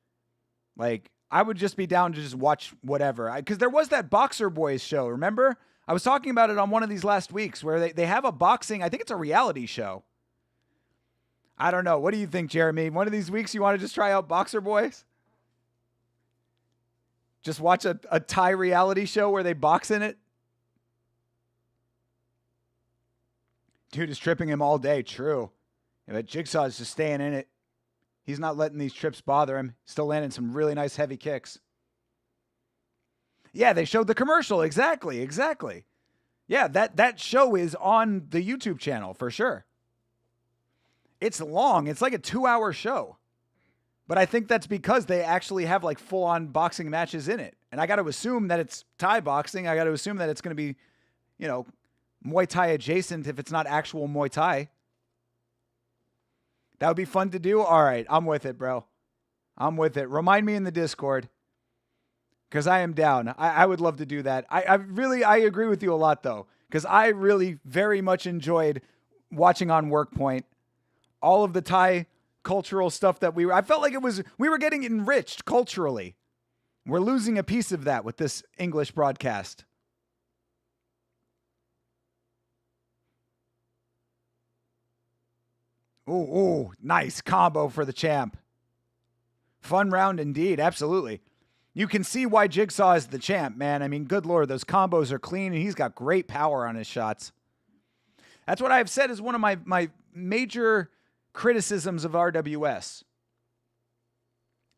Like, I would just be down to just watch whatever. Because there was that Boxer Boys show, remember? I was talking about it on one of these last weeks where they have a boxing, I think it's a reality show. I don't know. What do you think, Jeremy? One of these weeks you want to just try out Boxer Boys? Just watch a Thai reality show where they box in it? Dude is tripping him all day. True. Yeah, but Jigsaw is just staying in it. He's not letting these trips bother him. Still landing some really nice heavy kicks. Yeah, they showed the commercial. Exactly. Yeah, that show is on the YouTube channel for sure. It's long. It's like a 2-hour show. But I think that's because they actually have like full-on boxing matches in it. And I got to assume that it's Thai boxing. I got to assume that it's going to be, Muay Thai adjacent if it's not actual Muay Thai. That would be fun to do. All right, I'm with it, bro. I'm with it. Remind me in the Discord. Because I am down. I would love to do that. I agree with you a lot, though. Because I really very much enjoyed watching on Workpoint all of the Thai cultural stuff that I felt like we were getting enriched culturally. We're losing a piece of that with this English broadcast. Ooh, nice combo for the champ. Fun round indeed, absolutely. You can see why Jigsaw is the champ, man. I mean, good Lord, those combos are clean, and he's got great power on his shots. That's what I've said is one of my major criticisms of RWS,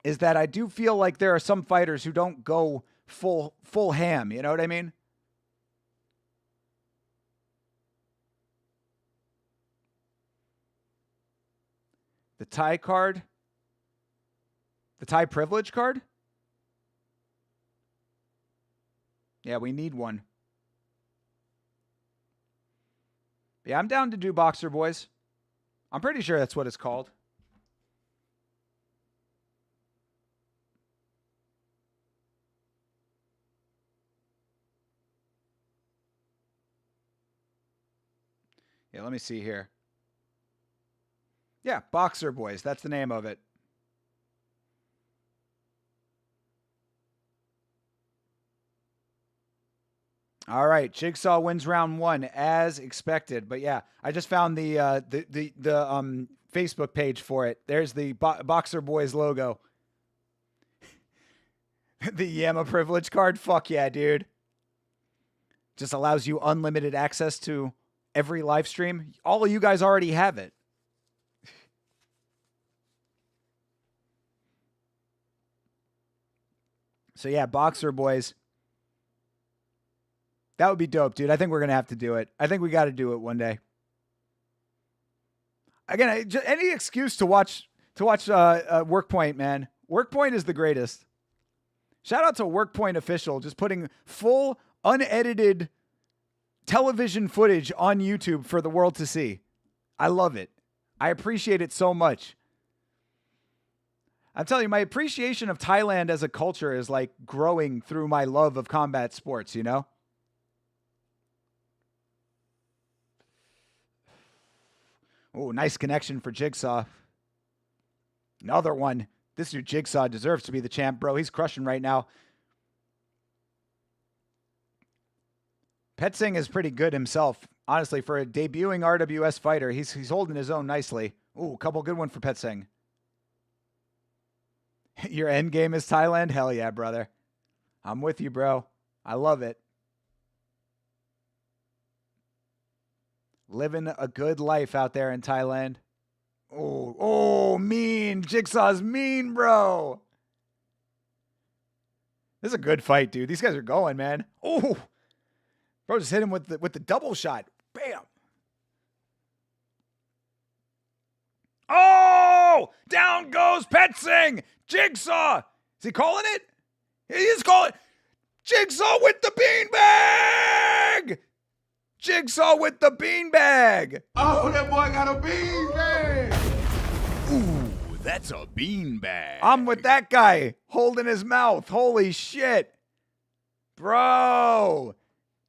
is that I do feel like there are some fighters who don't go full ham, you know what I mean? The Thai card? The Thai privilege card? Yeah, we need one. Yeah, I'm down to do Boxer Boys. I'm pretty sure that's what it's called. Yeah, let me see here. Yeah, Boxer Boys. That's the name of it. All right, Jigsaw wins round 1 as expected. But yeah, I just found the Facebook page for it. There's the Boxer Boys logo. The Yama privilege card. Fuck yeah, dude. Just allows you unlimited access to every live stream. All of you guys already have it. So yeah, Boxer Boys. That would be dope, dude. I think we're going to have to do it. I think we got to do it one day. Again, any excuse to watch Workpoint, man. Workpoint is the greatest. Shout out to Workpoint Official, just putting full, unedited television footage on YouTube for the world to see. I love it. I appreciate it so much. I'm telling you, my appreciation of Thailand as a culture is like growing through my love of combat sports, you know? Oh, nice connection for Jigsaw. Another one. This dude Jigsaw deserves to be the champ, bro. He's crushing right now. Pet Singh is pretty good himself. Honestly, for a debuting RWS fighter, he's holding his own nicely. Ooh, a couple good one for Pet Singh. Your end game is Thailand? Hell yeah, brother. I'm with you, bro. I love it. Living a good life out there in Thailand. Oh, mean. Jigsaw's mean, bro. This is a good fight, dude. These guys are going, man. Oh, bro, just hit him with the double shot. Bam. Oh, down goes Pet Singh. Jigsaw. Is he calling it? He is calling. Jigsaw with the beanbag. Jigsaw with the beanbag. Oh, that boy got a beanbag. Ooh, that's a beanbag. I'm with that guy holding his mouth. Holy shit. Bro.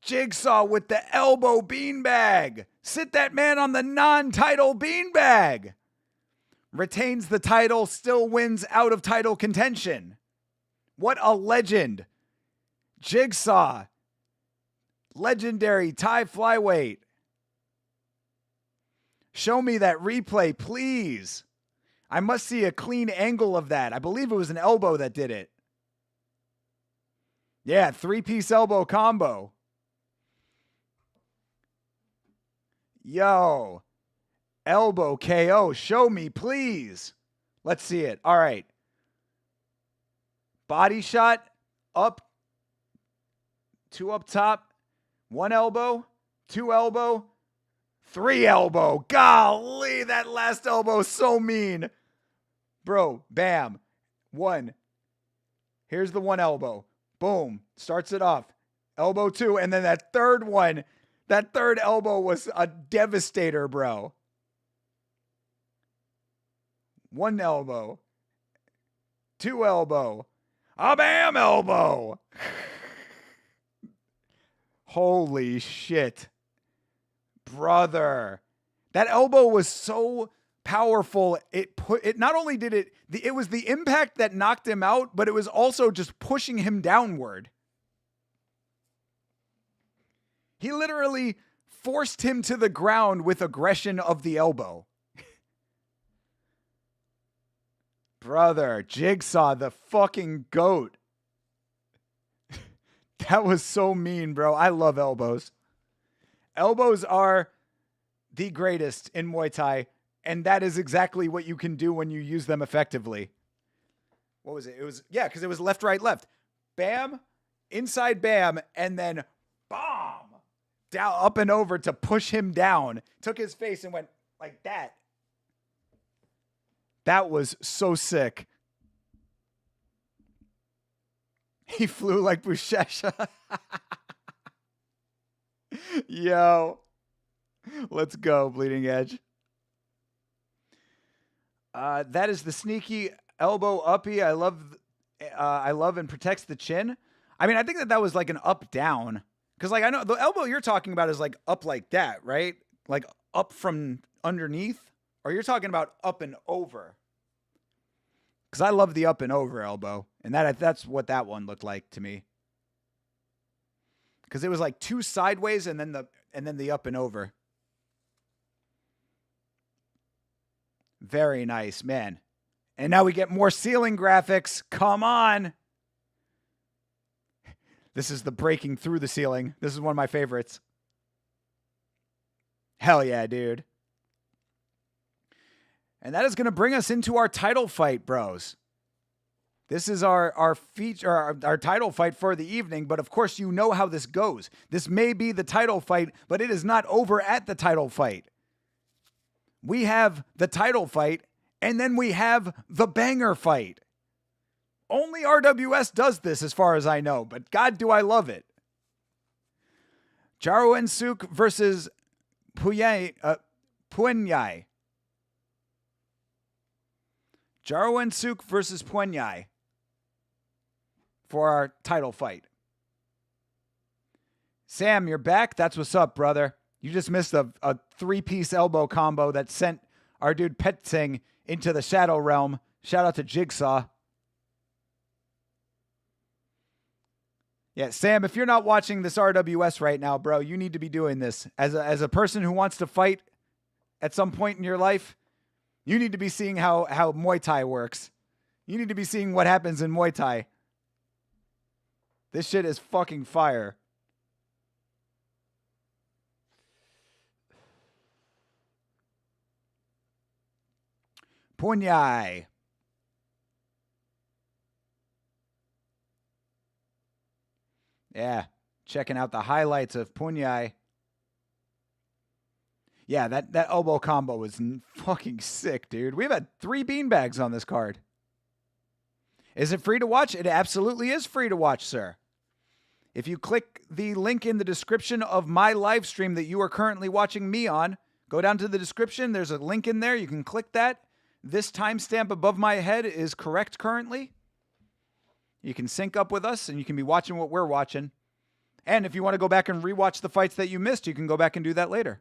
Jigsaw with the elbow beanbag. Sit that man on the non-title beanbag. Retains the title, still wins out of title contention. What a legend. Jigsaw. Legendary Thai flyweight. Show me that replay, please. I must see a clean angle of that. I believe it was an elbow that did it. Yeah, 3-piece elbow combo. Yo. Elbow KO. Show me, please. Let's see it. All right. Body shot. Up. 2 up top. 1 elbow. 2 elbow. 3 elbow. Golly, that last elbow is so mean. Bro, bam. 1. Here's the 1 elbow. Boom. Starts it off. Elbow 2. And then that third one. That third elbow was a devastator, bro. 1 elbow. 2 elbow. A bam elbow. Holy shit. Brother. That elbow was so powerful. It not only did it was the impact that knocked him out, but it was also just pushing him downward. He literally forced him to the ground with aggression of the elbow. Brother, Jigsaw, the fucking GOAT. That was so mean, bro. I love elbows. Elbows are the greatest in Muay Thai, and that is exactly what you can do when you use them effectively. What was it? It was, yeah, because it was left, right, left. Bam, inside bam, and then bomb. Down, up and over to push him down. Took his face and went like that. That was so sick. He flew like Bushesha. Yo. Let's go, Bleeding Edge. That is the sneaky elbow uppy. I love and protects the chin. I mean, I think that was like an up down. Because like I know the elbow you're talking about is like up like that, right? Like up from underneath. Or you're talking about up and over. Because I love the up and over elbow. And that's what that one looked like to me. Because it was like 2 sideways and then the up and over. Very nice, man. And now we get more ceiling graphics. Come on. This is the breaking through the ceiling. This is one of my favorites. Hell yeah, dude. And that is going to bring us into our title fight, bros. This is our feature, our title fight for the evening. But of course, you know how this goes. This may be the title fight, but it is not over at the title fight. We have the title fight, and then we have the banger fight. Only RWS does this, as far as I know, but God, do I love it. Jaroensook versus Puenyai. Jaroensook versus Puenyai for our title fight. Sam, you're back? That's what's up, brother. You just missed a 3-piece elbow combo that sent our dude Pet Singh into the Shadow Realm. Shout out to Jigsaw. Yeah, Sam, if you're not watching this RWS right now, bro, you need to be doing this. As a person who wants to fight at some point in your life, you need to be seeing how Muay Thai works. You need to be seeing what happens in Muay Thai. This shit is fucking fire. Puenyai. Yeah, checking out the highlights of Puenyai. Yeah, that elbow combo was fucking sick, dude. We've had 3 beanbags on this card. Is it free to watch? It absolutely is free to watch, sir. If you click the link in the description of my live stream that you are currently watching me on, go down to the description. There's a link in there. You can click that. This timestamp above my head is correct currently. You can sync up with us, and you can be watching what we're watching. And if you want to go back and rewatch the fights that you missed, you can go back and do that later.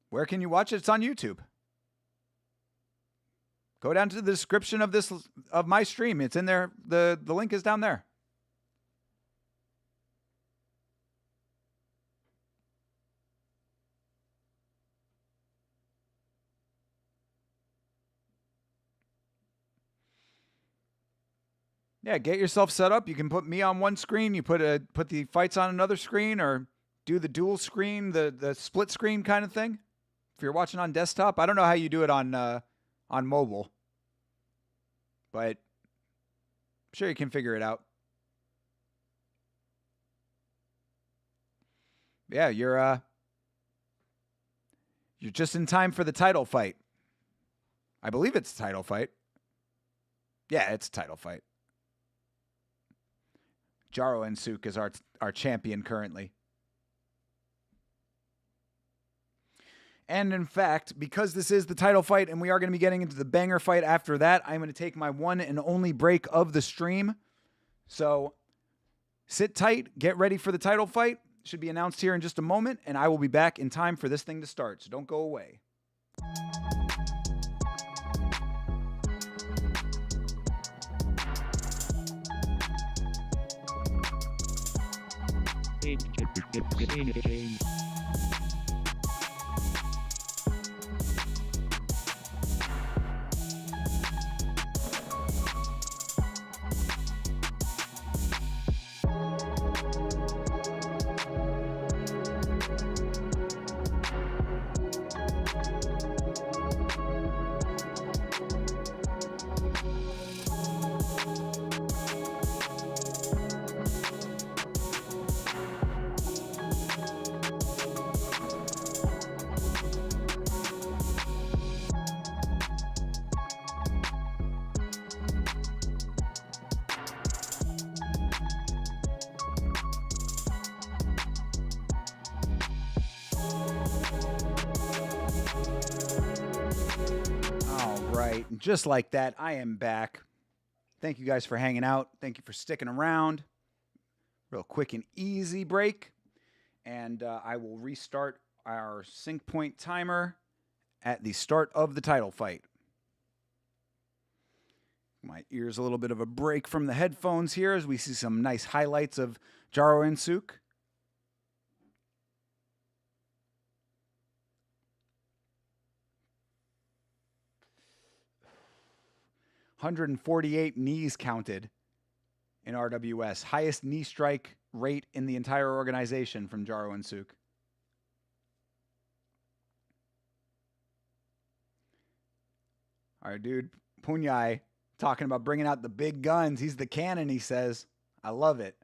Where can you watch it? It's on YouTube. Go down to the description of my stream. It's in there. The link is down there. Yeah, get yourself set up. You can put me on one screen. You put the fights on another screen, or do the dual screen, the split screen kind of thing. If you're watching on desktop, I don't know how you do it on mobile, but I'm sure you can figure it out. Yeah, you're just in time for the title fight. I believe it's a title fight. Yeah, it's a title fight. Jaroensook is our champion currently. And in fact, because this is the title fight and we are going to be getting into the banger fight after that, I'm going to take my one and only break of the stream. So sit tight, get ready for the title fight. Should be announced here in just a moment, and I will be back in time for this thing to start. So don't go away. And just like that, I am back. Thank you guys for hanging out. Thank you for sticking around. Real quick and easy break. And I will restart our sync point timer at the start of the title fight. My ears a little bit of a break from the headphones here as we see some nice highlights of Jaroensook. $148 knees counted in RWS. Highest knee strike rate in the entire organization from Jaroensook. All right, dude. Puenyai talking about bringing out the big guns. He's the cannon, he says. I love it.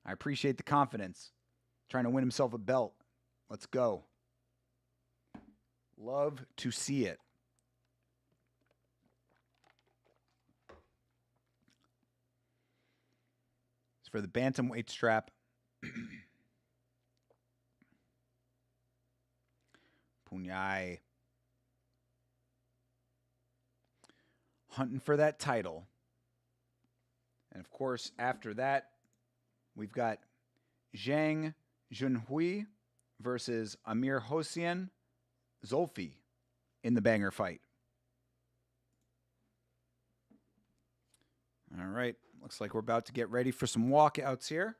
I appreciate the confidence. Trying to win himself a belt. Let's go. Love to see it. For the bantamweight strap. Puenyai hunting for that title. And of course, after that, we've got Zhang Junhui versus Amir Hossein Zolfi in the banger fight. All right. Looks like we're about to get ready for some walkouts here.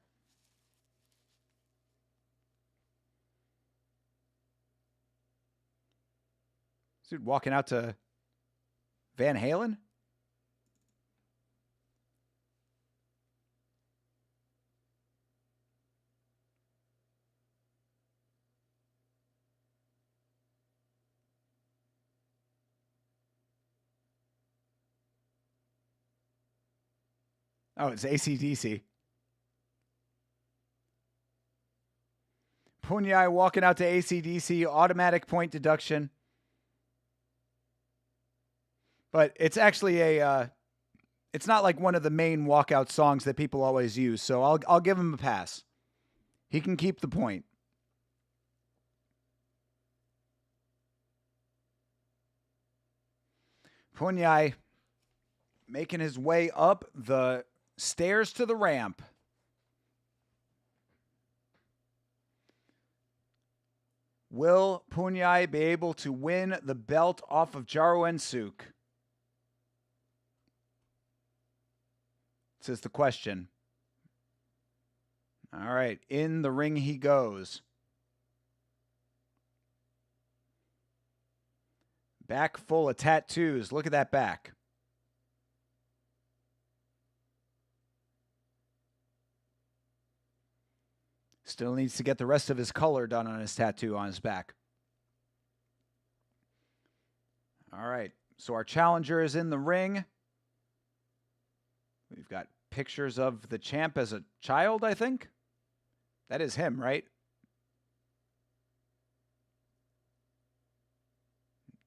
Dude walking out to Van Halen? Oh, it's AC/DC. Puenyai walking out to AC/DC, automatic point deduction. But it's actually it's not like one of the main walkout songs that people always use, so I'll give him a pass. He can keep the point. Puenyai making his way up the stairs to the ramp. Will Puenyai be able to win the belt off of Jaroensook? This is the question. All right, in the ring he goes. Back full of tattoos. Look at that back. Still needs to get the rest of his color done on his tattoo on his back. All right, so our challenger is in the ring. We've got pictures of the champ as a child, I think. That is him, right?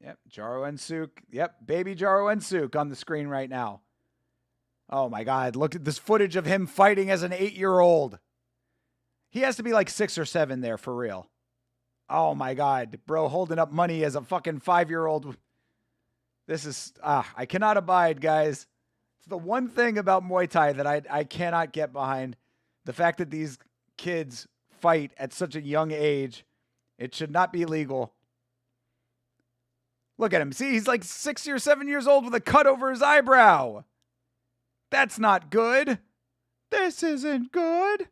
Yep, Jaroensook. Yep, baby Jaroensook on the screen right now. Oh my God, look at this footage of him fighting as an 8-year-old. He has to be like 6 or 7 there for real. Oh my God, bro, holding up money as a fucking 5-year-old. This is, I cannot abide, guys. It's the one thing about Muay Thai that I cannot get behind. The fact that these kids fight at such a young age. It should not be legal. Look at him. See, he's like 6 or 7 years old with a cut over his eyebrow. That's not good. This isn't good.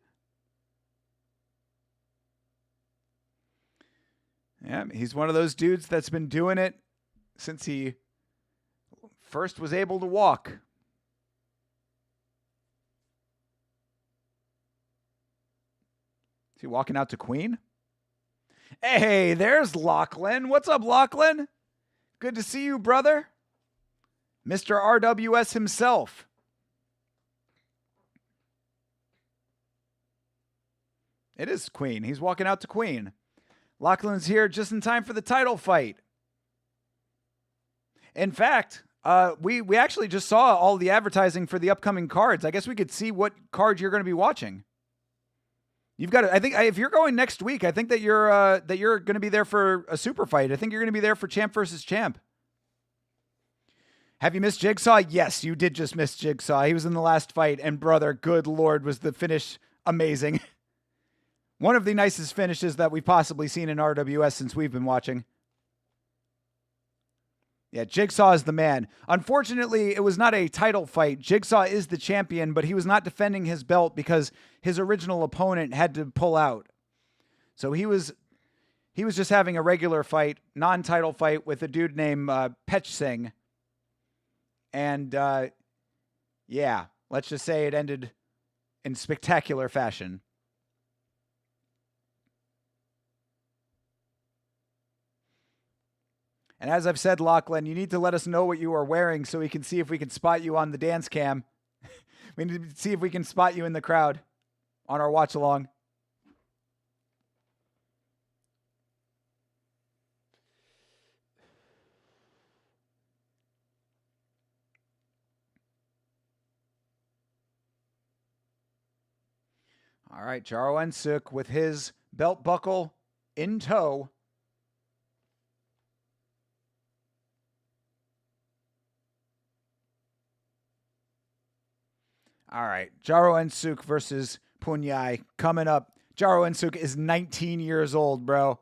Yeah, he's one of those dudes that's been doing it since he first was able to walk. Is he walking out to Queen? Hey, there's Lachlan. What's up, Lachlan? Good to see you, brother. Mr. RWS himself. It is Queen. He's walking out to Queen. Lachlan's here just in time for the title fight. In fact, we actually just saw all the advertising for the upcoming cards. I guess we could see what card you're going to be watching. You've got. I think if you're going next week, I think that you're going to be there for a super fight. I think you're going to be there for champ versus champ. Have you missed Jigsaw? Yes, you did just miss Jigsaw. He was in the last fight, and brother, good Lord, was the finish amazing. One of the nicest finishes that we've possibly seen in RWS since we've been watching. Yeah, Jigsaw is the man. Unfortunately, it was not a title fight. Jigsaw is the champion, but he was not defending his belt because his original opponent had to pull out. So he was just having a regular fight, non-title fight with a dude named Pech Singh. And yeah, let's just say it ended in spectacular fashion. And as I've said, Lachlan, you need to let us know what you are wearing so we can see if we can spot you on the dance cam. We need to see if we can spot you in the crowd on our watch along. All right, Jaroensook with his belt buckle in tow. All right, Jaroensook versus Puenyai coming up. Jaroensook is 19 years old, bro.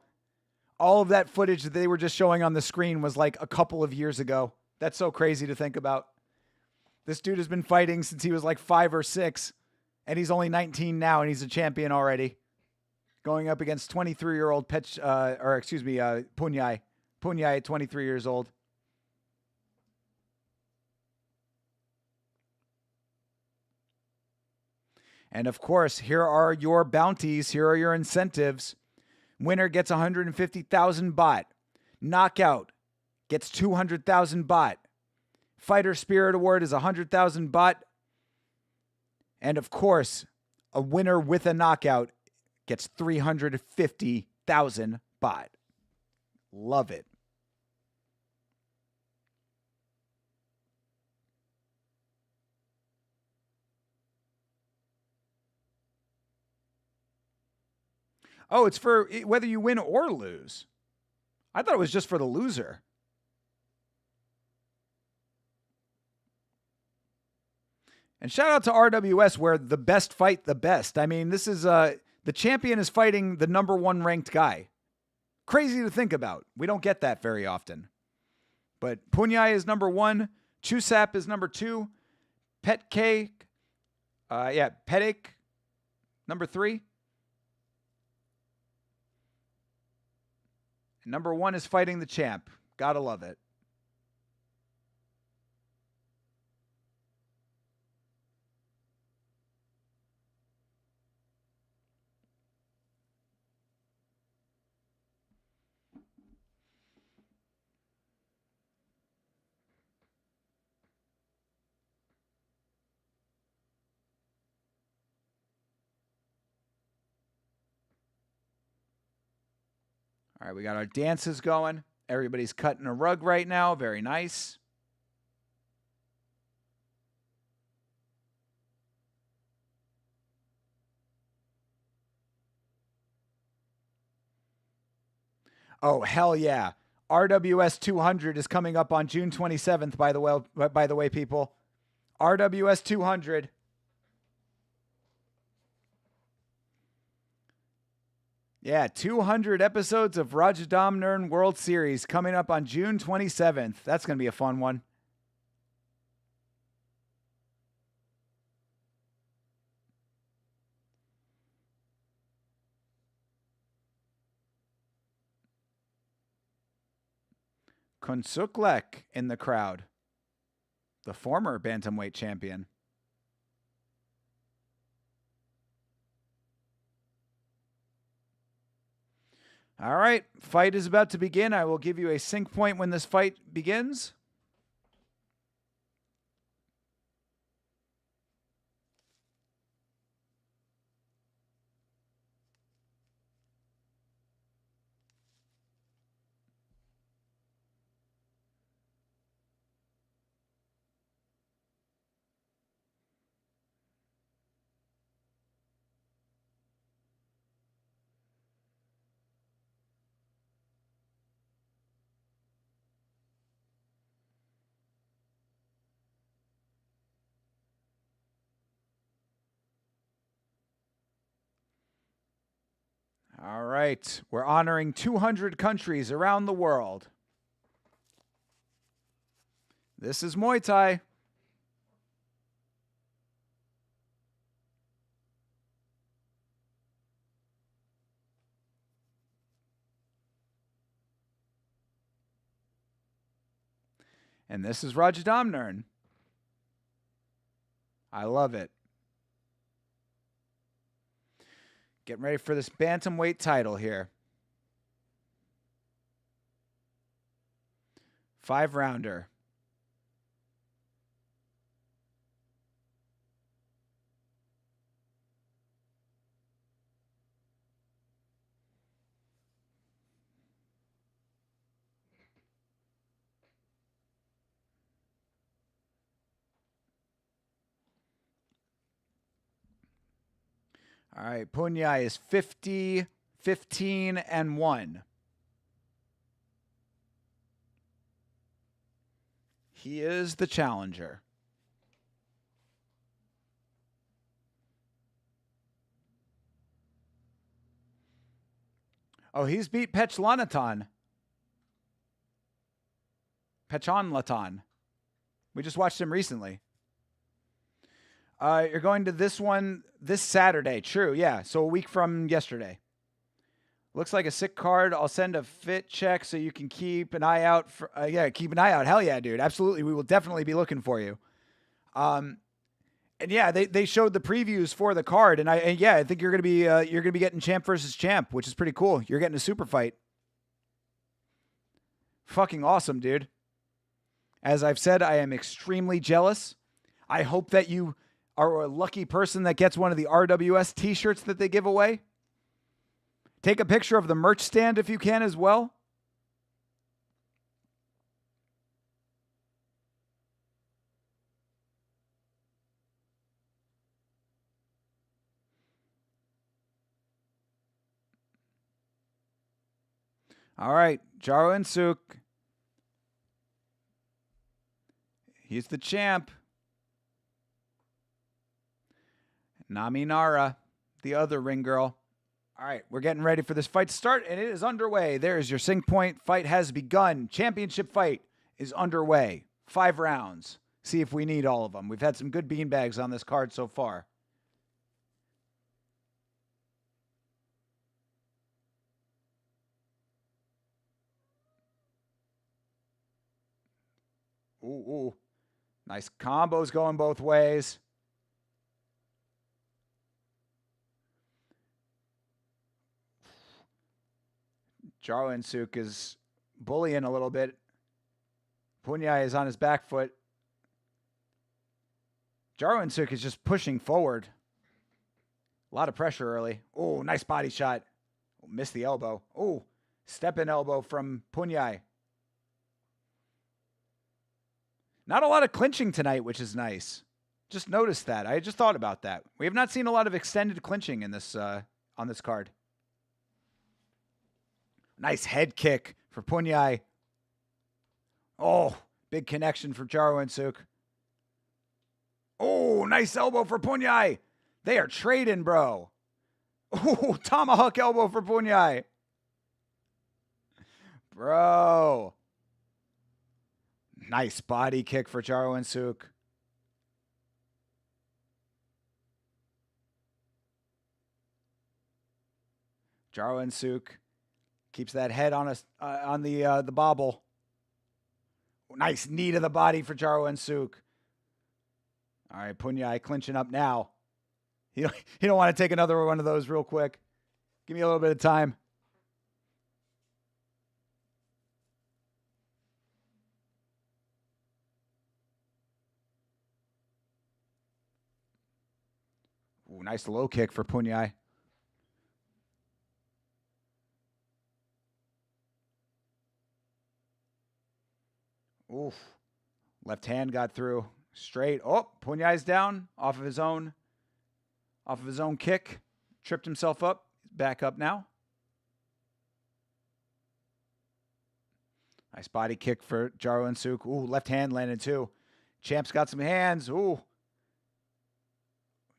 All of that footage that they were just showing on the screen was like a couple of years ago. That's so crazy to think about. This dude has been fighting since he was like 5 or 6, and he's only 19 now, and he's a champion already. Going up against 23-year-old Puenyai. Puenyai at 23 years old. And of course, here are your bounties. Here are your incentives. Winner gets 150,000 baht. Knockout gets 200,000 baht. Fighter Spirit Award is 100,000 baht. And of course, a winner with a knockout gets 350,000 baht. Love it. Oh, it's for whether you win or lose. I thought it was just for the loser. And shout out to RWS, where the best fight the best. I mean, this is the champion is fighting the number 1 ranked guy. Crazy to think about. We don't get that very often. But Puenyai is number 1. Chusap is number 2. Petek number 3. Number 1 is fighting the champ. Gotta love it. All right, we got our dances going. Everybody's cutting a rug right now. Very nice. Oh, hell yeah. RWS 200 is coming up on June 27th, by the way, people. RWS 200. Yeah, 200 episodes of Rajadamnern World Series coming up on June 27th. That's going to be a fun one. Jaroensook in the crowd. The former bantamweight champion. All right, fight is about to begin. I will give you a sync point when this fight begins. All right, we're honoring 200 countries around the world. This is Muay Thai. And this is Rajadamnern. I love it. Getting ready for this bantamweight title here. 5-rounder. All right, Puenyai is 50, 15, and 1. He is the challenger. Oh, he's beat Pechonlatan. We just watched him recently. You're going to this one this Saturday. True, yeah. So a week from yesterday. Looks like a sick card. I'll send a fit check so you can keep an eye out for. Keep an eye out. Hell yeah, dude. Absolutely, we will definitely be looking for you. And yeah, they showed the previews for the card, and I think you're gonna be getting champ versus champ, which is pretty cool. You're getting a super fight. Fucking awesome, dude. As I've said, I am extremely jealous. I hope that you are a lucky person that gets one of the RWS t-shirts that they give away. Take a picture of the merch stand if you can as well. All right, Jaroensook. He's the champ. Nami Nara, the other ring girl. All right, we're getting ready for this fight to start, and it is underway. There's your sync point. Fight has begun. Championship fight is underway. 5 rounds. See if we need all of them. We've had some good beanbags on this card so far. Ooh. Nice combos going both ways. Jaroensook is bullying a little bit. Puenyai is on his back foot. Jaroensook is just pushing forward. A lot of pressure early. Oh, nice body shot. Missed the elbow. Oh, step-in elbow from Puenyai. Not a lot of clinching tonight, which is nice. Just noticed that. I just thought about that. We have not seen a lot of extended clinching in this on this card. Nice head kick for Puenyai. Oh, big connection for Jaroensook. Oh, nice elbow for Puenyai. They are trading, bro. Oh, tomahawk elbow for Puenyai. Bro. Nice body kick for Jaroensook. Jaroensook keeps that head on the bobble. Nice knee to the body for Jaroensook. All right, Puenyai clinching up now. He don't want to take another one of those real quick. Give me a little bit of time. Ooh, nice low kick for Puenyai. Oof. Left hand got through. Straight. Oh, Puenyai's down off of his own kick. Tripped himself up. Back up now. Nice body kick for Jaroensook. Ooh, left hand landed too. Champ's got some hands. Ooh.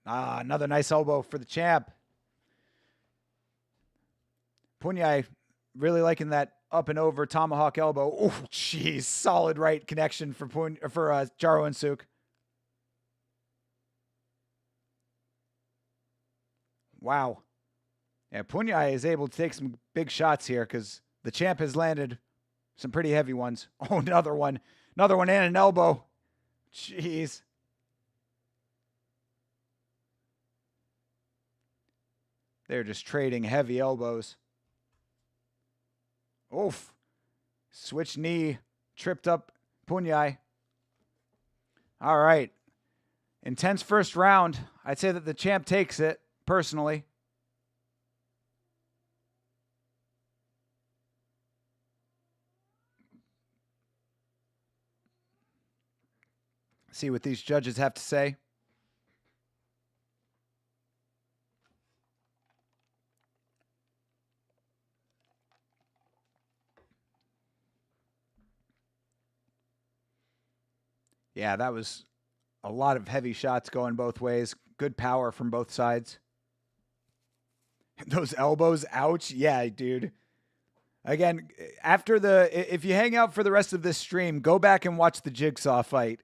Another nice elbow for the champ. Puenyai really liking that up and over tomahawk elbow. Oh, jeez. Solid right connection for Jaroensook. Wow. Yeah, Puenyai is able to take some big shots here because the champ has landed some pretty heavy ones. Oh, another one. Another one and an elbow. Jeez. They're just trading heavy elbows. Oof. Switch knee. Tripped up Puenyai. All right. Intense first round. I'd say that the champ takes it, personally. See what these judges have to say. Yeah, that was a lot of heavy shots going both ways. Good power from both sides. Those elbows, ouch. Yeah, dude. Again, if you hang out for the rest of this stream, go back and watch the Jigsaw fight.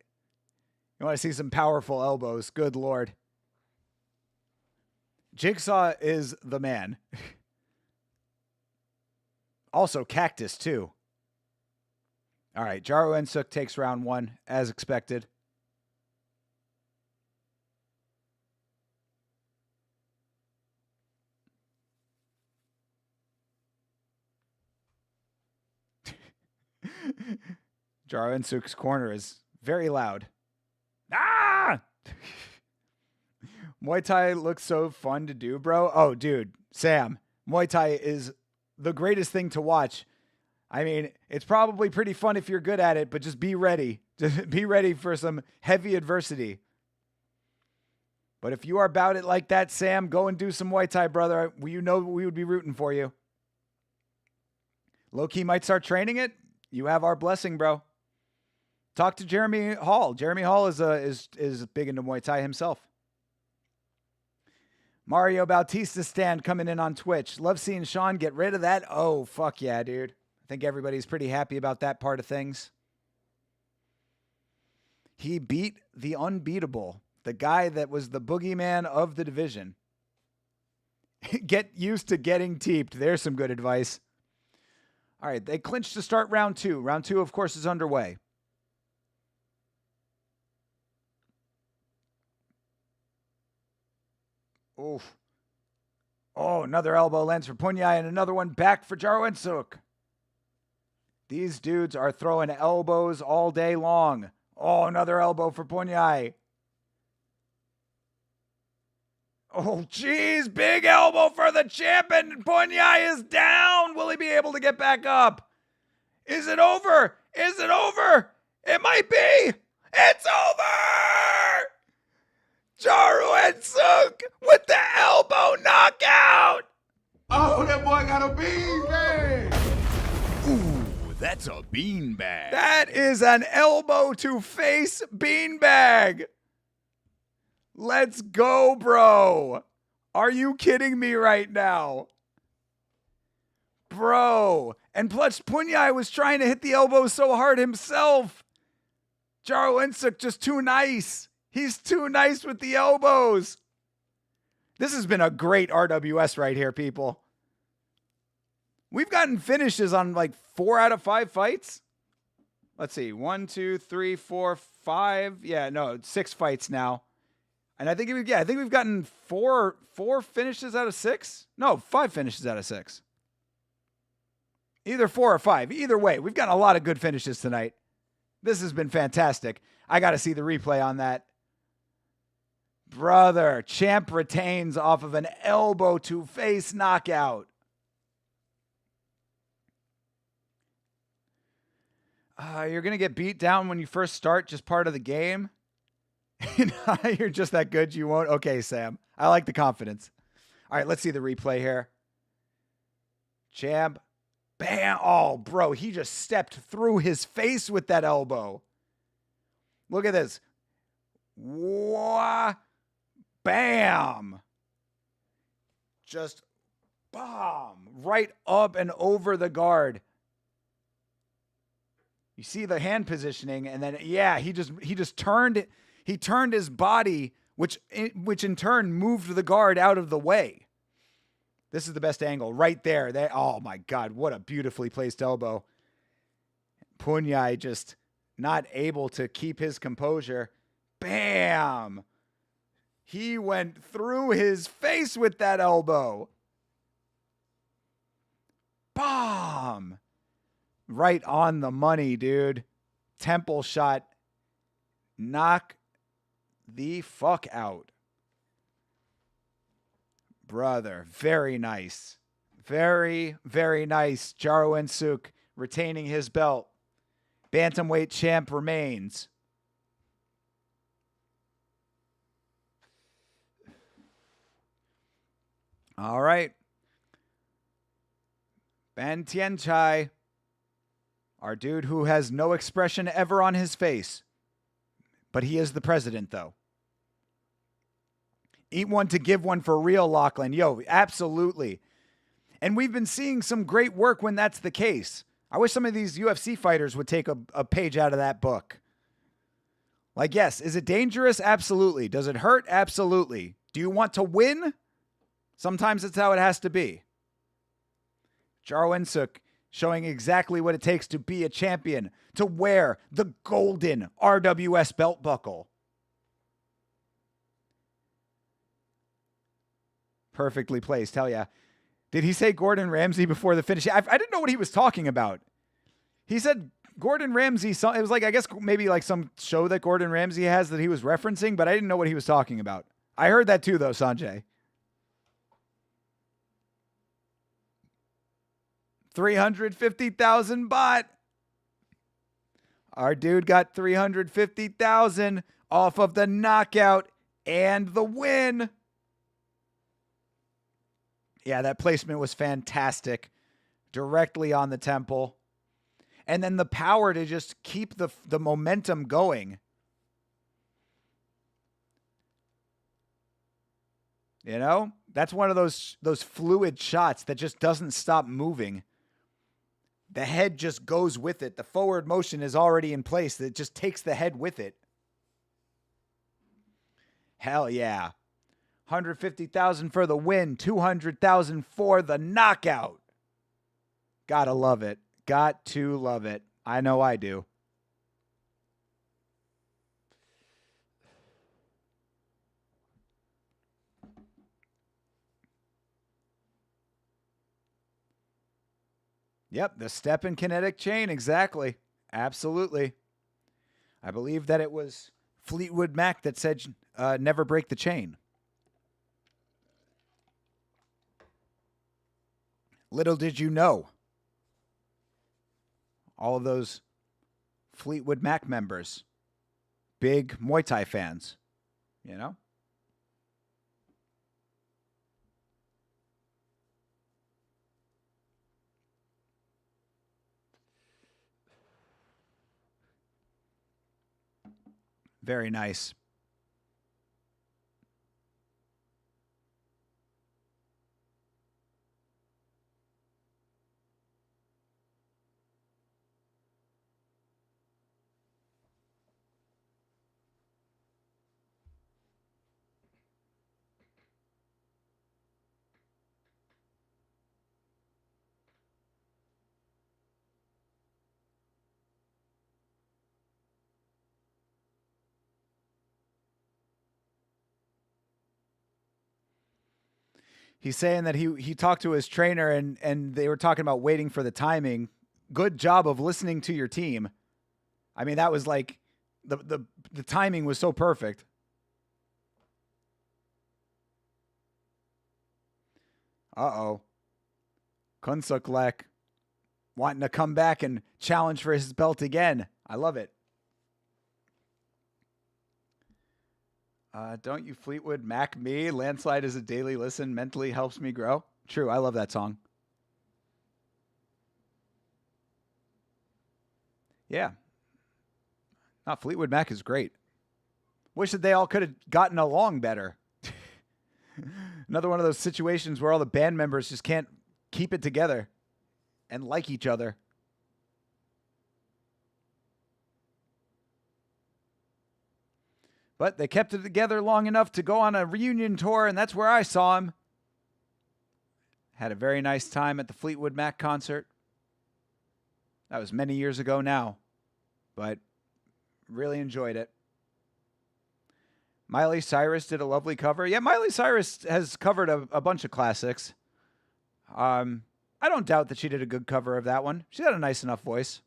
You want to see some powerful elbows. Good Lord. Jigsaw is the man. Also, Cactus, too. All right, Jaroensook takes round 1, as expected. Jaroensook's corner is very loud. Ah! Muay Thai looks so fun to do, bro. Oh, dude, Sam, Muay Thai is the greatest thing to watch. I mean, it's probably pretty fun if you're good at it, but just be ready. Just be ready for some heavy adversity. But if you are about it like that, Sam, go and do some Muay Thai, brother. You know we would be rooting for you. Low-key might start training it. You have our blessing, bro. Talk to Jeremy Hall. Jeremy Hall is big into Muay Thai himself. Mario Bautista stand coming in on Twitch. Love seeing Sean get rid of that. Oh, fuck yeah, dude. I think everybody's pretty happy about that part of things. He beat the unbeatable, the guy that was the boogeyman of the division. Get used to getting teeped. There's some good advice. All right, they clinched to start round 2. Round 2, of course, is underway. Oof. Oh, another elbow lands for Puenyai and another one back for Jaroensook. These dudes are throwing elbows all day long. Oh, another elbow for Puenyai. Oh, jeez. Big elbow for the champ, and Puenyai is down. Will he be able to get back up? Is it over? Is it over? It might be. It's over! Jaroensook with the elbow knockout. Oh, that boy got a bean bag. Ooh, that's a beanbag. That is an elbow to face beanbag. Let's go, bro. Are you kidding me right now? Bro. And plus, Puenyai was trying to hit the elbow so hard himself. Jaroensook just too nice. He's too nice with the elbows. This has been a great RWS right here, people. We've gotten finishes on like 4 out of 5 fights. Let's see. 1, 2, 3, 4, 5. Yeah, no, 6 fights now. And I think we've gotten four finishes out of 6. No, 5 finishes out of 6. Either 4 or 5. Either way, we've gotten a lot of good finishes tonight. This has been fantastic. I got to see the replay on that. Brother, champ retains off of an elbow to face knockout. You're going to get beat down when you first start, just part of the game. You're just that good, you won't? Okay, Sam. I like the confidence. All right, let's see the replay here. Champ. Bam. Oh, bro, he just stepped through his face with that elbow. Look at this. Wah. Bam. Just bomb. Right up and over the guard. You see the hand positioning, and then, yeah, he just turned his body, which in turn moved the guard out of the way. This is the best angle right there. Oh my God, what a beautifully placed elbow. Puenyai just not able to keep his composure. Bam! He went through his face with that elbow. Bomb! Right on the money, dude. Temple shot. Knock the fuck out. Brother, very nice. Very, very nice. Jaroensook retaining his belt. Bantamweight champ remains. All right. Ban Tianchai, our dude who has no expression ever on his face. But he is the president, though. Eat one to give one for real, Lachlan. Yo, absolutely. And we've been seeing some great work when that's the case. I wish some of these UFC fighters would take a page out of that book. Like, yes, is it dangerous? Absolutely. Does it hurt? Absolutely. Do you want to win? Sometimes it's how it has to be. Jaroensook showing exactly what it takes to be a champion, to wear the golden RWS belt buckle. Perfectly placed. Hell yeah. Did he say Gordon Ramsay before the finish? I didn't know what he was talking about. He said Gordon Ramsay. It was like, I guess maybe like some show that Gordon Ramsay has that he was referencing, but I didn't know what he was talking about. I heard that too, though, Sanjay. 350,000 baht. Our dude got 350,000 off of the knockout and the win. Yeah, that placement was fantastic. Directly on the temple. And then the power to just keep the momentum going. You know? That's one of those fluid shots that just doesn't stop moving. The head just goes with it. The forward motion is already in place. It just takes the head with it. Hell yeah. 150,000 for the win. 200,000 for the knockout. Gotta love it. Got to love it. I know I do. Yep, the step and kinetic chain, exactly. Absolutely. I believe that it was Fleetwood Mac that said, never break the chain. Little did you know, all of those Fleetwood Mac members, big Muay Thai fans, you know? Very nice. He's saying that he talked to his trainer and they were talking about waiting for the timing. Good job of listening to your team. I mean, that was like the timing was so perfect. Uh-oh. Kunsuk Lek wanting to come back and challenge for his belt again. I love it. Don't you Fleetwood Mac me? Landslide is a daily listen. Mentally helps me grow. True. I love that song. Yeah. No, Fleetwood Mac is great. Wish that they all could have gotten along better. Another one of those situations where all the band members just can't keep it together and like each other. But they kept it together long enough to go on a reunion tour, and that's where I saw him. Had a very nice time at the Fleetwood Mac concert. That was many years ago now, but really enjoyed it. Miley Cyrus did a lovely cover. Yeah, Miley Cyrus has covered a bunch of classics. I don't doubt that she did a good cover of that one. She had a nice enough voice.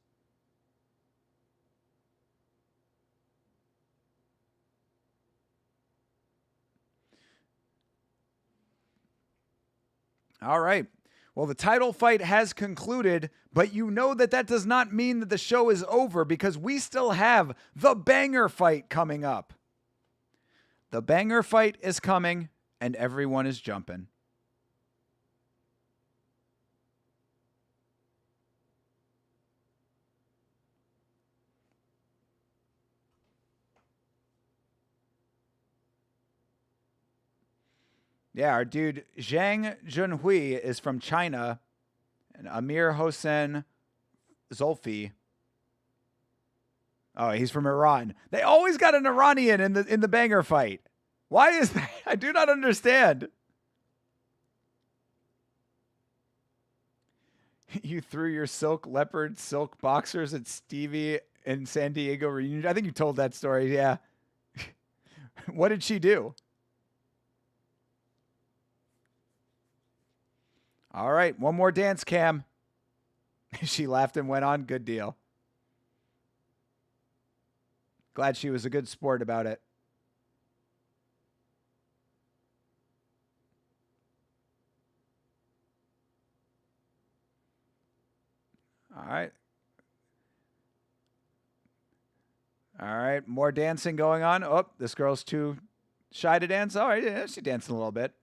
All right. Well, the title fight has concluded, but you know that does not mean that the show is over because we still have the banger fight coming up. The banger fight is coming, and everyone is jumping. Yeah, our dude Zhang Junhui is from China, and Amir Hossein Zolfi Oh, he's from Iran. They always got an Iranian in the banger fight. Why is that? I do not understand. You threw your silk leopard silk boxers at Stevie in San Diego reunion. I think you told that story. Yeah. What did she do? All right, one more dance cam. She laughed and went on. Good deal. Glad she was a good sport about it. All right. All right, more dancing going on. Oh, this girl's too shy to dance. All right, yeah, she dancing a little bit.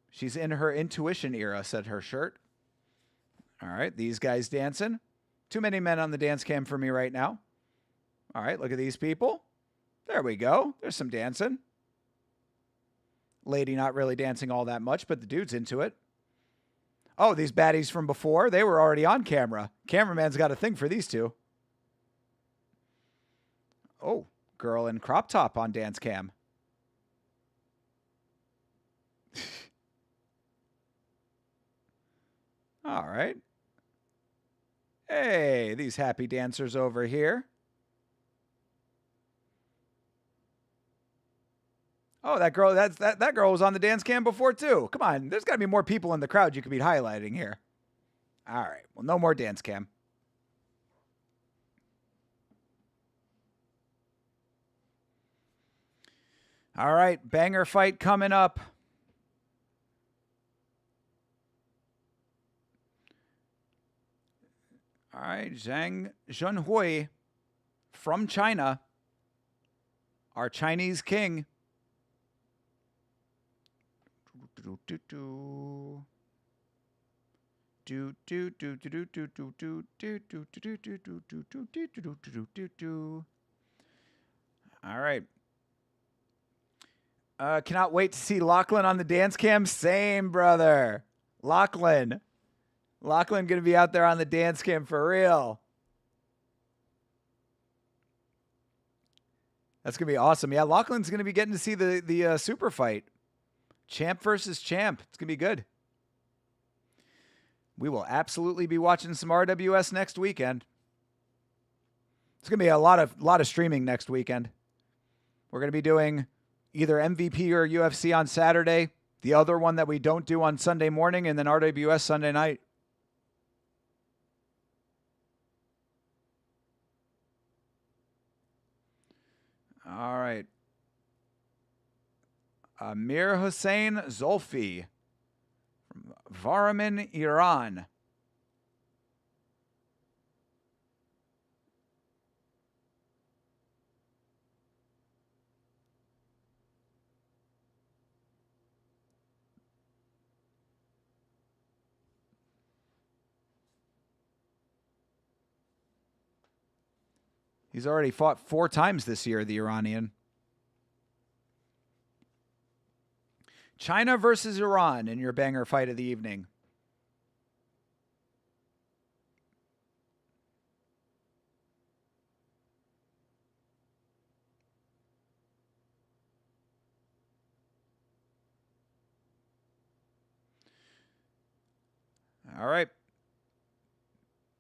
She's in her intuition era, said her shirt. All right, these guys dancing. Too many men on the dance cam for me right now. All right, look at these people. There we go. There's some dancing. Lady not really dancing all that much, but the dude's into it. Oh, these baddies from before, they were already on camera. Cameraman's got a thing for these two. Oh, girl in crop top on dance cam. All right. Hey, these happy dancers over here. Oh, that girl, that girl was on the dance cam before too. Come on, there's got to be more people in the crowd you could be highlighting here. All right, well, no more dance cam. All right, banger fight coming up. All right, Zhang Zhenhui from China, our Chinese king. All right. Cannot wait to see Lachlan on the dance cam. Same, brother. Lachlan going to be out there on the dance cam for real. That's going to be awesome. Yeah, Lachlan's going to be getting to see the super fight. Champ versus champ. It's going to be good. We will absolutely be watching some RWS next weekend. It's going to be a lot of streaming next weekend. We're going to be doing either MVP or UFC on Saturday, the other one that we don't do on Sunday morning, and then RWS Sunday night. All right. Amir Hussein Zolfi from Varaman, Iran. He's already fought 4 times this year, the Iranian. China versus Iran in your banger fight of the evening. All right.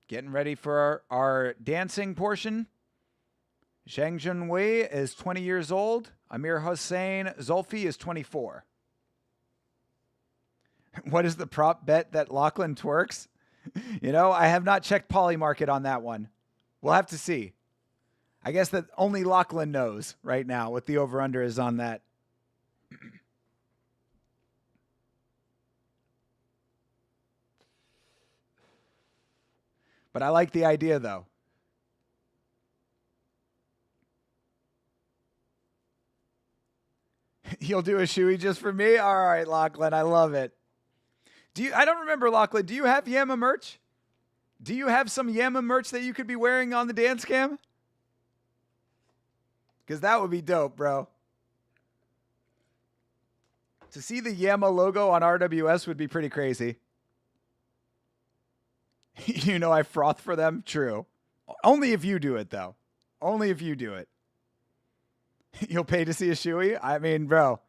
Getting ready for our dancing portion. Zhang Junwei is 20 years old. Amir Hossein Zolfi is 24. What is the prop bet that Lachlan twerks? You know, I have not checked Polymarket on that one. We'll have to see. I guess that only Lachlan knows right now what the over-under is on that. But I like the idea, though. You'll do a shoey just for me? All right, Lachlan, I love it. I don't remember, Lachlan, do you have Yama merch? Do you have some Yama merch that you could be wearing on the dance cam? Because that would be dope, bro. To see the Yama logo on RWS would be pretty crazy. You know I froth for them? True. Only if you do it, though. Only if you do it. You'll pay to see a shoey? I mean, bro,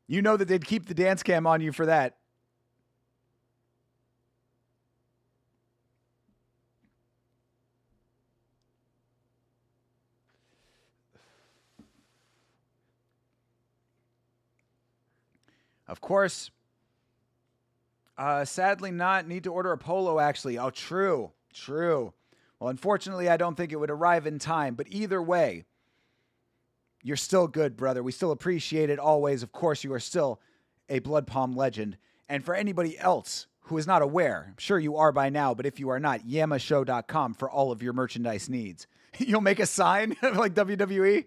you know that they'd keep the dance cam on you for that. Of course. Sadly not. Need to order a polo, actually. Oh, true. True. Well, unfortunately, I don't think it would arrive in time. But either way, you're still good, brother. We still appreciate it always. Of course, you are still a Blood Palm legend. And for anybody else who is not aware, I'm sure you are by now, but if you are not, yamashow.com for all of your merchandise needs. You'll make a sign like WWE?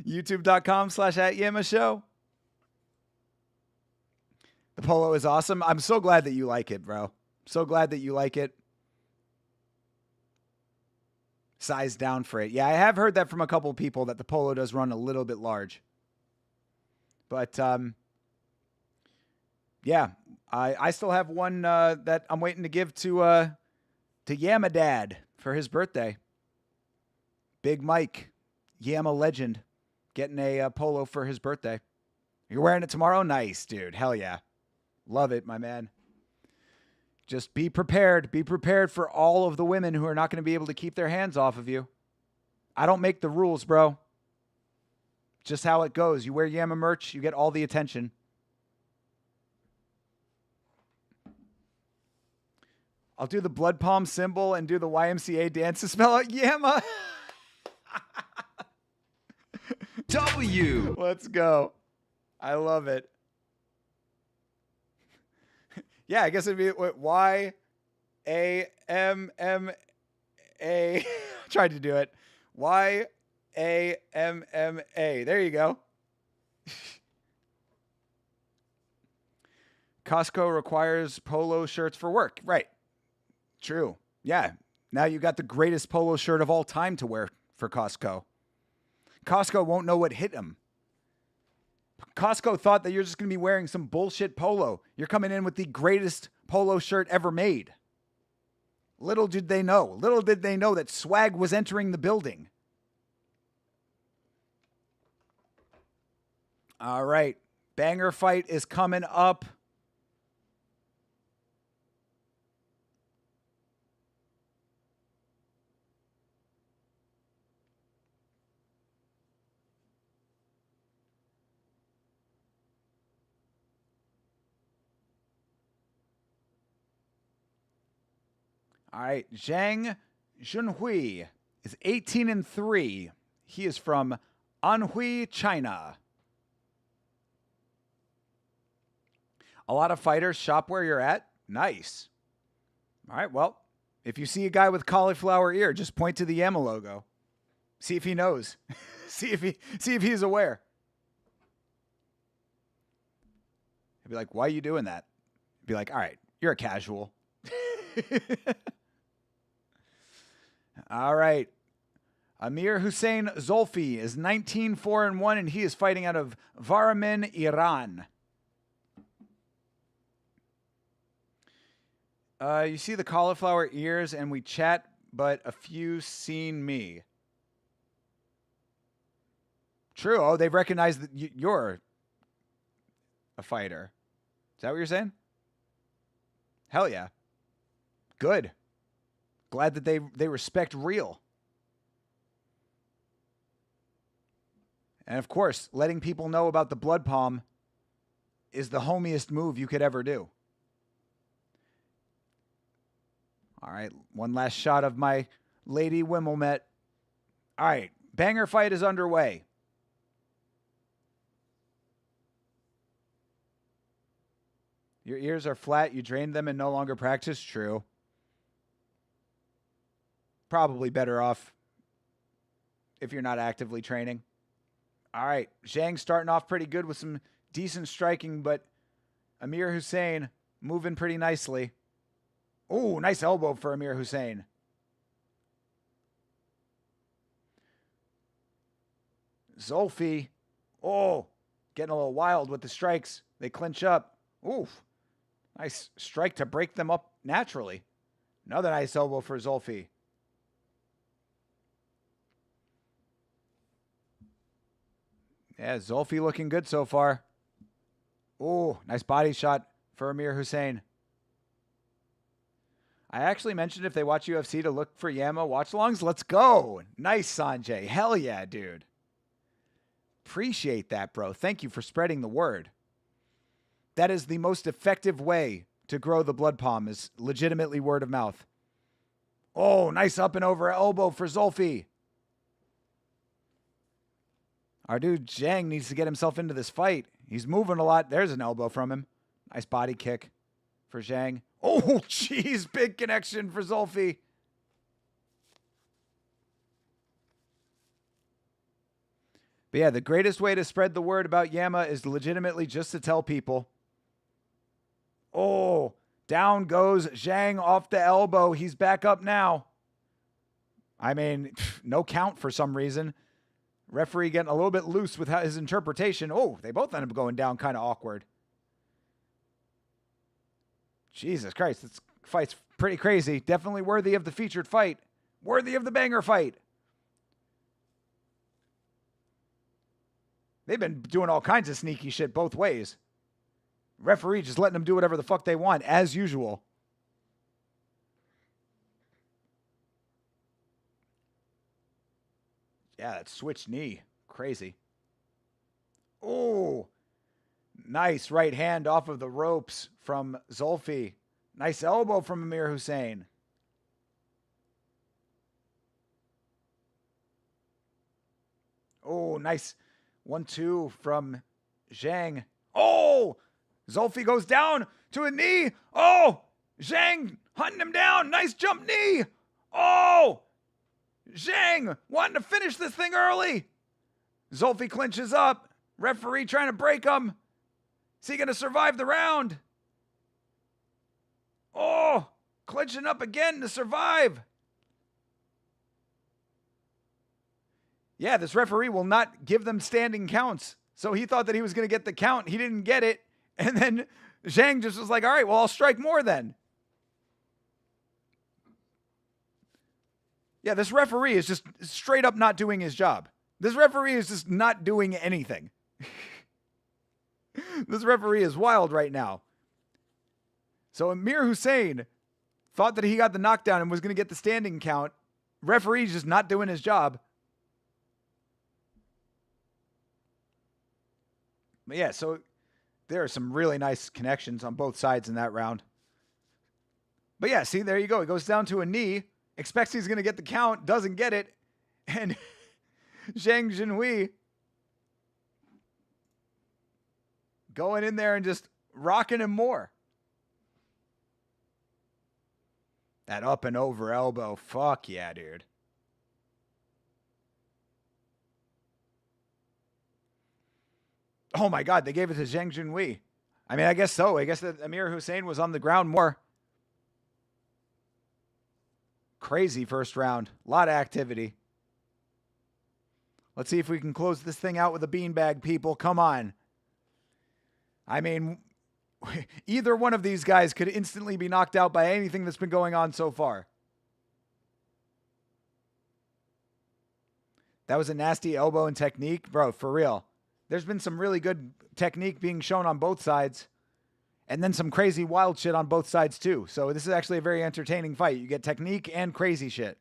YouTube.com/@yamashow. The polo is awesome. I'm so glad that you like it, bro. So glad that you like it. Size down for it. Yeah, I have heard that from a couple people that the polo does run a little bit large. But, yeah, I still have one that I'm waiting to give to Yama Dad for his birthday. Big Mike, Yama legend, getting a polo for his birthday. You're wearing it tomorrow? Nice, dude. Hell yeah. Love it, my man. Just be prepared. Be prepared for all of the women who are not going to be able to keep their hands off of you. I don't make the rules, bro. Just how it goes. You wear Yama merch, you get all the attention. I'll do the blood palm symbol and do the YMCA dance to spell out Yama. W. Let's go. I love it. Yeah, I guess it'd be Y-A-M-M-A. Tried to do it. Y-A-M-M-A. There you go. Costco requires polo shirts for work. Right. True. Yeah. Now you got the greatest polo shirt of all time to wear for Costco. Costco won't know what hit them. Costco thought that you're just going to be wearing some bullshit polo. You're coming in with the greatest polo shirt ever made. Little did they know. Little did they know that swag was entering the building. All right. Banger fight is coming up. All right, Zhang Junhui is 18-3. He is from Anhui, China. A lot of fighters shop where you're at. Nice. All right, well, if you see a guy with cauliflower ear, just point to the Yama logo. See if he knows. see if he's aware. He'd be like, "Why are you doing that?" Be like, "All right, you're a casual." All right. Amir Hussein Zolfi is 19-4-1, and he is fighting out of Varamin, Iran. You see the cauliflower ears, and we chat, but a few seen me. True. Oh, they've recognized that you're a fighter. Is that what you're saying? Hell yeah. Good. Glad that they respect real. And of course, letting people know about the blood palm is the homiest move you could ever do. All right, one last shot of my Lady Wimbledon. All right, banger fight is underway. Your ears are flat, you drained them and no longer practice? True. Probably better off if you're not actively training. All right, Zhang starting off pretty good with some decent striking, but Amir Hussein moving pretty nicely. Oh, nice elbow for Amir Hussein. Zolfi, oh, getting a little wild with the strikes. They clinch up. Oof, nice strike to break them up naturally. Another nice elbow for Zulfi. Yeah, Zulfi looking good so far. Oh, nice body shot for Amir Hussein. I actually mentioned if they watch UFC to look for Yama watch-alongs. Let's go. Nice, Sanjay. Hell yeah, dude. Appreciate that, bro. Thank you for spreading the word. That is the most effective way to grow the blood palm, is legitimately word of mouth. Oh, nice up and over elbow for Zulfi. Our dude Zhang needs to get himself into this fight. He's moving a lot. There's an elbow from him. Nice body kick for Zhang. Oh, jeez. Big connection for Zulfi. But yeah, the greatest way to spread the word about Yama is legitimately just to tell people. Oh, down goes Zhang off the elbow. He's back up now. I mean, no count for some reason. Referee getting a little bit loose with his interpretation. Oh, they both end up going down kind of awkward. Jesus Christ, this fight's pretty crazy. Definitely worthy of the featured fight. Worthy of the banger fight. They've been doing all kinds of sneaky shit both ways. Referee just letting them do whatever the fuck they want, as usual. Yeah, that switch knee. Crazy. Oh, nice right hand off of the ropes from Zulfi. Nice elbow from Amir Hussein. Oh, nice 1-2 from Zhang. Oh, Zulfi goes down to a knee. Oh, Zhang hunting him down. Nice jump knee. Oh, Zhang wanting to finish this thing early. Zulfi clinches up. Referee trying to break him. Is he going to survive the round? Oh, clinching up again to survive. Yeah, this referee will not give them standing counts. So he thought that he was going to get the count. He didn't get it. And then Zhang just was like, all right, well, I'll strike more then. Yeah, this referee is just straight up not doing his job. This referee is just not doing anything. This referee is wild right now. So Amir Hussein thought that he got the knockdown and was going to get the standing count. Referee's just not doing his job. But yeah, so there are some really nice connections on both sides in that round. But yeah, see, there you go. It goes down to a knee. Expects he's going to get the count. Doesn't get it. And Zhang Jinhui going in there and just rocking him more. That up and over elbow. Fuck yeah, dude. Oh my God, they gave it to Zhang Jinhui. I mean, I guess so. I guess that Amir Hussein was on the ground more. Crazy first round. A lot of activity. Let's see if we can close this thing out with a beanbag, people. Come on. I mean, either one of these guys could instantly be knocked out by anything that's been going on so far. That was a nasty elbow and technique. Bro, for real. There's been some really good technique being shown on both sides. And then some crazy wild shit on both sides too. So this is actually a very entertaining fight. You get technique and crazy shit.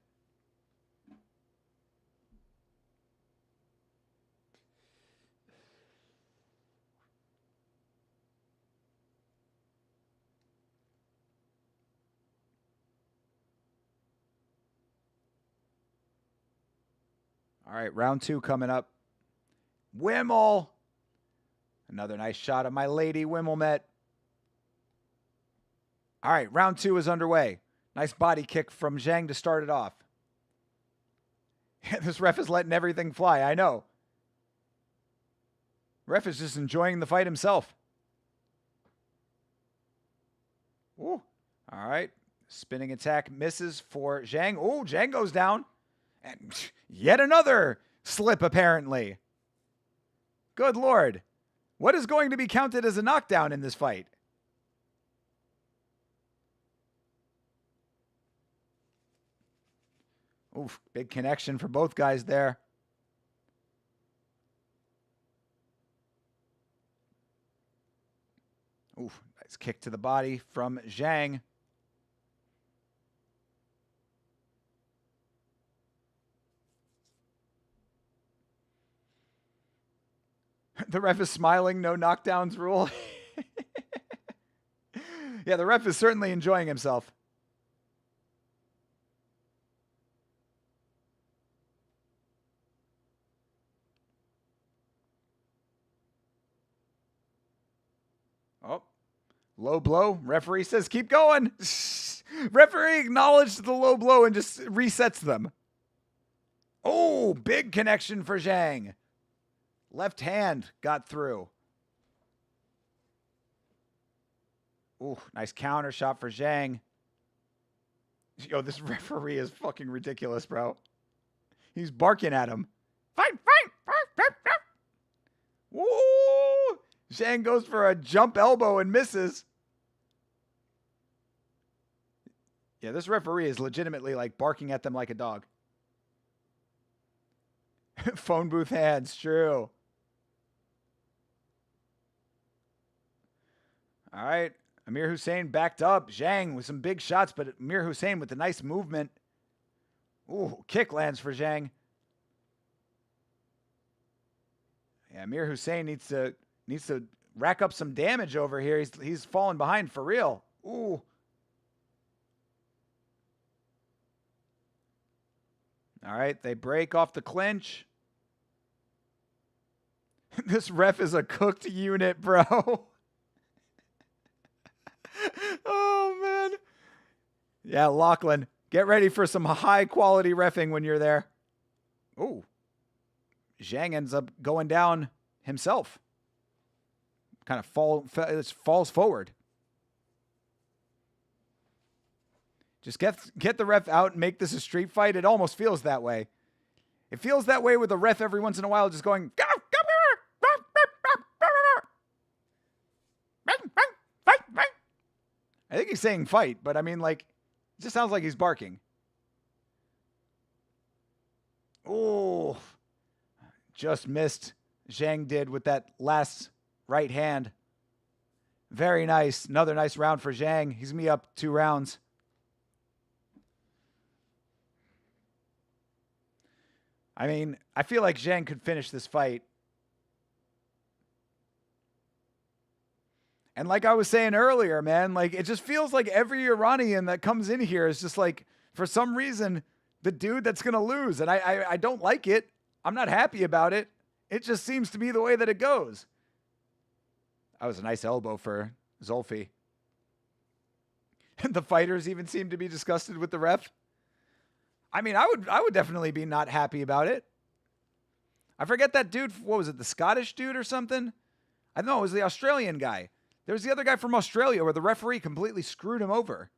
All right, round 2 coming up. Wimmel. Another nice shot of my lady Wimmelmet. All right, round 2 is underway. Nice body kick from Zhang to start it off. This ref is letting everything fly, I know. Ref is just enjoying the fight himself. Ooh. All right, spinning attack misses for Zhang. Oh, Zhang goes down. And yet another slip, apparently. Good Lord. What is going to be counted as a knockdown in this fight? Oof, big connection for both guys there. Oof, nice kick to the body from Zhang. The ref is smiling, no knockdowns rule. Yeah, the ref is certainly enjoying himself. Oh, low blow. Referee says, keep going. Referee acknowledged the low blow and just resets them. Oh, big connection for Zhang. Left hand got through. Ooh, nice counter shot for Zhang. Yo, this referee is fucking ridiculous, bro. He's barking at him. Fight, fight. Woo! Zhang goes for a jump elbow and misses. Yeah, this referee is legitimately like barking at them like a dog. Phone booth hands, true. All right. Amir Hussein backed up. Zhang with some big shots, but Amir Hussein with a nice movement. Ooh, kick lands for Zhang. Yeah, Amir Hussein needs to rack up some damage over here. He's falling behind for real. Ooh. All right, they break off the clinch. This ref is a cooked unit, bro. Oh, man. Yeah, Lachlan, get ready for some high-quality reffing when you're there. Ooh. Zhang ends up going down himself. Kind of falls forward. Just get the ref out and make this a street fight. It almost feels that way. It feels that way with the ref every once in a while just going, go, go, fight. I think he's saying fight, but I mean, like, it just sounds like he's barking. Oh, just missed. Zhang did with that last right hand. Very nice. Another nice round for Zhang. He's me up 2 rounds. I mean, I feel like Zhang could finish this fight. And like I was saying earlier, man, like it just feels like every Iranian that comes in here is just like, for some reason, the dude that's going to lose. And I don't like it. I'm not happy about it. It just seems to be the way that it goes. That was a nice elbow for Zulfi. The fighters even seem to be disgusted with the ref. I mean, I would definitely be not happy about it. I forget that dude. What was it? The Scottish dude or something? I don't know. It was the Australian guy. There was the other guy from Australia where the referee completely screwed him over.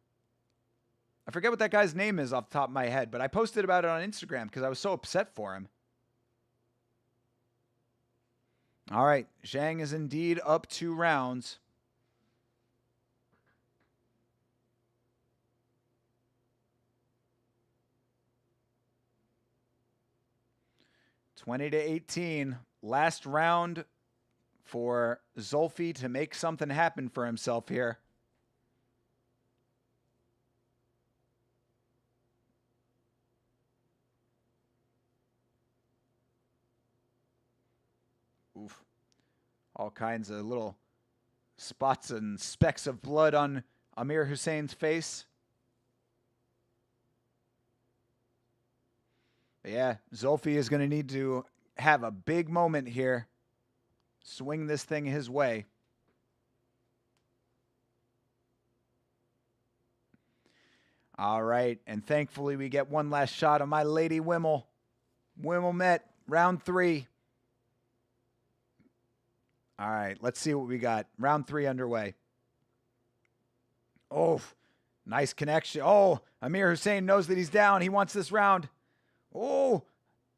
I forget what that guy's name is off the top of my head, but I posted about it on Instagram because I was so upset for him. All right. Zhang is indeed up 2 rounds. (20-18). Last round for Zulfi to make something happen for himself here. Oof. All kinds of little spots and specks of blood on Amir Hussein's face. But yeah, Zulfi is going to need to have a big moment here. Swing this thing his way. All right, and thankfully we get one last shot of my lady Wimmel. Wimmel met, round 3. All right, let's see what we got. Round 3 underway. Oh, nice connection. Oh, Amir Hussein knows that he's down. He wants this round. Oh,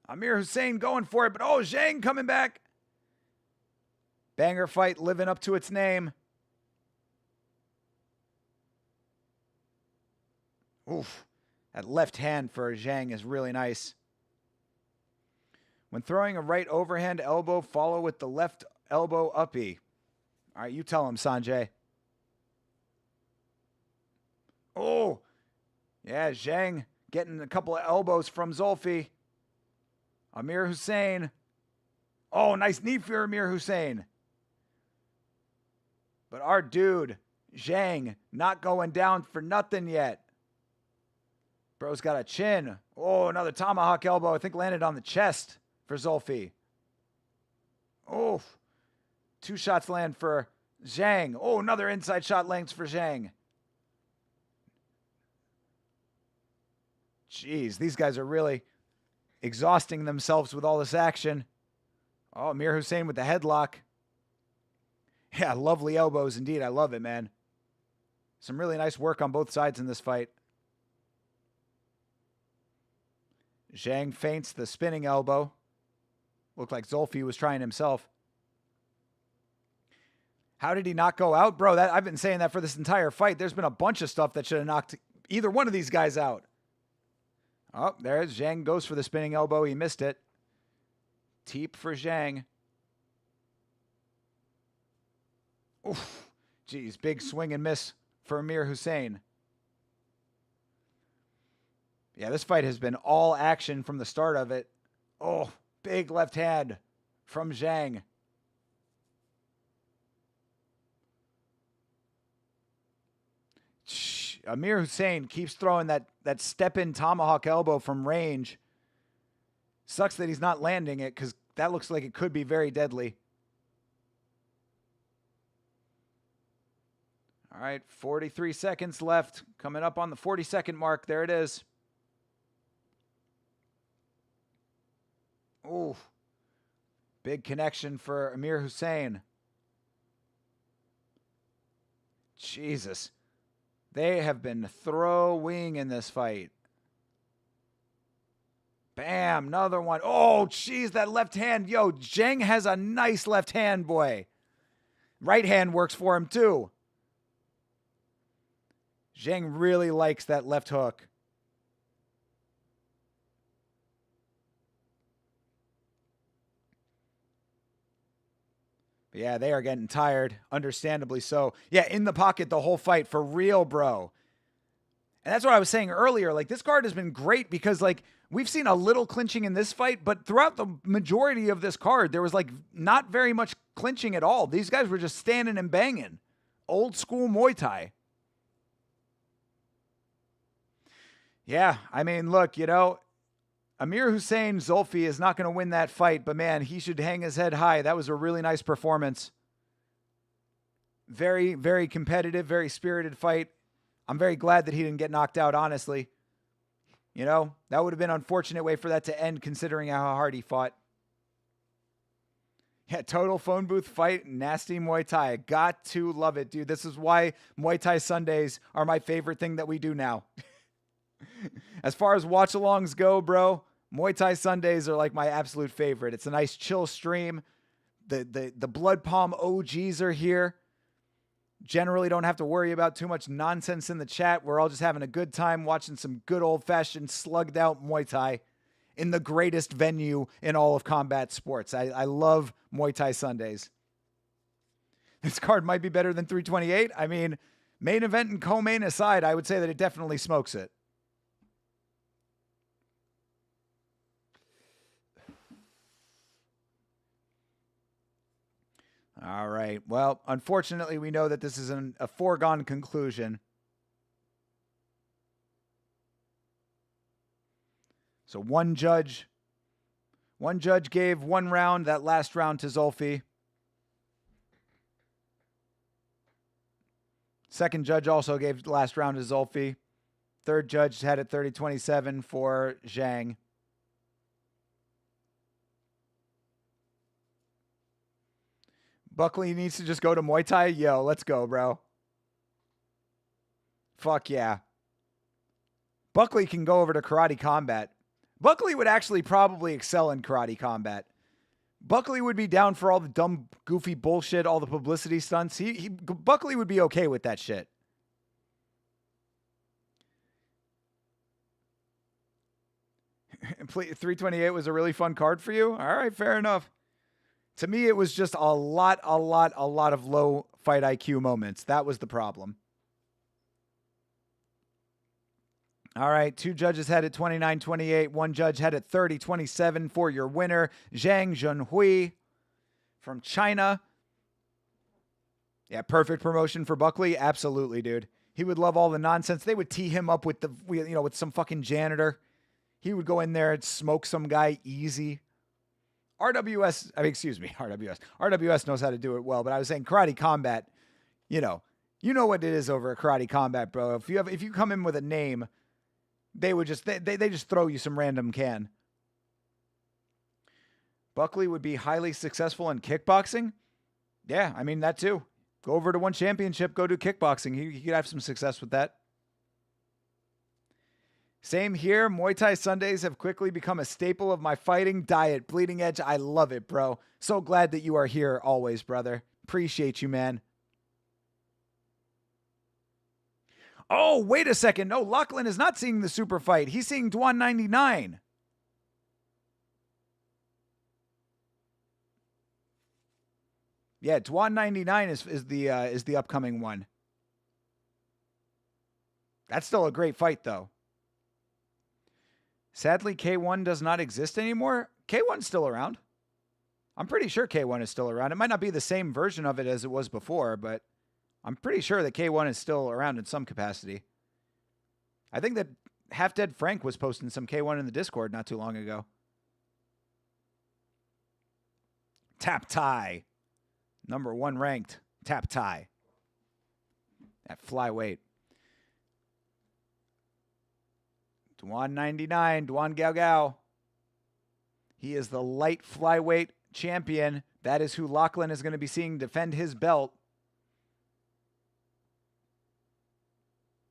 Amir Hussein going for it, but oh, Zhang coming back. Banger fight living up to its name. Oof. That left hand for Zhang is really nice. When throwing a right overhand elbow, follow with the left elbow uppy. All right, you tell him, Sanjay. Oh, yeah, Zhang getting a couple of elbows from Zulfi. Amir Hussein. Oh, nice knee for Amir Hussein. But our dude, Zhang, not going down for nothing yet. Bro's got a chin. Oh, another tomahawk elbow. I think landed on the chest for Zulfi. Oh, 2 shots land for Zhang. Oh, another inside shot lands for Zhang. Jeez, these guys are really exhausting themselves with all this action. Oh, Amir Hussein with the headlock. Yeah, lovely elbows indeed. I love it, man. Some really nice work on both sides in this fight. Zhang feints the spinning elbow. Looked like Zulfi was trying himself. How did he not go out? Bro, I've been saying that for this entire fight. There's been a bunch of stuff that should have knocked either one of these guys out. Oh, there's Zhang goes for the spinning elbow. He missed it. Teep for Zhang. Oof. Geez, big swing and miss for Amir Hussein. Yeah, this fight has been all action from the start of it. Oh, big left hand from Zhang. Amir Hussein keeps throwing that step-in tomahawk elbow from range. Sucks that he's not landing it because that looks like it could be very deadly. All right, 43 seconds left. Coming up on the 40-second mark. There it is. Ooh. Big connection for Amir Hussein. Jesus. They have been throwing in this fight. Bam, another one. Oh, jeez, that left hand. Yo, Zhang has a nice left hand, boy. Right hand works for him, too. Zhang really likes that left hook. But yeah, they are getting tired, understandably so. Yeah, in the pocket the whole fight, for real, bro. And that's what I was saying earlier. Like, this card has been great because, like, we've seen a little clinching in this fight, but throughout the majority of this card, there was, like, not very much clinching at all. These guys were just standing and banging. Old school Muay Thai. Yeah, I mean, look, you know, Amir Hussein Zulfi is not going to win that fight, but man, he should hang his head high. That was a really nice performance. Very, very competitive, very spirited fight. I'm very glad that he didn't get knocked out, honestly. You know, that would have been an unfortunate way for that to end, considering how hard he fought. Yeah, total phone booth fight, nasty Muay Thai. Got to love it, dude. This is why Muay Thai Sundays are my favorite thing that we do now. As far as watch-alongs go, bro, Muay Thai Sundays are like my absolute favorite. It's a nice chill stream. The Blood Palm OGs are here. Generally don't have to worry about too much nonsense in the chat. We're all just having a good time watching some good old-fashioned slugged-out Muay Thai in the greatest venue in all of combat sports. I love Muay Thai Sundays. This card might be better than 328. I mean, main event and co-main aside, I would say that it definitely smokes it. All right. Well, unfortunately, we know that this is a foregone conclusion. So one judge gave one round, that last round to Zulfi. Second judge also gave the last round to Zulfi. Third judge had it 30-27 for Zhang. Buckley needs to just go to Muay Thai. Yo, let's go, bro. Fuck yeah. Buckley can go over to karate combat. Buckley would actually probably excel in karate combat. Buckley would be down for all the dumb, goofy bullshit, all the publicity stunts. Buckley would be okay with that shit. 328 was a really fun card for you? All right, fair enough. To me, it was just a lot of low fight IQ moments. That was the problem. All right, 2 judges had it 29-28. 1 judge had it 30-27 for your winner, Zhang Junhui from China. Yeah, perfect promotion for Buckley. Absolutely, dude. He would love all the nonsense. They would tee him up with with some fucking janitor. He would go in there and smoke some guy easy. RWS knows how to do it well, but I was saying Karate Combat, you know what it is over at Karate Combat, bro. If you come in with a name, they just throw you some random can. Buckley would be highly successful in kickboxing. Yeah, I mean that too. Go over to one championship, go do kickboxing. He could have some success with that. Same here. Muay Thai Sundays have quickly become a staple of my fighting diet. Bleeding Edge, I love it, bro. So glad that you are here always, brother. Appreciate you, man. Oh, wait a second. No, Lachlan is not seeing the super fight. He's seeing Dwan 99. Yeah, Dwan 99 is the upcoming one. That's still a great fight, though. Sadly, K1 does not exist anymore. K1's still around. I'm pretty sure K1 is still around. It might not be the same version of it as it was before, but I'm pretty sure that K1 is still around in some capacity. I think that Half Dead Frank was posting some K1 in the Discord not too long ago. Tap Thai. Number 1 ranked. Tap Thai. At flyweight. Dwan 99, Dwan Gao Gao. He is the light flyweight champion. That is who Lachlan is going to be seeing defend his belt.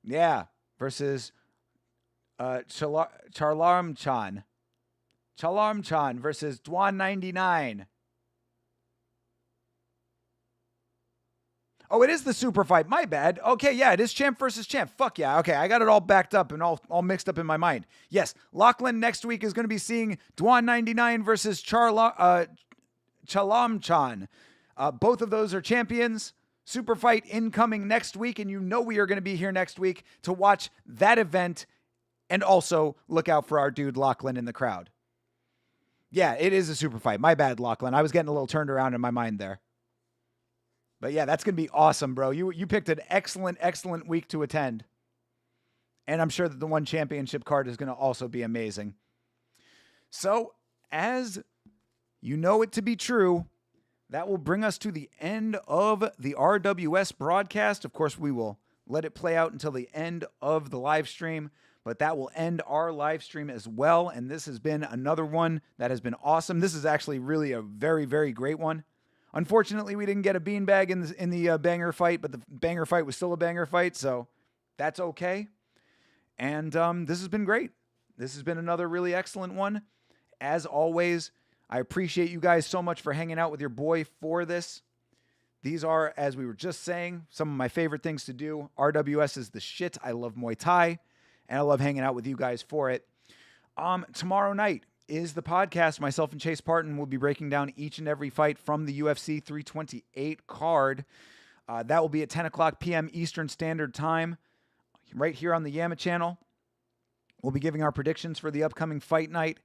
Yeah, versus Chalarm Chan. Chalarm Chan versus Dwan 99. Oh, it is the super fight. My bad. Okay, yeah, it is champ versus champ. Fuck yeah. Okay, I got it all backed up and all mixed up in my mind. Yes, Lachlan next week is going to be seeing Dwan 99 versus Chalam Chan. Both of those are champions. Super fight incoming next week, and you know we are going to be here next week to watch that event and also look out for our dude Lachlan in the crowd. Yeah, it is a super fight. My bad, Lachlan. I was getting a little turned around in my mind there. But yeah, that's going to be awesome, bro. You picked an excellent week to attend. And I'm sure that the one championship card is going to also be amazing. So, as you know it to be true, that will bring us to the end of the RWS broadcast. Of course, we will let it play out until the end of the live stream, but that will end our live stream as well. And this has been another one that has been awesome. This is actually really a very, very great one. Unfortunately, we didn't get a beanbag in the banger fight, but the banger fight was still a banger fight, so that's okay. And this has been great. This has been another really excellent one. As always, I appreciate you guys so much for hanging out with your boy for this. These are, as we were just saying, some of my favorite things to do. RWS is the shit. I love Muay Thai, and I love hanging out with you guys for it. Tomorrow night is the podcast. Myself and Chase Parton will be breaking down each and every fight from the UFC 328 card. That will be at 10 o'clock p.m. Eastern Standard Time, right here on the Yama channel. We'll be giving our predictions for the upcoming fight night.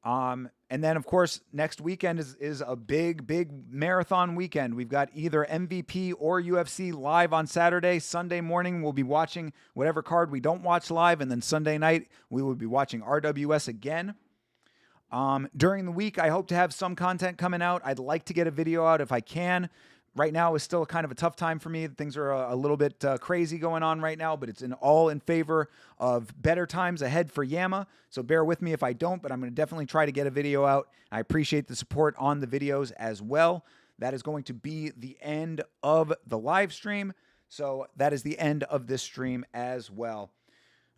And then, of course, next weekend is a big marathon weekend. We've got either MVP or UFC live on Saturday. Sunday morning, we'll be watching whatever card we don't watch live. And then Sunday night, we will be watching RWS again. During the week, I hope to have some content coming out. I'd like to get a video out if I can. Right now is still kind of a tough time for me. Things are a little bit crazy going on right now, but it's all in favor of better times ahead for Yama. So bear with me if I don't, but I'm going to definitely try to get a video out. I appreciate the support on the videos as well. That is going to be the end of the live stream. So that is the end of this stream as well.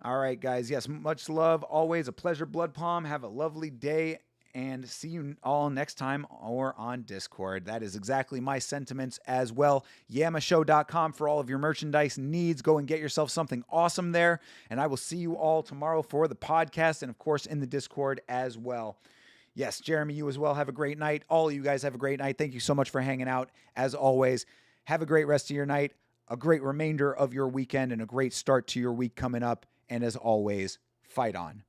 All right, guys. Yes, much love. Always a pleasure, Blood Palm. Have a lovely day and see you all next time or on Discord. That is exactly my sentiments as well. Yamashow.com for all of your merchandise needs. Go and get yourself something awesome there. And I will see you all tomorrow for the podcast and, of course, in the Discord as well. Yes, Jeremy, you as well. Have a great night. All of you guys have a great night. Thank you so much for hanging out. As always, have a great rest of your night, a great remainder of your weekend, and a great start to your week coming up. And as always, fight on.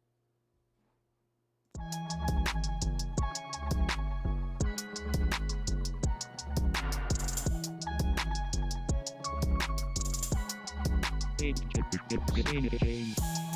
Change.